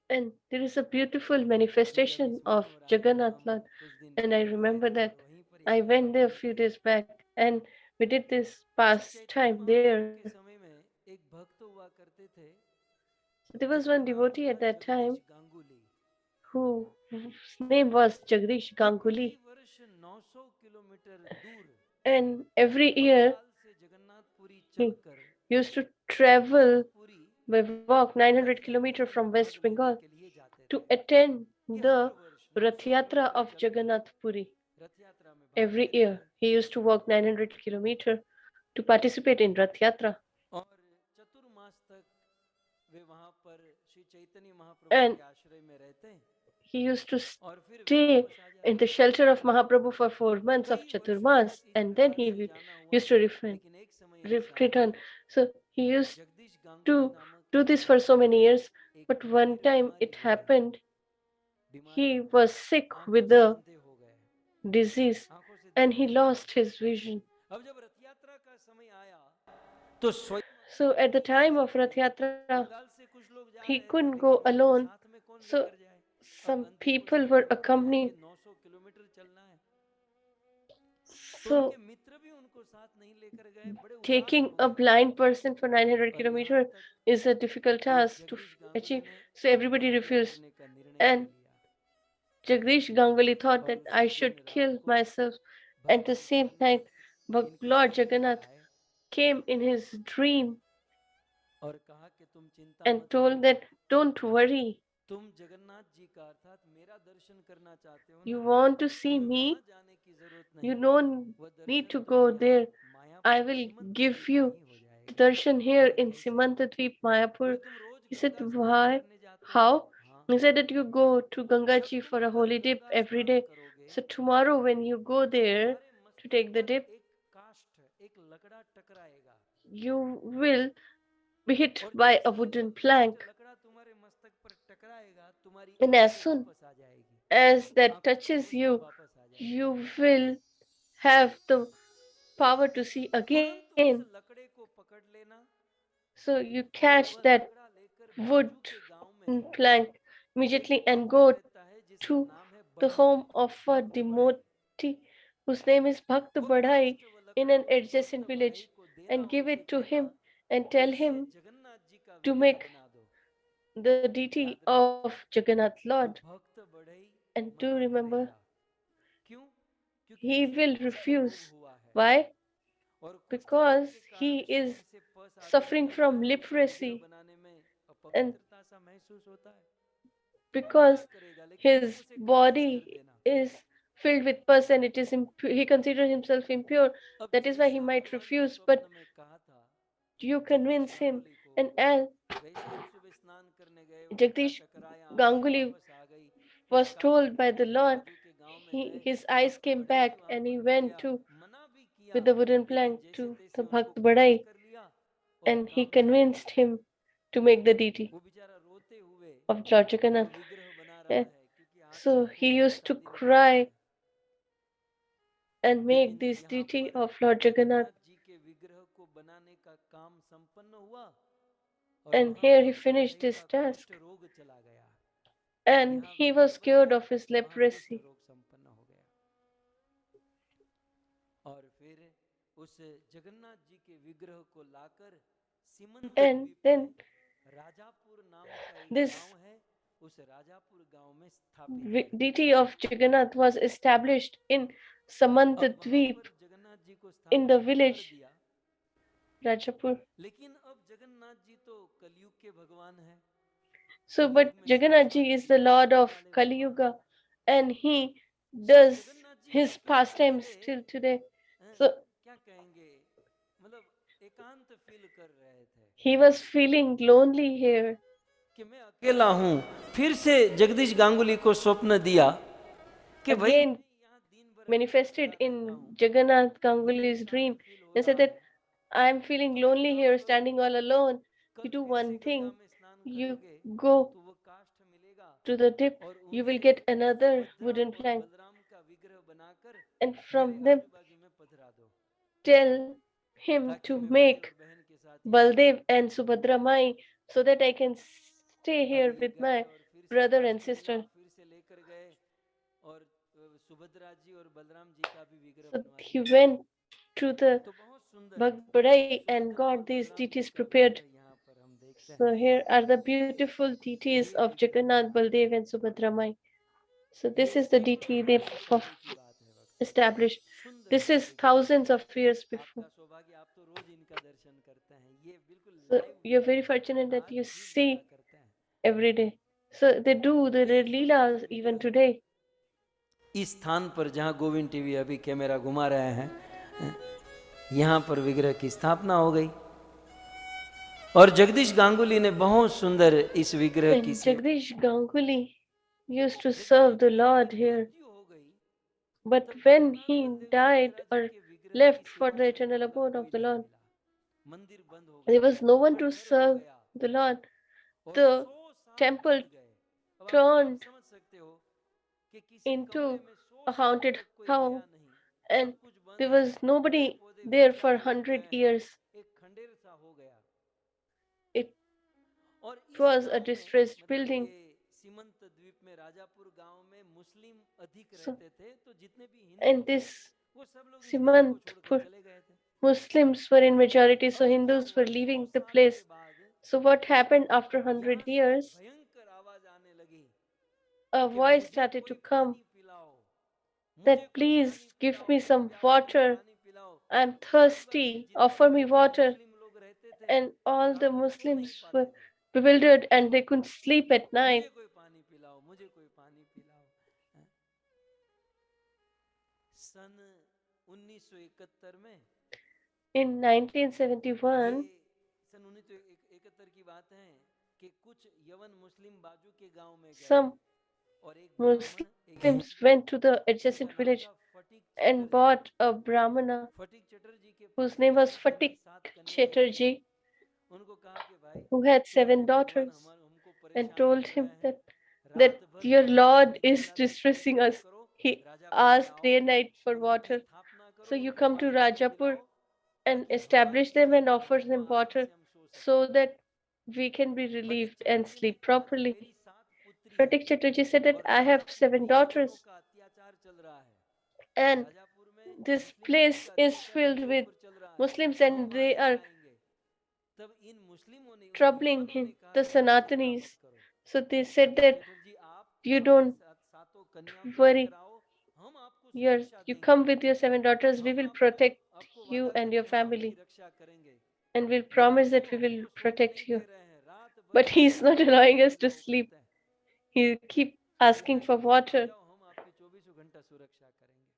And there is a beautiful manifestation of Jagannath Lord. And I remember that I went there a few days back and we did this pastime there. So there was one devotee at that time whose name was Jagdish Ganguly. And every year he used to travel by walk 900 kilometers from West Bengal to attend the Rath Yatra of Jagannath Puri. Every year he used to walk 900 kilometers to participate in Rath Yatra. And he used to stay in the shelter of Mahaprabhu for 4 months of Chaturmas, and then he used to return. So he used to do this for so many years, but one time it happened, he was sick with the disease and he lost his vision. So at the time of Rath Yatra, he couldn't go alone, so some people were accompanying. So taking a blind person for 900 kilometers is a difficult task to achieve, so everybody refused. And Jagdish Ganguly thought that I should kill myself. At the same time, Lord Jagannath came in his dream and told that don't worry, you want to see me, you don't need to go there, I will give you the darshan here in Simantadweep, Mayapur. He said, why? How? He said that you go to Gangaji for a holy dip every day. So tomorrow when you go there to take the dip, you will be hit by a wooden plank. And as soon as that touches you, you will have the power to see again. So you catch that wood plank immediately and go to the home of a devotee whose name is Bhakt Badhai in an adjacent village and give it to him and tell him to make the deity of Jagannath Lord. And do remember, he will refuse. Why? Because he is suffering from leprosy and because his body is filled with pus and it is he considers himself impure. That is why he might refuse, but you convince him. And as Jagdish Ganguly was told by the Lord, his eyes came back and he went to with the wooden plank to the Bhakt Badai and he convinced him to make the deity वो बेचारा रोते हुए of Lord वो Jagannath. विग्रह बना रहा And है क्योंकि आंख so से he खून used to बरसाती नहीं cry है। and make लेकिन this यहाँ deity पर of Lord Jagannath. Jagannath ji के विग्रह को बनाने का काम संपन्न हुआ और And वहां here पर he उस finished भाई his का task. कुष्ठ रोग चला गया। And यहाँ he विग्रह was बन cured गया, of his वहां कुष्ठ leprosy. रोग संपन्न हो गया। और फिर उस जगन्नाथ जी के विग्रह को लाकर सीमंत And द्वीप then में राजापुर नाम का एक this गांव है, उस राजापुर गांव में स्थापित कर दिया। deity of Jagannath was established in अब Samanta वहां Dweep पर जगन्नाथ जी को in the स्थापित तो कर village दिया, Rajapur. लेकिन अब जगन्नाथ जी तो कलयुग के भगवान हैं। So, but Jagannath ji is the Lord of Kali Yuga, and he does Jagannath ji his अकेले pastimes अकेले till today. हैं, So क्या कहेंगे, मतलब एकांत फील कर रहे थे he was feeling lonely here. कि मैं अकेला हूँ। फिर से जगदीश गांगुली को स्वप्न दिया कि भाई मैं Again यहाँ दिन भर manifested अकेला रहता in हूँ, Jagannath मुझे Ganguly's एकांत dream फील हो and said रहा that है। I am feeling तुम एक lonely काम here, करो, standing all alone. कल You do फिर से one गंगा thing, में स्नान you करोगे go तो वो काष्ठ मिलेगा to the dip, और you will उनसे get another सुभद्रा wooden और plank, बलराम का विग्रह बनाकर and मेरे from them आजू बाजू में पधरा दो, tell him ताकि to मैं भाई make और बहन के साथ यहाँ Baldev and Subhadra Mai so that I can stay अब here ये with गए my और फिर से brother and काष्ठ मिला, sister. फिर से लेकर गए और सुभद्रा जी और बलराम जी का भी विग्रह So बनवा he दिया। went to the तो बहुत सुंदर Bhagvadai and सुभद्रा और got these Balram ji deities का prepared. विग्रह यहाँ पर हम देखते So हैं। here are the beautiful deities ये of विग्रह Jagannath, बना, Baldev and Subhadra Mai. So this ये is the सैकड़ों deity they वर्ष पहले की बात है भक्तों, established. सुंदर This सा is विग्रह। thousands of years before. आपका सौभाग्य, आप तो रोज इनका दर्शन करते हैं, ये बिल्कुल So लाइव you're विग्रह very है, fortunate that आज you भी लीला see करते हैं। every day. So they do the 300 वर्ष leelas even विग्रह today. इस स्थान पर जहाँ गोविंद टीवी अभी कैमरा घुमा रहे हैं, यहाँ पर विग्रह की स्थापना हो गई और जगदीश गांगुली ने बहुत सुंदर इस विग्रह की And सेवा। Jagdish Ganguly used to लेकिन serve जब the इनकी Lord here. मृत्यु हो गई, But तब when Jagannath he Baldev died Subhadra ji or के विग्रह की left for सेवा the करने eternal वाला abode कोई of the नहीं Lord, मिला, मंदिर बंद हो there गया, was no one to खंडहर हो serve गया the Lord. और The 100 साल temple बीत गए। अब आप turned समझ सकते हो कि किसी कमरे into में 100 a साल haunted तक कोई house, गया नहीं, and सब कुछ बंद there है, was पेड़ nobody पौधे there वृक्ष for सब रुक 100 गए हैं, years. एक खंडेर सा हो गया। It और इस was a गांव में, distressed मतलब building. ये सीमंत द्वीप में राजापुर गांव में मुस्लिम अधिक So, रहते थे, तो जितने भी हिंदू and थे this वो सब लोग इस गांव को छोड़कर Simantpur चले गए थे। Muslims were in majority, so अब क्या Hindus हुआ, were 100 leaving the साल के place. बाद So what happened after 100 यहाँ से एक years? भयंकर आवाज आने लगी A कि voice मुझे started to कोई come पानी पिलाओ, मुझे that कोई please पानी give पिलाओ, me मैं some प्यासा हूँ, water. पानी पिलाओ। I'm आजू बाजू में thirsty. जितने Offer भी me वहाँ water. मुस्लिम लोग रहते थे And वो all the रात को सो नहीं Muslims पाते were थे, bewildered and they couldn't sleep at night. मुझे कोई पानी पिलाओ, मुझे कोई पानी पिलाओ। सन 1971 में, In ये 1971, सन 1971 की बात है कि कुछ यवन मुस्लिम बाजू के गांव में गए some और एक ब्राह्मण, एक Muslims went to the जिनका adjacent नाम village था fatigue and Chatterjee. bought a Brahmana fatigue Chatterjee के whose पास name गए, was जिनकी Fatik 7 कन्याएं थी। Chatterjee, उनको कहा कि भाई who had तुम्हारे 7 भगवान daughters, हमको and परेशान told कर him रहे हैं, that रात भर your दिन भर Lord पानी नहीं is पिलाते, तुम एक distressing काम us. करो, He राजापुर में asked आओ, day and night for उनकी water. स्थापना So करो, you उनको come to पानी वानी Rajapur पिलाओ and ताकि भगवान establish की them and कृपा offer हो, them आराम water से हम सो so सकें। that we can be fatigue relieved and Chatterjee ने sleep कहा कि properly. मेरी 7 पुत्री हैं Pratik Chatterjee said that और I have 7 राजापुर में इन लोगों daughters का अत्याचार चल रहा है, and राजापुर में this मुस्लिम लोगों place का is अत्याचार filled इनके with ऊपर चल रहा है, Muslims हम and वहां they नहीं are जाएंगे। तब इन मुस्लिमों ने, उन troubling यवनों ने कहा the कि भाई चिंता Sanatanis. मत करो, So they said fatigue that Chatterjee आप you अपने don't सातों कन्याओं को लेकर worry, आओ, हम आपको सुरक्षा you देंगे, come with your 7 daughters, we हम will आपको protect आपको you वादा and करते your हैं हम आपकी family, रक्षा करेंगे। and we'll लेकिन promise ये that तो we will हमको सोने protect नहीं you. दे रहे हैं, रात भर But पानी he's नहीं not पिलाते, allowing us to विग्रह sleep. करते हैं। He keep फटीक asking ने for कहा कि आ water. जाओ, हम आपकी 24 घंटा सुरक्षा करेंगे।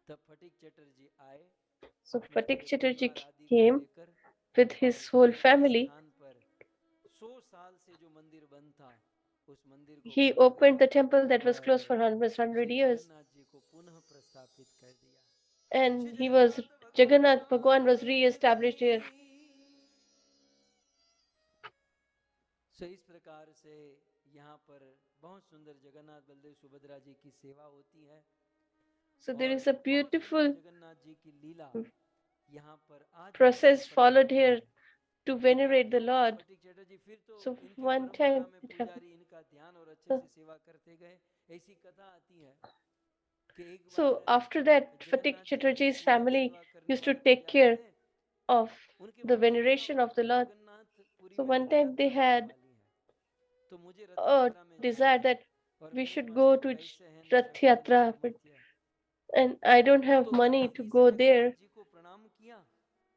तब फटीक चटर्जी आए So अपने Fatik पूरे Chatterjee परिवार आदि को came लेकर with और his whole फिर इस family. स्थान पर 100 साल से जो मंदिर बंद था उस मंदिर को He खोला गया opened the temple that was और closed for almost 100 Shri years. Jagannath ji को पुनः प्रस्थापित कर दिया। And Shri he was, Jagannath Jagannath भगवान Bhagwan was की re-established here. सो इस प्रकार से यहाँ पर बहुत सुंदर जगन्नाथ बलदेव सुभद्रा जी की सेवा होती है। So there और is a बहुत beautiful सुंदर जगन्नाथ जी की लीला यहाँ पर आज भी process संप्रभु followed करते हैं। here to venerate the Lord. फटिक चटर्जी फिर तो So इनके one परंपरा time में it happened. पुजारी इनका ध्यान और अच्छे से सेवा करते गए। ऐसी कथा आती है कि एक So bar after that, Fatik Jagannath ji की Chatterjee's पूजा family सेवा करने used to वाले take पुजारी care थे, of उनके the मन में इच्छा veneration हुई of the कि Lord. जगन्नाथपुरी So में one रथ time they यात्रा लगने had वाली है, तो मुझे रथ a यात्रा में जाना desire है that और we मेरे should पास go न to पैसे हैं, न Rath शक्ति है, न Yatra, but सामर्थ्य है। and I don't have तो money to इस go जगन्नाथ there. जी को प्रणाम किया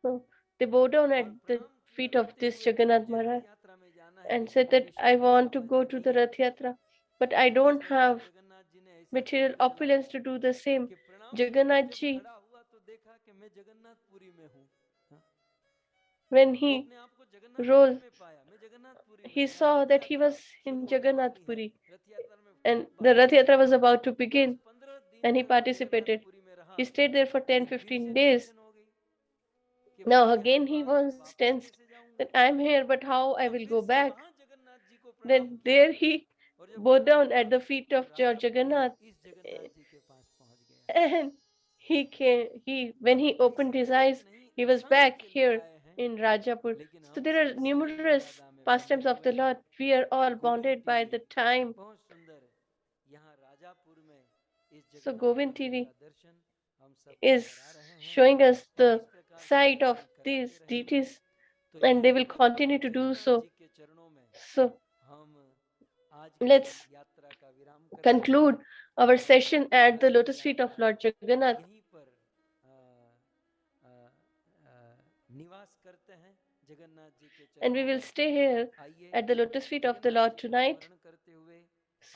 So they bow down at और the प्रणाम feet of करते this हुए कि Jagannath मुझे रथ Maharaj यात्रा में जाना है, and लेकिन said that मेरी I शक्ति want to go सामर्थ्य to नहीं the है। Rath Yatra, but I इस don't दौरान have जगन्नाथ जी ने ऐसा material चक्कर चलाया opulence to do the same. कि प्रणाम करके Jagannath जब ji, खड़ा हुआ तो देखा कि मैं जगन्नाथपुरी में हूँ। हाँ? when वो he अपने आप को जगन्नाथपुरी rose, में पाया, मैं जगन्नाथपुरी में he हूँ, यहाँ saw रथ that he यात्रा was शुरू in होने Jagannath वाली है। Puri रथ यात्रा में and खूब the भाग Rath दौड़ Yatra was हुई। about to 10 begin 15 दिन and he तक वो participated. जगन्नाथपुरी में रहा, He stayed there for 10 लेकिन फिर 15 से days. टेंशन हो गई कि Now मैं यहाँ again तो he आ गया, was वापस tensed कैसे जाऊंगा। that I'm here, but how I तो will फिर go से back. वहां जगन्नाथ जी को प्रणाम Then किया there he और जब bowed खड़ा down हुआ at the feet तो of Jagannath इस जगन्नाथ जी के पास पहुंच गया। and he came, when he opened ऐसे his एक eyes, नहीं he was असंख्य back here लीलाएं हैं, in Rajapur. लेकिन So हम there are सब सभी numerous मर्यादा में बंधे pastimes of the हुए हैं। Lord. We are all Govind bounded by TV the time. बहुत सुंदर यहाँ राजापुर में इस So जगन्नाथ Govind मंदिर TV का दर्शन हम सबको is करा रहे हैं showing us और the इस प्रकार से sight of दर्शन कराते these रहेंगे। deities तो and they will यहीं पर continue to do Jagannath so. जी के चरणों में So हम आज let's की यात्रा का विराम करते हैं conclude our और session at आज the की lotus feet of यात्रा Lord Jagannath. यहीं पर निवास करते हैं जगन्नाथ जी के And we चरणों will में। stay here आइए at the lotus feet of the Jagannath Lord जी को tonight. स्मरण करते हुए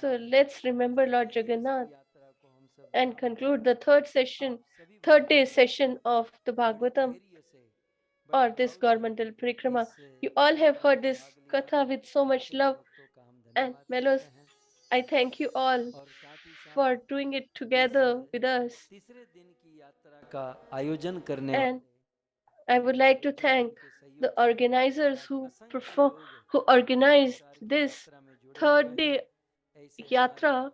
So आज let's remember Lord तृतीय दिवस Jagannath की यात्रा को हम सब and विराम conclude दें। the third session, आप सभी third day भक्तों को session of the बड़े Bhagvatam धैर्य से बड़े or this भाव Gaur से Mandal Parikrama. इस You all have यात्रा heard में this भाग लिया। Katha with so आप much सभी love, भक्तों का हम and धन्यवाद Mellows, करते हैं I thank you all और साथ ही साथ for doing it इस together with us. तीसरे दिन की यात्रा का आयोजन करने And वाले I would like to thank the organizers who who organized this third day yatra.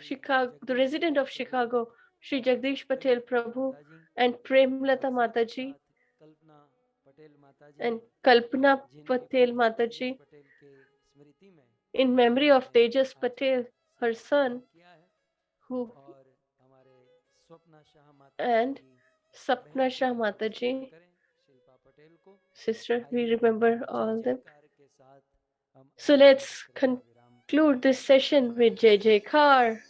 Chicago, the resident of Chicago, Sri Jagdish Patel Prabhu and Premlata Mataji and Kalpana Patel Mataji, in memory of Tejas Patel, her son, who and Sapna Shah Mataji, sister, we remember all them. So let's conclude this session with Jai Jai Kar.